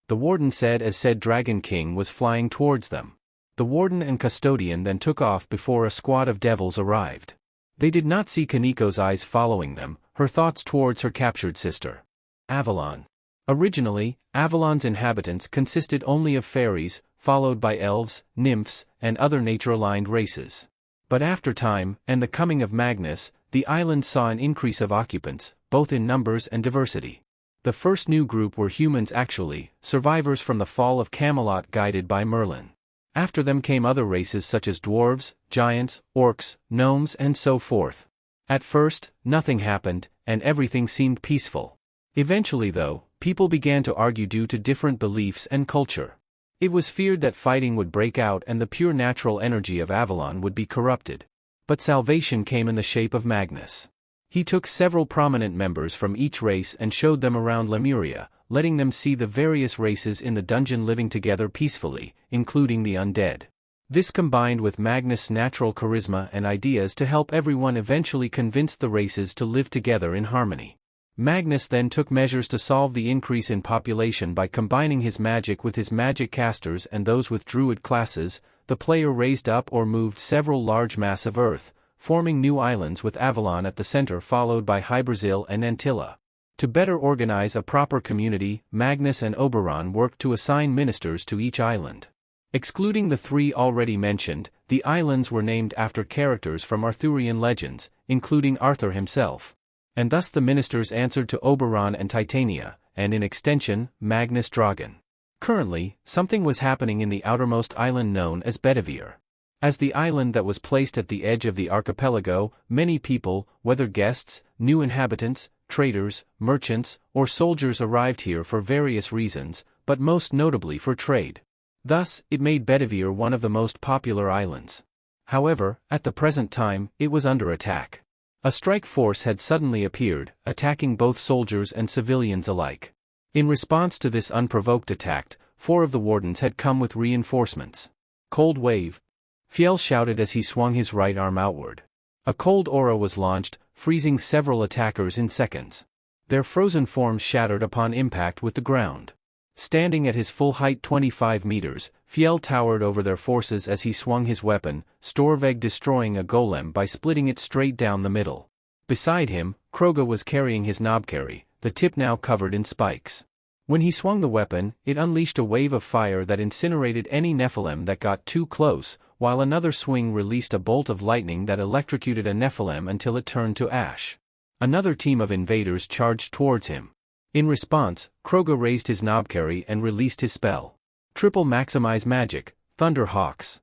the Warden said as said Dragon King was flying towards them. The Warden and Custodian then took off before a squad of devils arrived. They did not see Kaneko's eyes following them, her thoughts towards her captured sister. Avalon. Originally, Avalon's inhabitants consisted only of fairies, followed by elves, nymphs, and other nature-aligned races. But after time, and the coming of Magnus, the island saw an increase of occupants, both in numbers and diversity. The first new group were humans actually, survivors from the fall of Camelot guided by Merlin. After them came other races such as dwarves, giants, orcs, gnomes and so forth. At first, nothing happened, and everything seemed peaceful. Eventually though, people began to argue due to different beliefs and culture. It was feared that fighting would break out and the pure natural energy of Avalon would be corrupted. But salvation came in the shape of Magnus. He took several prominent members from each race and showed them around Lemuria, letting them see the various races in the dungeon living together peacefully, including the undead. This combined with Magnus' natural charisma and ideas to help everyone eventually convinced the races to live together in harmony. Magnus then took measures to solve the increase in population by combining his magic with his magic casters and those with druid classes. The player raised up or moved several large masses of earth, forming new islands with Avalon at the center followed by Hybersil and Antilla. To better organize a proper community, Magnus and Oberon worked to assign ministers to each island. Excluding the three already mentioned, the islands were named after characters from Arthurian legends, including Arthur himself. And thus the ministers answered to Oberon and Titania, and in extension, Magnus Dragon. Currently, something was happening in the outermost island known as Bedivere. As the island that was placed at the edge of the archipelago, many people, whether guests, new inhabitants, traders, merchants, or soldiers arrived here for various reasons, but most notably for trade. Thus, it made Bedivere one of the most popular islands. However, at the present time, it was under attack. A strike force had suddenly appeared, attacking both soldiers and civilians alike. In response to this unprovoked attack, 4 of the wardens had come with reinforcements. Cold wave, Fiel shouted as he swung his right arm outward. A cold aura was launched, freezing several attackers in seconds. Their frozen forms shattered upon impact with the ground. Standing at his full height 25 meters, Fiel towered over their forces as he swung his weapon, Storveg destroying a golem by splitting it straight down the middle. Beside him, Kroga was carrying his knobkerry, the tip now covered in spikes. When he swung the weapon, it unleashed a wave of fire that incinerated any Nephilim that got too close, while another swing released a bolt of lightning that electrocuted a Nephilim until it turned to ash. Another team of invaders charged towards him. In response, Kroga raised his knobkerry and released his spell. Triple Maximize Magic, Thunder Hawks.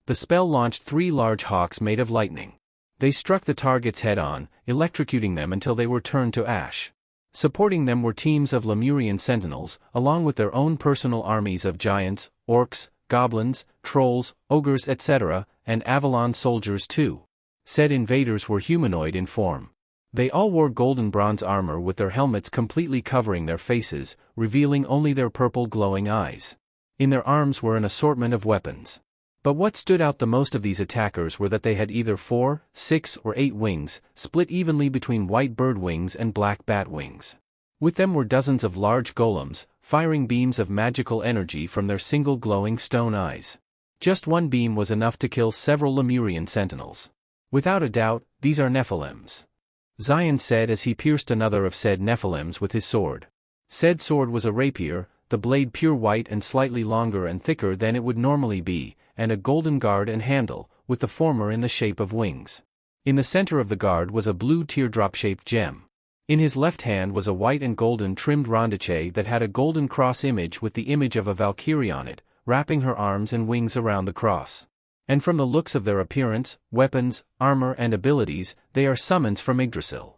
The spell launched 3 large hawks made of lightning. They struck the targets head-on, electrocuting them until they were turned to ash. Supporting them were teams of Lemurian sentinels, along with their own personal armies of giants, orcs, goblins, trolls, ogres etc., and Avalon soldiers too. Said invaders were humanoid in form. They all wore golden bronze armor with their helmets completely covering their faces, revealing only their purple glowing eyes. In their arms were an assortment of weapons. But what stood out the most of these attackers were that they had either 4, 6 or 8 wings, split evenly between white bird wings and black bat wings. With them were dozens of large golems, firing beams of magical energy from their single glowing stone eyes. Just one beam was enough to kill several Lemurian sentinels. Without a doubt, these are Nephilims, Zion said as he pierced another of said Nephilims with his sword. Said sword was a rapier, the blade pure white and slightly longer and thicker than it would normally be, and a golden guard and handle, with the former in the shape of wings. In the center of the guard was a blue teardrop-shaped gem. In his left hand was a white and golden trimmed rondache that had a golden cross image with the image of a Valkyrie on it, wrapping her arms and wings around the cross. And from the looks of their appearance, weapons, armor and abilities, they are summons from Yggdrasil,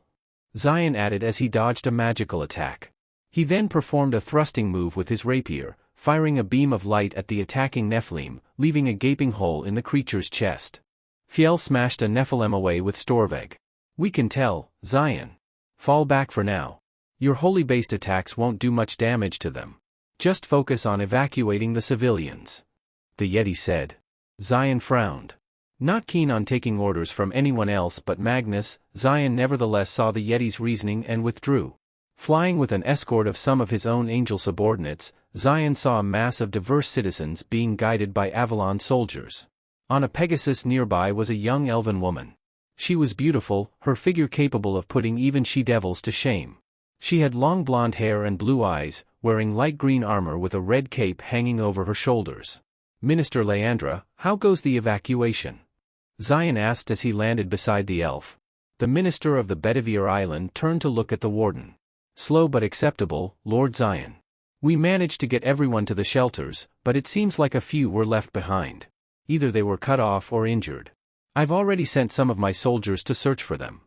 Zion added as he dodged a magical attack. He then performed a thrusting move with his rapier, firing a beam of light at the attacking Nephilim, leaving a gaping hole in the creature's chest. Fiel smashed a Nephilim away with Storveg. We can tell, Zion. Fall back for now. Your holy-based attacks won't do much damage to them. Just focus on evacuating the civilians, the Yeti said. Zion frowned. Not keen on taking orders from anyone else but Magnus, Zion nevertheless saw the Yeti's reasoning and withdrew. Flying with an escort of some of his own angel subordinates, Zion saw a mass of diverse citizens being guided by Avalon soldiers. On a Pegasus nearby was a young elven woman. She was beautiful, her figure capable of putting even she-devils to shame. She had long blonde hair and blue eyes, wearing light green armor with a red cape hanging over her shoulders. "Minister Leandra, how goes the evacuation?" Zion asked as he landed beside the elf. The minister of the Bedivere Island turned to look at the warden. "Slow but acceptable, Lord Zion. We managed to get everyone to the shelters, but it seems like a few were left behind. Either they were cut off or injured. I've already sent some of my soldiers to search for them."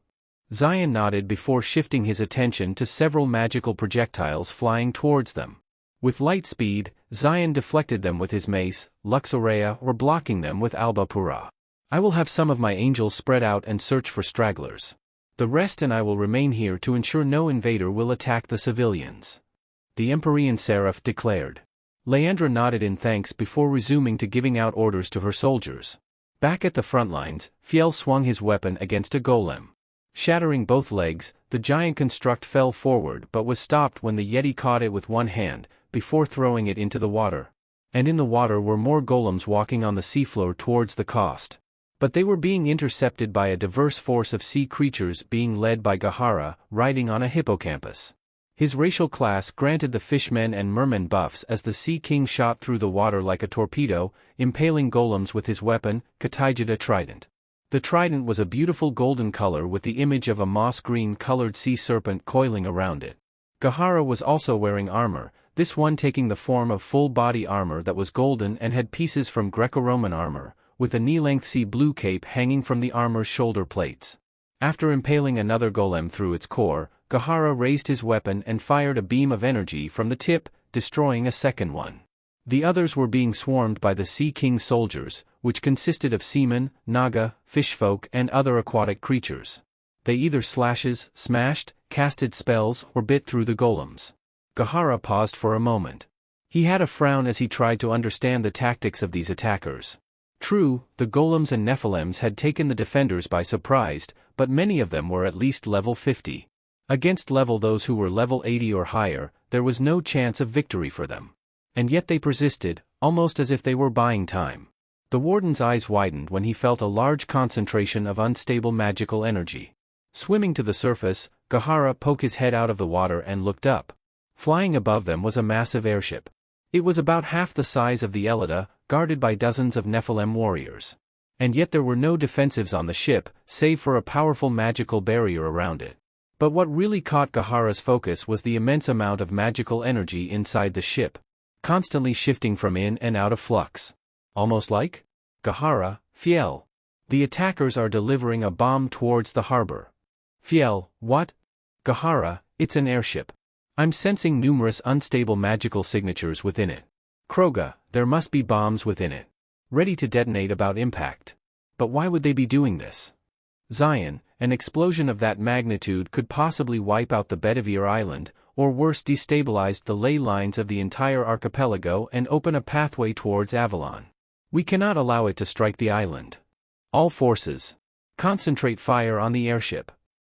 Zion nodded before shifting his attention to several magical projectiles flying towards them. With light speed, Zion deflected them with his mace, Luxorea, or blocking them with Alba Pura. "I will have some of my angels spread out and search for stragglers. The rest and I will remain here to ensure no invader will attack the civilians," the Empyrean Seraph declared. Leandra nodded in thanks before resuming to giving out orders to her soldiers. Back at the front lines, Fiel swung his weapon against a golem. Shattering both legs, the giant construct fell forward but was stopped when the Yeti caught it with one hand, before throwing it into the water. And in the water were more golems walking on the seafloor towards the coast. But they were being intercepted by a diverse force of sea creatures being led by Gahara, riding on a hippocampus. His racial class granted the fishmen and mermen buffs as the Sea King shot through the water like a torpedo, impaling golems with his weapon, Katijada Trident. The trident was a beautiful golden color with the image of a moss-green colored sea serpent coiling around it. Gahara was also wearing armor, this one taking the form of full-body armor that was golden and had pieces from Greco-Roman armor, with a knee-length sea blue cape hanging from the armor's shoulder plates. After impaling another golem through its core, Gahara raised his weapon and fired a beam of energy from the tip, destroying a second one. The others were being swarmed by the Sea King's soldiers, which consisted of seamen, naga, fishfolk and other aquatic creatures. They either smashed, casted spells, or bit through the golems. Gahara paused for a moment. He had a frown as he tried to understand the tactics of these attackers. True, the golems and Nephilims had taken the defenders by surprise, but many of them were at least level 50. Against those who were level 80 or higher, there was no chance of victory for them. And yet they persisted, almost as if they were buying time. The warden's eyes widened when he felt a large concentration of unstable magical energy. Swimming to the surface, Gahara poked his head out of the water and looked up. Flying above them was a massive airship. It was about half the size of the Elida, guarded by dozens of Nephilim warriors. And yet there were no defensives on the ship, save for a powerful magical barrier around it. But what really caught Gahara's focus was the immense amount of magical energy inside the ship, constantly shifting from in and out of flux. Almost like Gahara, Fiel. The attackers are delivering a bomb towards the harbor. Fiel, what? Gahara, it's an airship. I'm sensing numerous unstable magical signatures within it. Kroga, there must be bombs within it. Ready to detonate about impact. But why would they be doing this? Zion, an explosion of that magnitude could possibly wipe out the Bedivere Island, or worse destabilize the ley lines of the entire archipelago and open a pathway towards Avalon. We cannot allow it to strike the island. All forces, concentrate fire on the airship.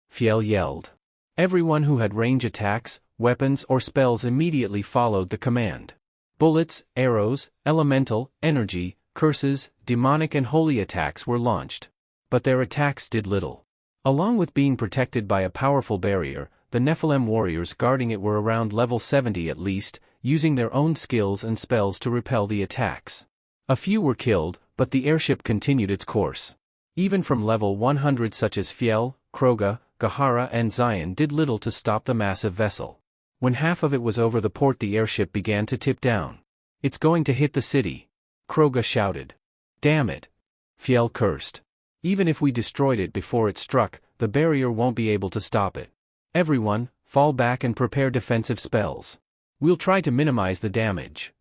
Fiel yelled. Everyone who had range attacks, weapons or spells immediately followed the command. Bullets, arrows, elemental, energy, curses, demonic and holy attacks were launched. But their attacks did little. Along with being protected by a powerful barrier, the Nephilim warriors guarding it were around level 70 at least, using their own skills and spells to repel the attacks. A few were killed, but the airship continued its course. Even from level 100 such as Fiel, Kroga, Gahara and Zion did little to stop the massive vessel. When half of it was over the port the airship began to tip down. It's going to hit the city. Kroga shouted. Damn it. Fiel cursed. Even if we destroyed it before it struck, the barrier won't be able to stop it. Everyone, fall back and prepare defensive spells. We'll try to minimize the damage.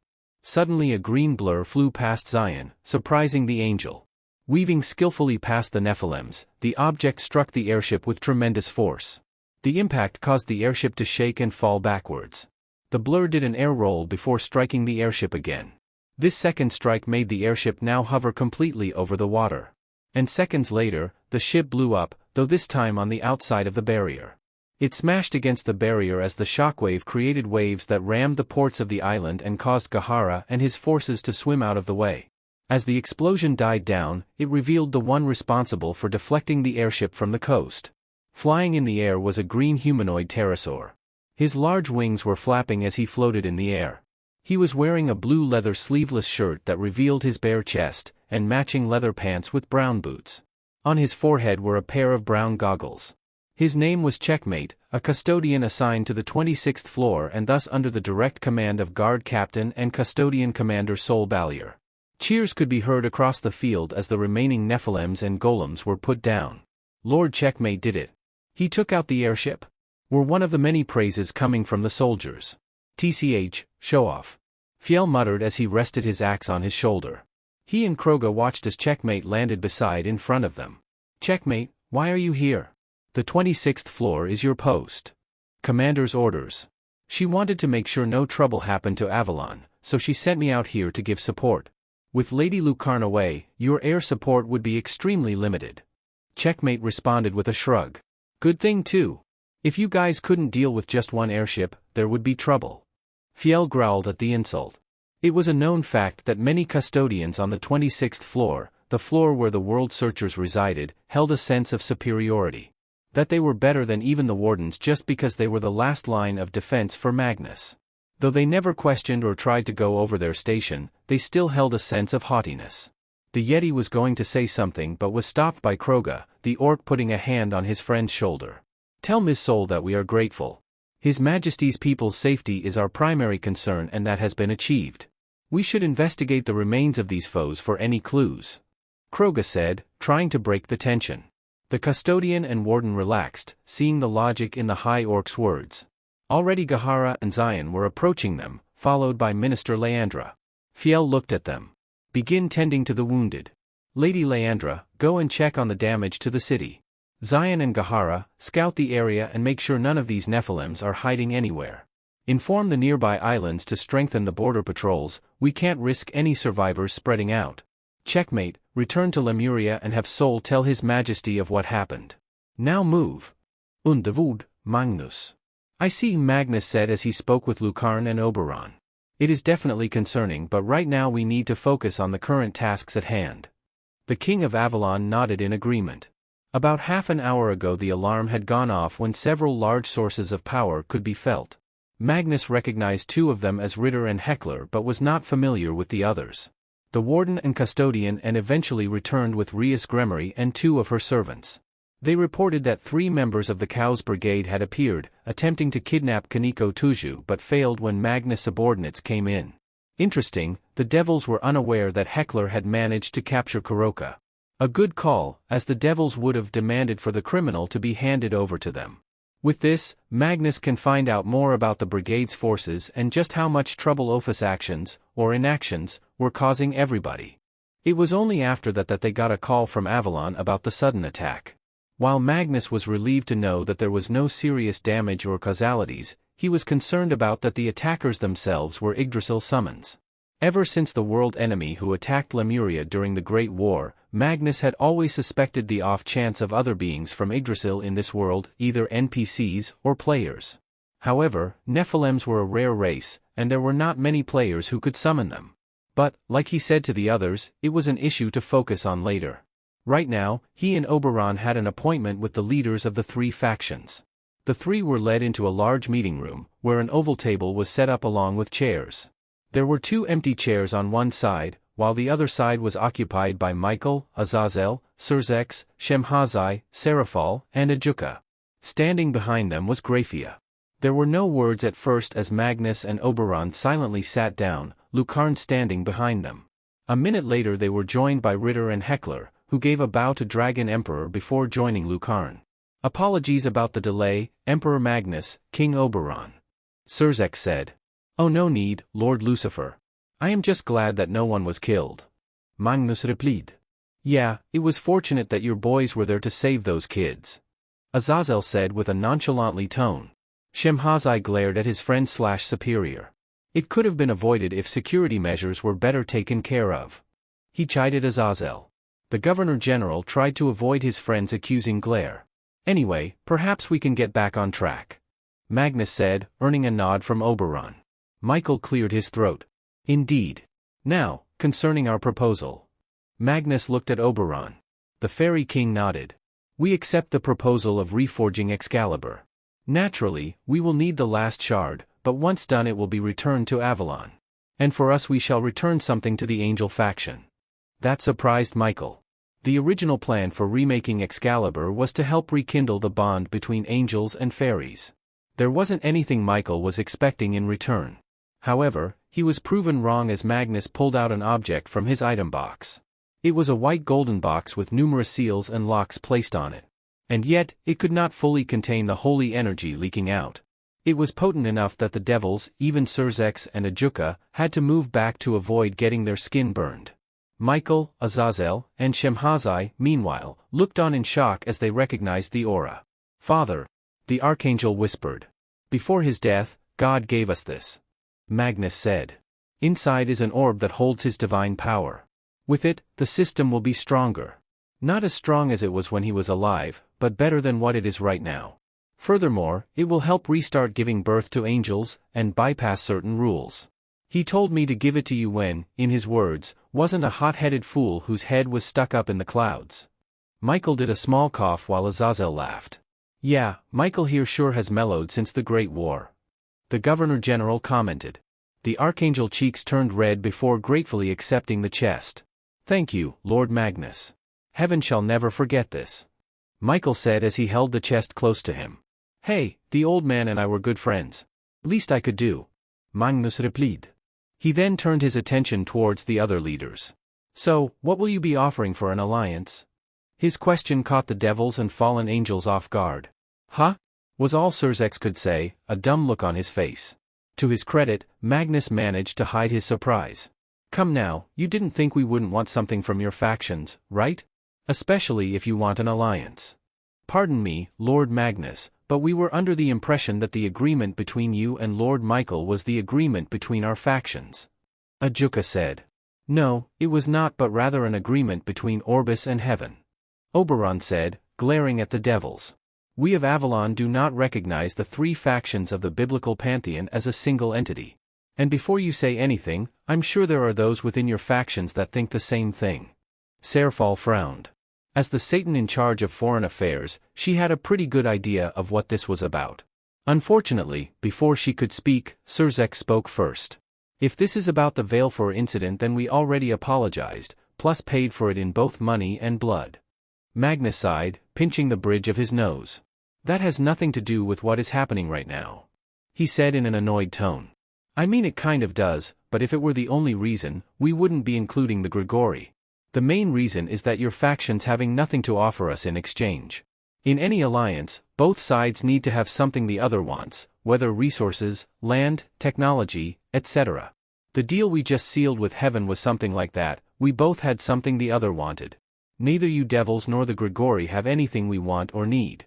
Suddenly a green blur flew past Zion, surprising the angel. Weaving skillfully past the Nephilims, the object struck the airship with tremendous force. The impact caused the airship to shake and fall backwards. The blur did an air roll before striking the airship again. This second strike made the airship now hover completely over the water. And seconds later, the ship blew up, though this time on the outside of the barrier. It smashed against the barrier as the shockwave created waves that rammed the ports of the island and caused Gahara and his forces to swim out of the way. As the explosion died down, it revealed the one responsible for deflecting the airship from the coast. Flying in the air was a green humanoid pterosaur. His large wings were flapping as he floated in the air. He was wearing a blue leather sleeveless shirt that revealed his bare chest, and matching leather pants with brown boots. On his forehead were a pair of brown goggles. His name was Checkmate, a custodian assigned to the 26th floor and thus under the direct command of Guard Captain and Custodian Commander Sol Ballier. Cheers could be heard across the field as the remaining Nephilims and Golems were put down. Lord Checkmate did it. He took out the airship. Were one of the many praises coming from the soldiers. TCH, show off. Fiel muttered as he rested his axe on his shoulder. He and Kroga watched as Checkmate landed beside in front of them. Checkmate, why are you here? The 26th floor is your post. Commander's orders. She wanted to make sure no trouble happened to Avalon, so she sent me out here to give support. With Lady Lucarne away, your air support would be extremely limited. Checkmate responded with a shrug. Good thing too. If you guys couldn't deal with just one airship, there would be trouble. Fiel growled at the insult. It was a known fact that many custodians on the 26th floor, the floor where the world searchers resided, held a sense of superiority. That they were better than even the wardens just because they were the last line of defense for Magnus. Though they never questioned or tried to go over their station, they still held a sense of haughtiness. The Yeti was going to say something but was stopped by Kroga, the orc putting a hand on his friend's shoulder. Tell Miss Sol that we are grateful. His Majesty's people's safety is our primary concern and that has been achieved. We should investigate the remains of these foes for any clues. Kroga said, trying to break the tension. The custodian and warden relaxed, seeing the logic in the High Orc's words. Already Gahara and Zion were approaching them, followed by Minister Leandra. Fiel looked at them. Begin tending to the wounded. Lady Leandra, go and check on the damage to the city. Zion and Gahara, scout the area and make sure none of these Nephilims are hiding anywhere. Inform the nearby islands to strengthen the border patrols, we can't risk any survivors spreading out. Checkmate, return to Lemuria and have Sol tell His Majesty of what happened. Now move. Underwood, Magnus. I see, Magnus said as he spoke with Lucarne and Oberon. It is definitely concerning, but right now we need to focus on the current tasks at hand. The King of Avalon nodded in agreement. About half an hour ago the alarm had gone off when several large sources of power could be felt. Magnus recognized two of them as Ritter and Heckler but was not familiar with the others. The warden and custodian and eventually returned with Rias Gremory and two of her servants. They reported that 3 members of the Cows Brigade had appeared, attempting to kidnap Kaneko Tuju but failed when Magnus' subordinates came in. Interesting, the Devils were unaware that Heckler had managed to capture Kuroka. A good call, as the Devils would have demanded for the criminal to be handed over to them. With this, Magnus can find out more about the brigade's forces and just how much trouble Ophis' actions, or inactions, were causing everybody. It was only after that they got a call from Avalon about the sudden attack. While Magnus was relieved to know that there was no serious damage or causalities, he was concerned about that the attackers themselves were Yggdrasil summons. Ever since the world enemy who attacked Lemuria during the Great War, Magnus had always suspected the off chance of other beings from Yggdrasil in this world, either NPCs or players. However, Nephilims were a rare race, and there were not many players who could summon them. But, like he said to the others, it was an issue to focus on later. Right now, he and Oberon had an appointment with the leaders of the 3 factions. The 3 were led into a large meeting room, where an oval table was set up along with chairs. There were 2 empty chairs on one side, while the other side was occupied by Michael, Azazel, Surzex, Shemhazai, Seraphal, and Ajuka. Standing behind them was Graphia. There were no words at first as Magnus and Oberon silently sat down, Lucarne standing behind them. A minute later they were joined by Ritter and Heckler, who gave a bow to Dragon Emperor before joining Lucarne. Apologies about the delay, Emperor Magnus, King Oberon. Surzex said. Oh, no need, Lord Lucifer. I am just glad that no one was killed. Magnus replied. Yeah, it was fortunate that your boys were there to save those kids. Azazel said with a nonchalantly tone. Shemhazai glared at his friend/superior. It could have been avoided if security measures were better taken care of. He chided Azazel. The Governor-General tried to avoid his friend's accusing glare. Anyway, perhaps we can get back on track. Magnus said, earning a nod from Oberon. Michael cleared his throat. Indeed. Now, concerning our proposal. Magnus looked at Oberon. The Fairy King nodded. We accept the proposal of reforging Excalibur. Naturally, we will need the last shard, but once done it will be returned to Avalon. And for us we shall return something to the angel faction. That surprised Michael. The original plan for remaking Excalibur was to help rekindle the bond between angels and fairies. There wasn't anything Michael was expecting in return. However, he was proven wrong as Magnus pulled out an object from his item box. It was a white golden box with numerous seals and locks placed on it. And yet, it could not fully contain the holy energy leaking out. It was potent enough that the devils, even Surzex and Ajuka, had to move back to avoid getting their skin burned. Michael, Azazel, and Shemhazai, meanwhile, looked on in shock as they recognized the aura. "Father," the archangel whispered. "Before his death, God gave us this," Magnus said. "Inside is an orb that holds his divine power. With it, the system will be stronger. Not as strong as it was when he was alive, but better than what it is right now. Furthermore, it will help restart giving birth to angels, and bypass certain rules. He told me to give it to you when, in his words, wasn't a hot-headed fool whose head was stuck up in the clouds." Michael did a small cough while Azazel laughed. "Yeah, Michael here sure has mellowed since the Great War," the Governor-General commented. The Archangel cheeks turned red before gratefully accepting the chest. "Thank you, Lord Magnus. Heaven shall never forget this," Michael said as he held the chest close to him. "Hey, the old man and I were good friends. Least I could do," Magnus replied. He then turned his attention towards the other leaders. "So, what will you be offering for an alliance?" His question caught the devils and fallen angels off guard. "Huh?" was all Surzex could say, a dumb look on his face. To his credit, Magnus managed to hide his surprise. "Come now, you didn't think we wouldn't want something from your factions, right? Especially if you want an alliance. Pardon me, Lord Magnus, but we were under the impression that the agreement between you and Lord Michael was the agreement between our factions," Ajuka said. "No, it was not, but rather an agreement between Orbis and Heaven," Oberon said, glaring at the devils. "We of Avalon do not recognize the three factions of the biblical pantheon as a single entity. And before you say anything, I'm sure there are those within your factions that think the same thing." Serafal frowned. As the Satan in charge of foreign affairs, she had a pretty good idea of what this was about. Unfortunately, before she could speak, Surzex spoke first. "If this is about the Veilfor incident, then we already apologized, plus paid for it in both money and blood." Magnus sighed, pinching the bridge of his nose. "That has nothing to do with what is happening right now," he said in an annoyed tone. "I mean it kind of does, but if it were the only reason, we wouldn't be including the Grigori. The main reason is that your factions having nothing to offer us in exchange. In any alliance, both sides need to have something the other wants, whether resources, land, technology, etc. The deal we just sealed with Heaven was something like that. We both had something the other wanted. Neither you devils nor the Grigori have anything we want or need."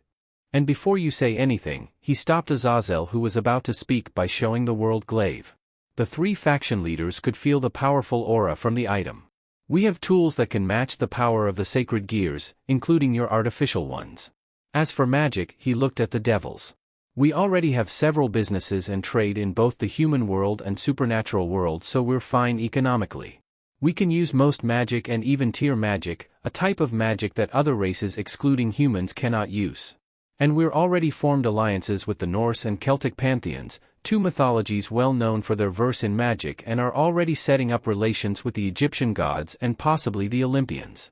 And before you say anything, he stopped Azazel, who was about to speak, by showing the world glaive. The three faction leaders could feel the powerful aura from the item. "We have tools that can match the power of the sacred gears, including your artificial ones. As for magic," he looked at the devils. "We already have several businesses and trade in both the human world and supernatural world, so we're fine economically. We can use most magic and even tier magic, a type of magic that other races excluding humans cannot use. And we're already formed alliances with the Norse and Celtic pantheons, two mythologies well known for their verse in magic, and are already setting up relations with the Egyptian gods and possibly the Olympians."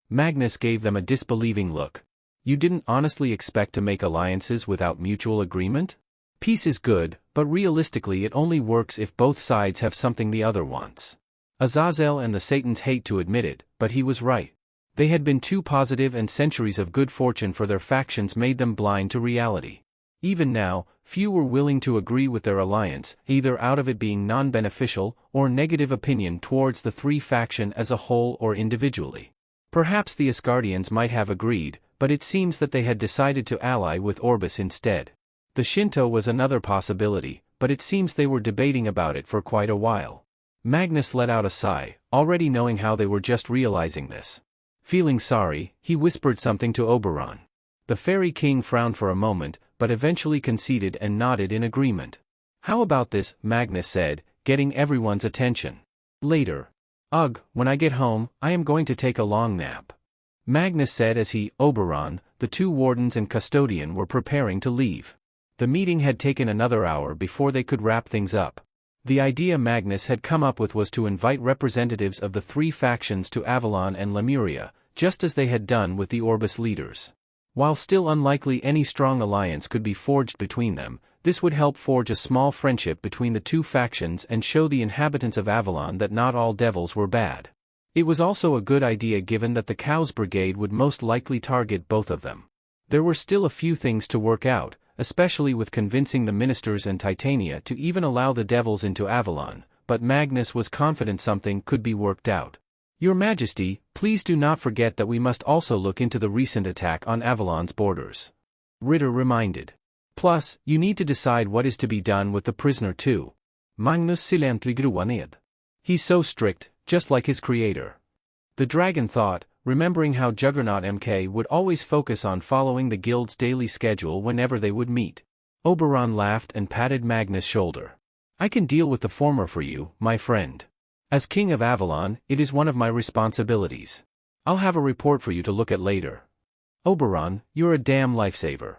Magnus gave them a disbelieving look. "You didn't honestly expect to make alliances without mutual agreement? Peace is good, but realistically it only works if both sides have something the other wants." Azazel and the Satans hate to admit it, but he was right. They had been too positive, and centuries of good fortune for their factions made them blind to reality. Even now, few were willing to agree with their alliance, either out of it being non-beneficial, or negative opinion towards the three faction as a whole or individually. Perhaps the Asgardians might have agreed, but it seems that they had decided to ally with Orbis instead. The Shinto was another possibility, but it seems they were debating about it for quite a while. Magnus let out a sigh, already knowing how they were just realizing this. Feeling sorry, he whispered something to Oberon. The Fairy King frowned for a moment, but eventually conceded and nodded in agreement. "How about this?" Magnus said, getting everyone's attention. "Later. Ugh, when I get home, I am going to take a long nap," Magnus said as he, Oberon, the two wardens and custodian were preparing to leave. The meeting had taken another hour before they could wrap things up. The idea Magnus had come up with was to invite representatives of the three factions to Avalon and Lemuria, just as they had done with the Orbis leaders. While still unlikely any strong alliance could be forged between them, this would help forge a small friendship between the two factions and show the inhabitants of Avalon that not all devils were bad. It was also a good idea given that the Cows Brigade would most likely target both of them. There were still a few things to work out, especially with convincing the ministers and Titania to even allow the devils into Avalon, but Magnus was confident something could be worked out. Your Majesty, please do not forget that we must also look into the recent attack on Avalon's borders. Ritter reminded. Plus, you need to decide what is to be done with the prisoner too. Magnus silently grew ned. He's so strict, just like his creator. The dragon thought, remembering how Juggernaut MK would always focus on following the guild's daily schedule whenever they would meet. Oberon laughed and patted Magnus' shoulder. I can deal with the former for you, my friend. As King of Avalon, it is one of my responsibilities. I'll have a report for you to look at later. Oberon, you're a damn lifesaver.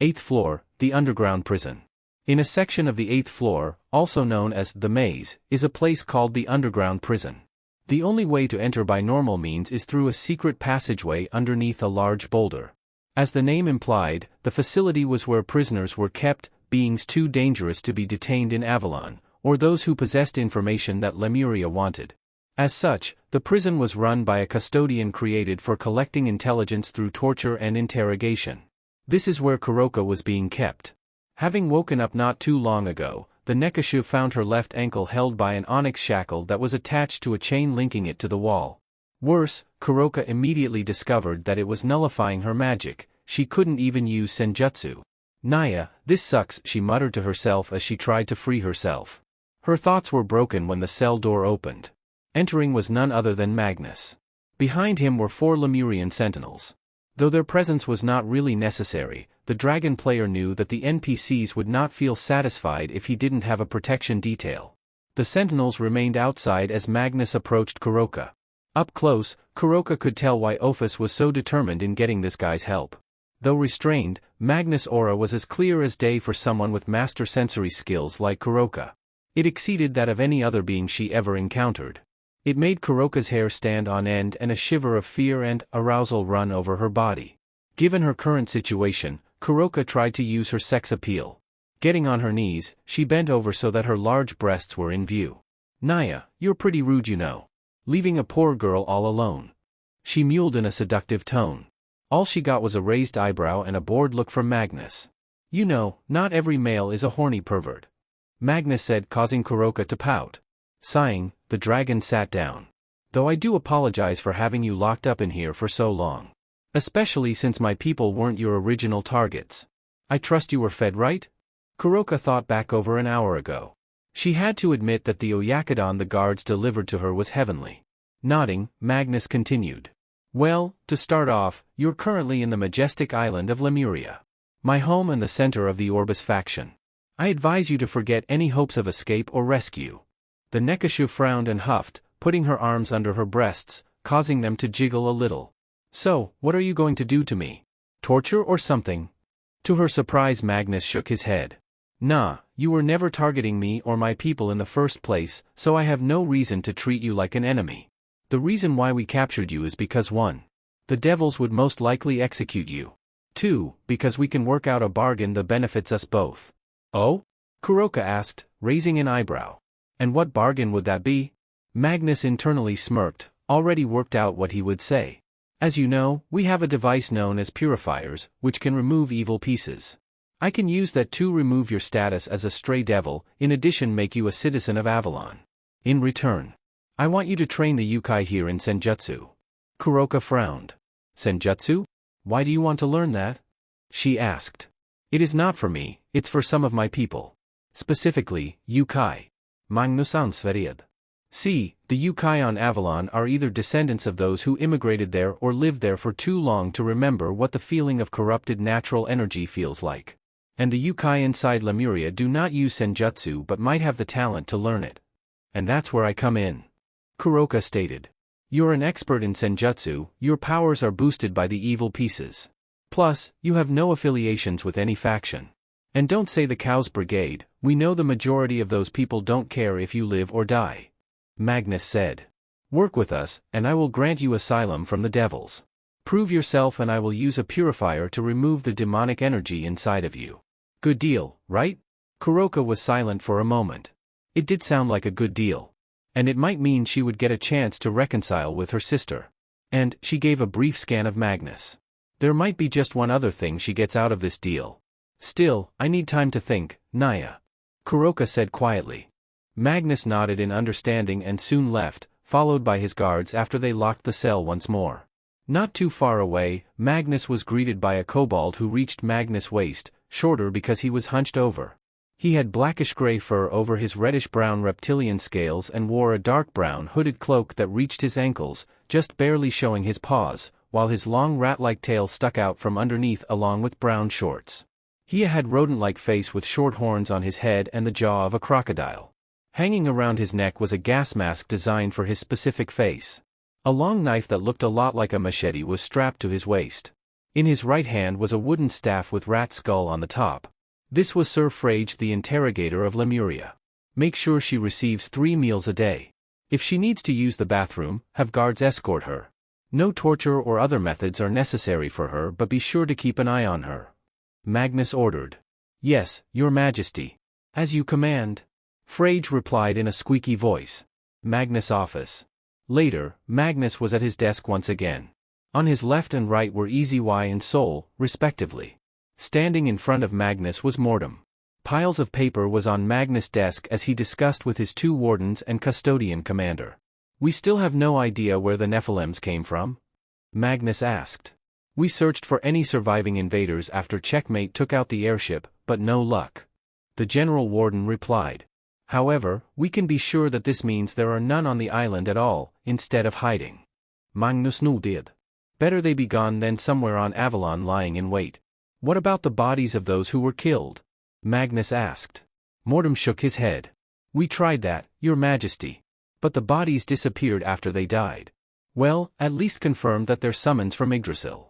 8th floor, the underground prison. In a section of the 8th floor, also known as the Maze, is a place called the underground prison. The only way to enter by normal means is through a secret passageway underneath a large boulder. As the name implied, the facility was where prisoners were kept, beings too dangerous to be detained in Avalon, or those who possessed information that Lemuria wanted. As such, the prison was run by a custodian created for collecting intelligence through torture and interrogation. This is where Kuroka was being kept. Having woken up not too long ago, the Nekashu found her left ankle held by an onyx shackle that was attached to a chain linking it to the wall. Worse, Kuroka immediately discovered that it was nullifying her magic. She couldn't even use senjutsu. Naya, this sucks, she muttered to herself as she tried to free herself. Her thoughts were broken when the cell door opened. Entering was none other than Magnus. Behind him were 4 Lemurian sentinels. Though their presence was not really necessary, the dragon player knew that the NPCs would not feel satisfied if he didn't have a protection detail. The sentinels remained outside as Magnus approached Kuroka. Up close, Kuroka could tell why Ophis was so determined in getting this guy's help. Though restrained, Magnus' aura was as clear as day for someone with master sensory skills like Kuroka. It exceeded that of any other being she ever encountered. It made Kuroka's hair stand on end and a shiver of fear and arousal run over her body. Given her current situation, Kuroka tried to use her sex appeal. Getting on her knees, she bent over so that her large breasts were in view. Naya, you're pretty rude, you know. Leaving a poor girl all alone. She mewed in a seductive tone. All she got was a raised eyebrow and a bored look from Magnus. You know, not every male is a horny pervert. Magnus said, causing Kuroka to pout. Sighing, the dragon sat down. Though I do apologize for having you locked up in here for so long. Especially since my people weren't your original targets. I trust you were fed right? Kuroka thought back over an hour ago. She had to admit that the Oyakodon the guards delivered to her was heavenly. Nodding, Magnus continued. Well, to start off, you're currently in the majestic island of Lemuria. My home and the center of the Orbis faction. I advise you to forget any hopes of escape or rescue. The Nekashu frowned and huffed, putting her arms under her breasts, causing them to jiggle a little. So, what are you going to do to me? Torture or something? To her surprise, Magnus shook his head. Nah, you were never targeting me or my people in the first place, so I have no reason to treat you like an enemy. The reason why we captured you is because 1. The devils would most likely execute you. 2. Because we can work out a bargain that benefits us both. Oh? Kuroka asked, raising an eyebrow. And what bargain would that be? Magnus internally smirked, already worked out what he would say. As you know, we have a device known as purifiers, which can remove evil pieces. I can use that to remove your status as a stray devil, in addition make you a citizen of Avalon. In return, I want you to train the Yukai here in Senjutsu. Kuroka frowned. Senjutsu? Why do you want to learn that? She asked. It is not for me, it's for some of my people. Specifically, Yukai. Magnus ansverad. See, the Yukai on Avalon are either descendants of those who immigrated there or lived there for too long to remember what the feeling of corrupted natural energy feels like. And the Yukai inside Lemuria do not use Senjutsu but might have the talent to learn it. And that's where I come in. Kuroka stated. You're an expert in Senjutsu, your powers are boosted by the evil pieces. Plus, you have no affiliations with any faction. And don't say the Cows Brigade, we know the majority of those people don't care if you live or die. Magnus said. Work with us, and I will grant you asylum from the devils. Prove yourself and I will use a purifier to remove the demonic energy inside of you. Good deal, right? Kuroka was silent for a moment. It did sound like a good deal. And it might mean she would get a chance to reconcile with her sister. And she gave a brief scan of Magnus. There might be just one other thing she gets out of this deal. Still, I need time to think, Naya. Kuroka said quietly. Magnus nodded in understanding and soon left, followed by his guards after they locked the cell once more. Not too far away, Magnus was greeted by a kobold who reached Magnus' waist, shorter because he was hunched over. He had blackish-gray fur over his reddish-brown reptilian scales and wore a dark brown hooded cloak that reached his ankles, just barely showing his paws, while his long rat-like tail stuck out from underneath along with brown shorts. He had rodent-like face with short horns on his head and the jaw of a crocodile. Hanging around his neck was a gas mask designed for his specific face. A long knife that looked a lot like a machete was strapped to his waist. In his right hand was a wooden staff with rat skull on the top. This was Sir Frage, the interrogator of Lemuria. Make sure she receives 3 meals a day. If she needs to use the bathroom, have guards escort her. No torture or other methods are necessary for her, but be sure to keep an eye on her. Magnus ordered. Yes, Your Majesty. As you command. Frage replied in a squeaky voice. Magnus' office. Later, Magnus was at his desk once again. On his left and right were Easy Y and Soul, respectively. Standing in front of Magnus was Mortem. Piles of paper was on Magnus' desk as he discussed with his 2 wardens and custodian commander. We still have no idea where the Nephilims came from? Magnus asked. We searched for any surviving invaders after Checkmate took out the airship, but no luck. The General Warden replied. However, we can be sure that this means there are none on the island at all, instead of hiding. Magnus nodded. Better they be gone than somewhere on Avalon lying in wait. What about the bodies of those who were killed? Magnus asked. Mortem shook his head. We tried that, Your Majesty. But the bodies disappeared after they died. Well, at least confirmed that they're summons from Yggdrasil.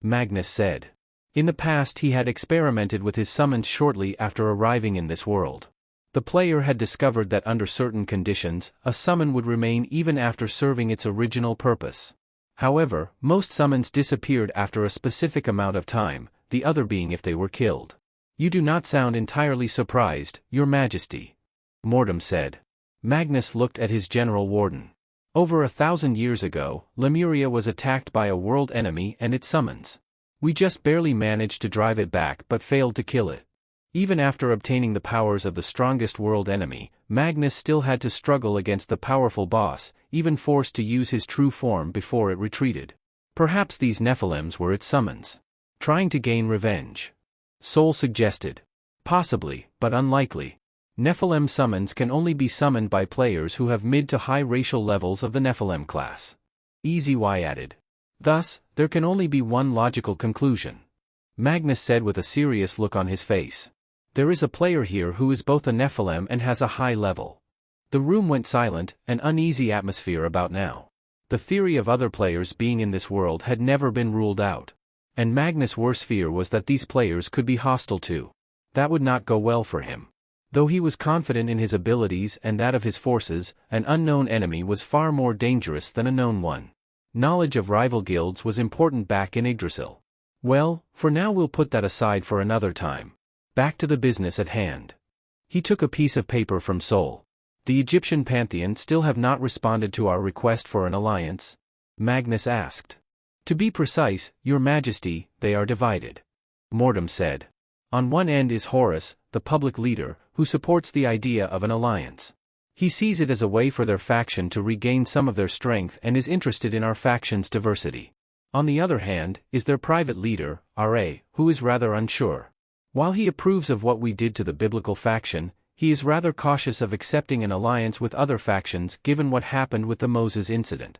Magnus said. In the past he had experimented with his summons shortly after arriving in this world. The player had discovered that under certain conditions, a summon would remain even after serving its original purpose. However, most summons disappeared after a specific amount of time, the other being if they were killed. You do not sound entirely surprised, Your Majesty. Mortem said. Magnus looked at his General Warden. Over 1,000 years ago, Lemuria was attacked by a world enemy and its summons. We just barely managed to drive it back but failed to kill it. Even after obtaining the powers of the strongest world enemy, Magnus still had to struggle against the powerful boss, even forced to use his true form before it retreated. Perhaps these Nephilims were its summons. Trying to gain revenge. Soul suggested. Possibly, but unlikely. Nephilim summons can only be summoned by players who have mid to high racial levels of the Nephilim class. Easy Y added. Thus, there can only be one logical conclusion. Magnus said with a serious look on his face. There is a player here who is both a Nephilim and has a high level. The room went silent, an uneasy atmosphere about now. The theory of other players being in this world had never been ruled out. And Magnus' worst fear was that these players could be hostile too. That would not go well for him. Though he was confident in his abilities and that of his forces, an unknown enemy was far more dangerous than a known one. Knowledge of rival guilds was important back in Yggdrasil. Well, for now we'll put that aside for another time. Back to the business at hand. He took a piece of paper from Soul. The Egyptian pantheon still have not responded to our request for an alliance? Magnus asked. To be precise, Your Majesty, they are divided. Mortem said. On one end is Horus, the public leader, who supports the idea of an alliance. He sees it as a way for their faction to regain some of their strength and is interested in our faction's diversity. On the other hand, is their private leader, Ra, who is rather unsure. While he approves of what we did to the biblical faction, he is rather cautious of accepting an alliance with other factions given what happened with the Moses incident.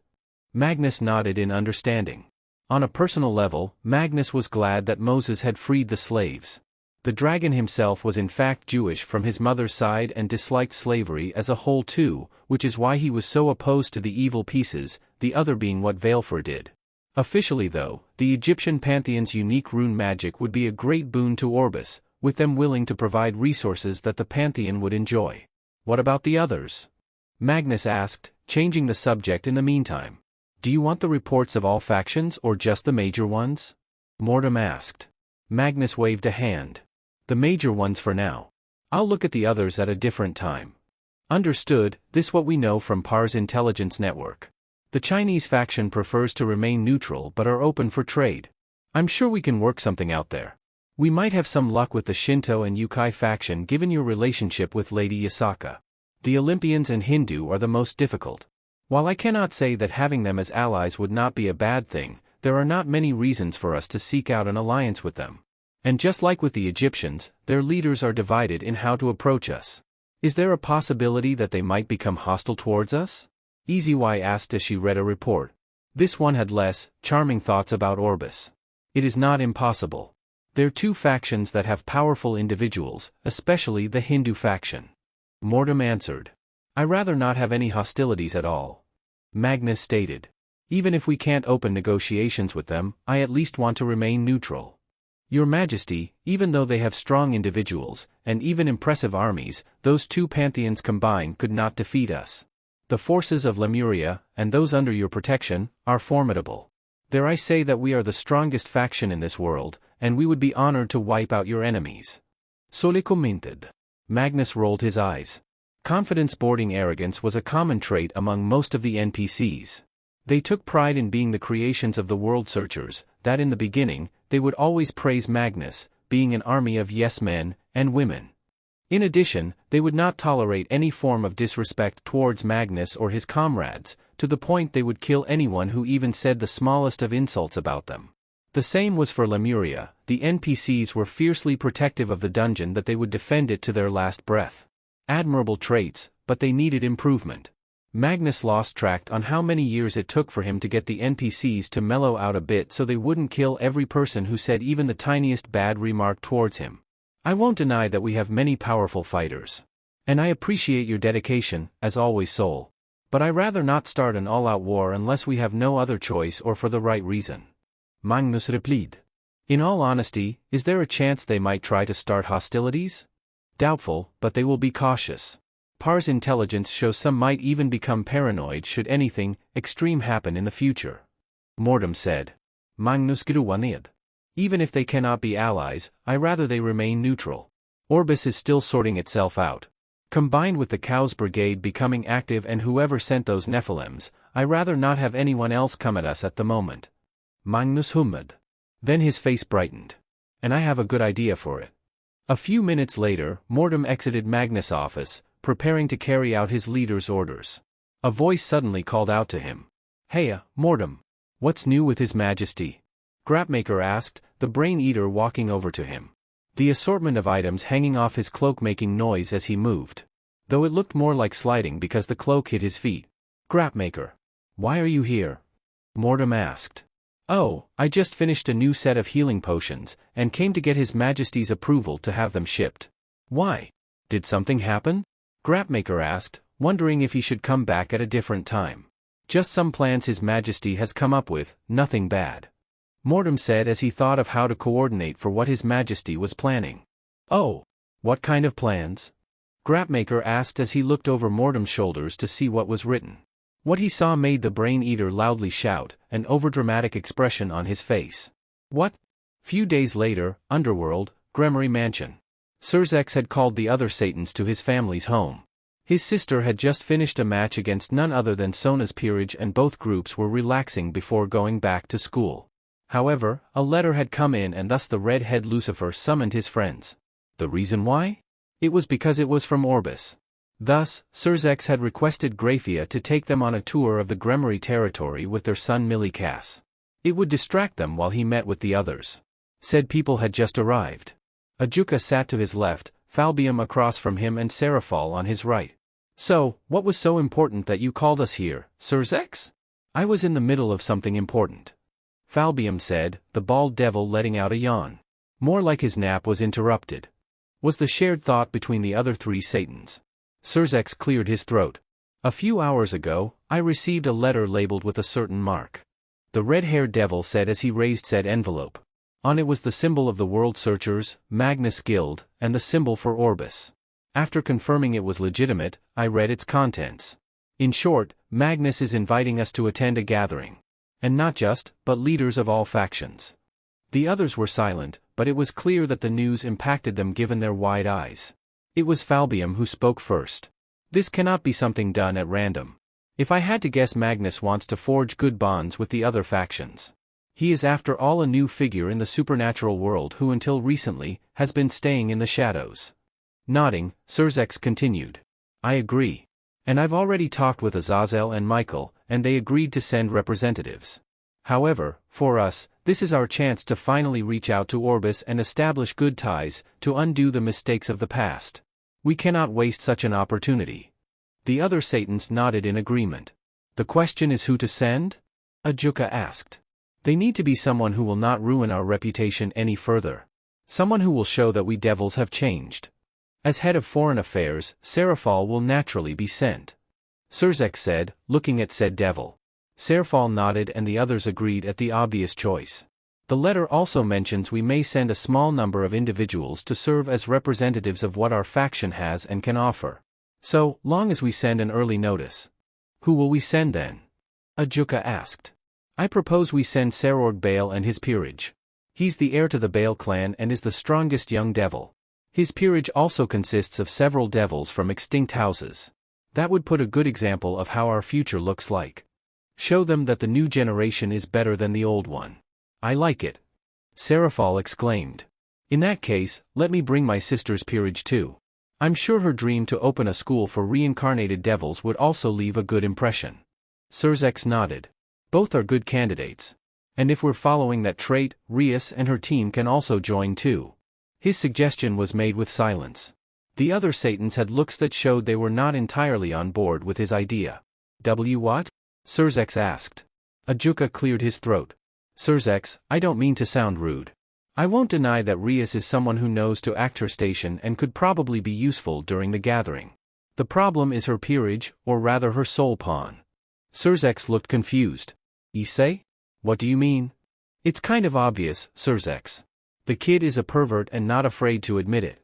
Magnus nodded in understanding. On a personal level, Magnus was glad that Moses had freed the slaves. The dragon himself was in fact Jewish from his mother's side and disliked slavery as a whole too, which is why he was so opposed to the evil pieces, the other being what Valefor did. Officially though, the Egyptian pantheon's unique rune magic would be a great boon to Orbis, with them willing to provide resources that the Pantheon would enjoy. What about the others? Magnus asked, changing the subject in the meantime. Do you want the reports of all factions or just the major ones? Mortem asked. Magnus waved a hand. The major ones for now. I'll look at the others at a different time. Understood. This what we know from PAR's intelligence network. The Chinese faction prefers to remain neutral but are open for trade. I'm sure we can work something out there. We might have some luck with the Shinto and Yukai faction given your relationship with Lady Yasaka. The Olympians and Hindu are the most difficult. While I cannot say that having them as allies would not be a bad thing, there are not many reasons for us to seek out an alliance with them. And just like with the Egyptians, their leaders are divided in how to approach us. Is there a possibility that they might become hostile towards us? EZY asked as she read a report. This one had less charming thoughts about Orbis. It is not impossible. There are two factions that have powerful individuals, especially the Hindu faction. Mortem answered. I rather not have any hostilities at all. Magnus stated. Even if we can't open negotiations with them, I at least want to remain neutral. Your Majesty, even though they have strong individuals, and even impressive armies, those two pantheons combined could not defeat us. The forces of Lemuria, and those under your protection, are formidable. There I say that we are the strongest faction in this world, and we would be honored to wipe out your enemies. Sole commented. Magnus rolled his eyes. Confidence-boarding arrogance was a common trait among most of the NPCs. They took pride in being the creations of the world searchers, that in the beginning, they would always praise Magnus, being an army of yes-men and women. In addition, they would not tolerate any form of disrespect towards Magnus or his comrades, to the point they would kill anyone who even said the smallest of insults about them. The same was for Lemuria. The NPCs were fiercely protective of the dungeon that they would defend it to their last breath. Admirable traits, but they needed improvement. Magnus lost track on how many years it took for him to get the NPCs to mellow out a bit so they wouldn't kill every person who said even the tiniest bad remark towards him. I won't deny that we have many powerful fighters. And I appreciate your dedication, as always Soul. But I rather not start an all-out war unless we have no other choice or for the right reason. Magnus replied. In all honesty, is there a chance they might try to start hostilities? Doubtful, but they will be cautious. PAR's intelligence shows some might even become paranoid should anything extreme happen in the future. Mortem said. Magnus gruaned. Even if they cannot be allies, I rather they remain neutral. Orbis is still sorting itself out. Combined with the Cows Brigade becoming active and whoever sent those Nephilims, I rather not have anyone else come at us at the moment. Magnus hummed. Then his face brightened. And I have a good idea for it. A few minutes later, Mortem exited Magnus' office, preparing to carry out his leader's orders. A voice suddenly called out to him. Heya, Mortem. What's new with His Majesty? Grapmaker asked, the Brain Eater walking over to him. The assortment of items hanging off his cloak making noise as he moved. Though it looked more like sliding because the cloak hit his feet. Grapmaker. Why are you here? Mortem asked. Oh, I just finished a new set of healing potions, and came to get His Majesty's approval to have them shipped. Why? Did something happen? Grapmaker asked, wondering if he should come back at a different time. Just some plans His Majesty has come up with, nothing bad. Mortem said as he thought of how to coordinate for what His Majesty was planning. Oh, what kind of plans? Grapmaker asked as he looked over Mortem's shoulders to see what was written. What he saw made the Brain Eater loudly shout, an overdramatic expression on his face. What? Few days later, Underworld, Gremory Mansion. Surzex had called the other Satans to his family's home. His sister had just finished a match against none other than Sona's peerage and both groups were relaxing before going back to school. However, a letter had come in and thus the red-head Lucifer summoned his friends. The reason why? It was because it was from Orbis. Thus, Surzex had requested Graphia to take them on a tour of the Gremory territory with their son Millicass. It would distract them while he met with the others. Said people had just arrived. Ajuka sat to his left, Falbium across from him and Seraphal on his right. So, what was so important that you called us here, Surzex? I was in the middle of something important. Falbium said, the bald devil letting out a yawn. More like his nap was interrupted. Was the shared thought between the other three Satans. Surzex cleared his throat. A few hours ago, I received a letter labeled with a certain mark. The red-haired devil said as he raised said envelope. On it was the symbol of the World Searchers, Magnus Guild, and the symbol for Orbis. After confirming it was legitimate, I read its contents. In short, Magnus is inviting us to attend a gathering. And not just, but leaders of all factions. The others were silent, but it was clear that the news impacted them given their wide eyes. It was Falbium who spoke first. This cannot be something done at random. If I had to guess, Magnus wants to forge good bonds with the other factions. He is after all a new figure in the supernatural world who until recently has been staying in the shadows. Nodding, Surzex continued. I agree. And I've already talked with Azazel and Michael, and they agreed to send representatives. However, for us, this is our chance to finally reach out to Orbis and establish good ties, to undo the mistakes of the past. We cannot waste such an opportunity. The other Satans nodded in agreement. The question is who to send? Ajuka asked. They need to be someone who will not ruin our reputation any further. Someone who will show that we devils have changed. As head of foreign affairs, Seraphal will naturally be sent. Surzex said, looking at said devil. Seraphal nodded and the others agreed at the obvious choice. The letter also mentions we may send a small number of individuals to serve as representatives of what our faction has and can offer. So, long as we send an early notice. Who will we send then? Ajuka asked. I propose we send Serorg Bale and his peerage. He's the heir to the Bale clan and is the strongest young devil. His peerage also consists of several devils from extinct houses. That would put a good example of how our future looks like. Show them that the new generation is better than the old one. I like it. Seraphal exclaimed. In that case, let me bring my sister's peerage too. I'm sure her dream to open a school for reincarnated devils would also leave a good impression. Surzex nodded. Both are good candidates. And if we're following that trait, Rias and her team can also join too. His suggestion was made with silence. The other Satans had looks that showed they were not entirely on board with his idea. What? Surzex asked. Ajuka cleared his throat. Surzex, I don't mean to sound rude. I won't deny that Rias is someone who knows to act her station and could probably be useful during the gathering. The problem is her peerage, or rather her soul pawn. Surzex looked confused. Issei? What do you mean? It's kind of obvious, Surzex. The kid is a pervert and not afraid to admit it.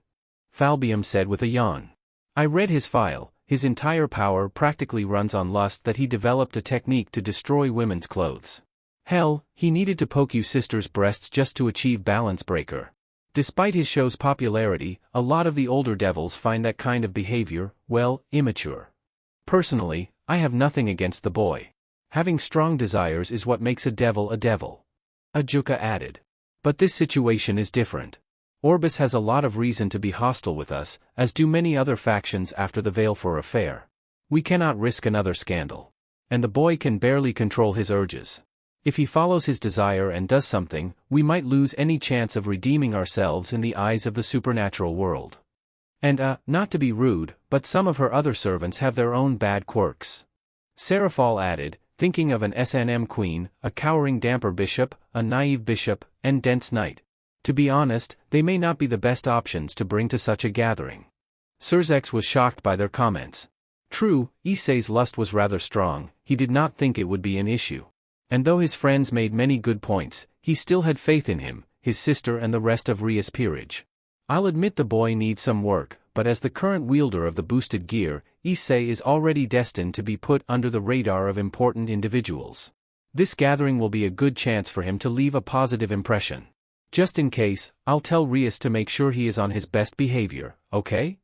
Falbium said with a yawn. I read his file. His entire power practically runs on lust that he developed a technique to destroy women's clothes. Hell, he needed to poke you sister's breasts just to achieve balance breaker. Despite his show's popularity, a lot of the older devils find that kind of behavior, well, immature. Personally, I have nothing against the boy. Having strong desires is what makes a devil a devil. Ajuka added. But this situation is different. Orbis has a lot of reason to be hostile with us, as do many other factions after the Veilfor affair. We cannot risk another scandal. And the boy can barely control his urges. If he follows his desire and does something, we might lose any chance of redeeming ourselves in the eyes of the supernatural world. And not to be rude, but some of her other servants have their own bad quirks. Seraphal added, thinking of an SNM queen, a cowering damper bishop, a naive bishop, and dense knight. To be honest, they may not be the best options to bring to such a gathering. Surzex was shocked by their comments. True, Issei's lust was rather strong, he did not think it would be an issue. And though his friends made many good points, he still had faith in him, his sister and the rest of Rias' peerage. I'll admit the boy needs some work, but as the current wielder of the boosted gear, Issei is already destined to be put under the radar of important individuals. This gathering will be a good chance for him to leave a positive impression. Just in case, I'll tell Rias to make sure he is on his best behavior, okay?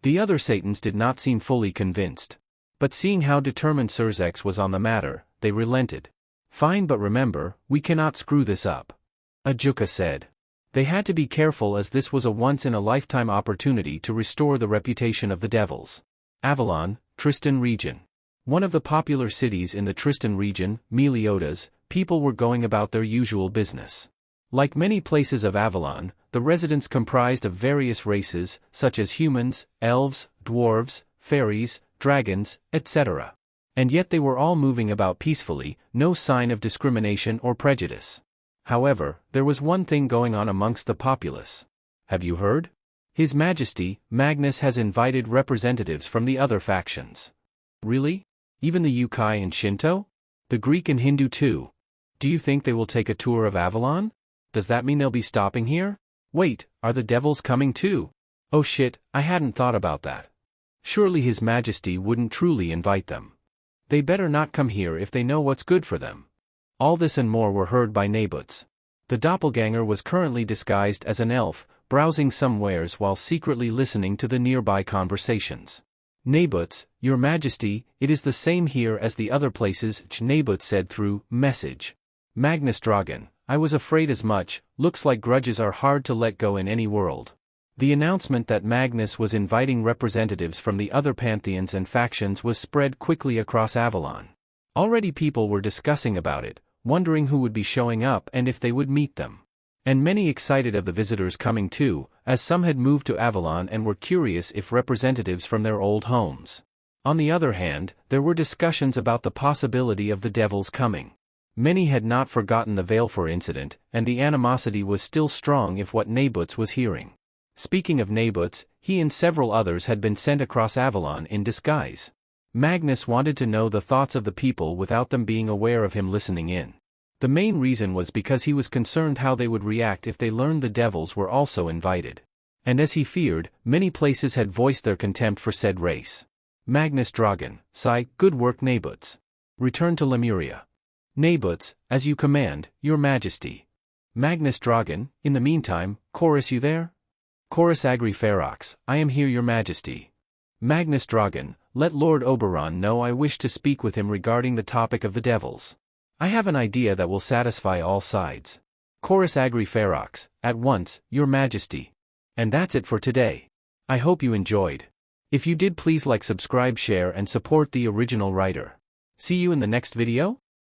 The other Satans did not seem fully convinced. But seeing how determined Surzex was on the matter, they relented. Fine, but remember, we cannot screw this up. Ajuka said. They had to be careful as this was a once-in-a-lifetime opportunity to restore the reputation of the devils. Avalon, Tristan region. One of the popular cities in the Tristan region, Meliodas, people were going about their usual business. Like many places of Avalon, the residents comprised of various races, such as humans, elves, dwarves, fairies, dragons, etc. And yet they were all moving about peacefully, no sign of discrimination or prejudice. However, there was one thing going on amongst the populace. Have you heard? His Majesty, Magnus has invited representatives from the other factions. Really? Even the Yukai and Shinto? The Greek and Hindu too? Do you think they will take a tour of Avalon? Does that mean they'll be stopping here? Wait, are the devils coming too? Oh shit, I hadn't thought about that. Surely His Majesty wouldn't truly invite them. They better not come here if they know what's good for them. All this and more were heard by Nabots. The doppelganger was currently disguised as an elf, browsing somewheres while secretly listening to the nearby conversations. Nabots, Your Majesty, it is the same here as the other places, Nabot said through message. Magnus Dragon, I was afraid as much, looks like grudges are hard to let go in any world. The announcement that Magnus was inviting representatives from the other pantheons and factions was spread quickly across Avalon. Already people were discussing about it, wondering who would be showing up and if they would meet them. And many excited of the visitors coming too, as some had moved to Avalon and were curious if representatives from their old homes. On the other hand, there were discussions about the possibility of the devils coming. Many had not forgotten the Valefor incident, and the animosity was still strong if what Nabots was hearing. Speaking of Nabots, he and several others had been sent across Avalon in disguise. Magnus wanted to know the thoughts of the people without them being aware of him listening in. The main reason was because he was concerned how they would react if they learned the devils were also invited. And as he feared, many places had voiced their contempt for said race. Magnus Dragon, sigh, good work Nabots. Return to Lemuria. Nabots, as you command, Your Majesty. Magnus Dragon, in the meantime, Chorus you there? Chorus Agri Ferox, I am here Your Majesty. Magnus Dragon, let Lord Oberon know I wish to speak with him regarding the topic of the devils. I have an idea that will satisfy all sides. Chorus Agri Ferox, at once, Your Majesty. And that's it for today. I hope you enjoyed. If you did, please like, subscribe, share and support the original writer. See you in the next video?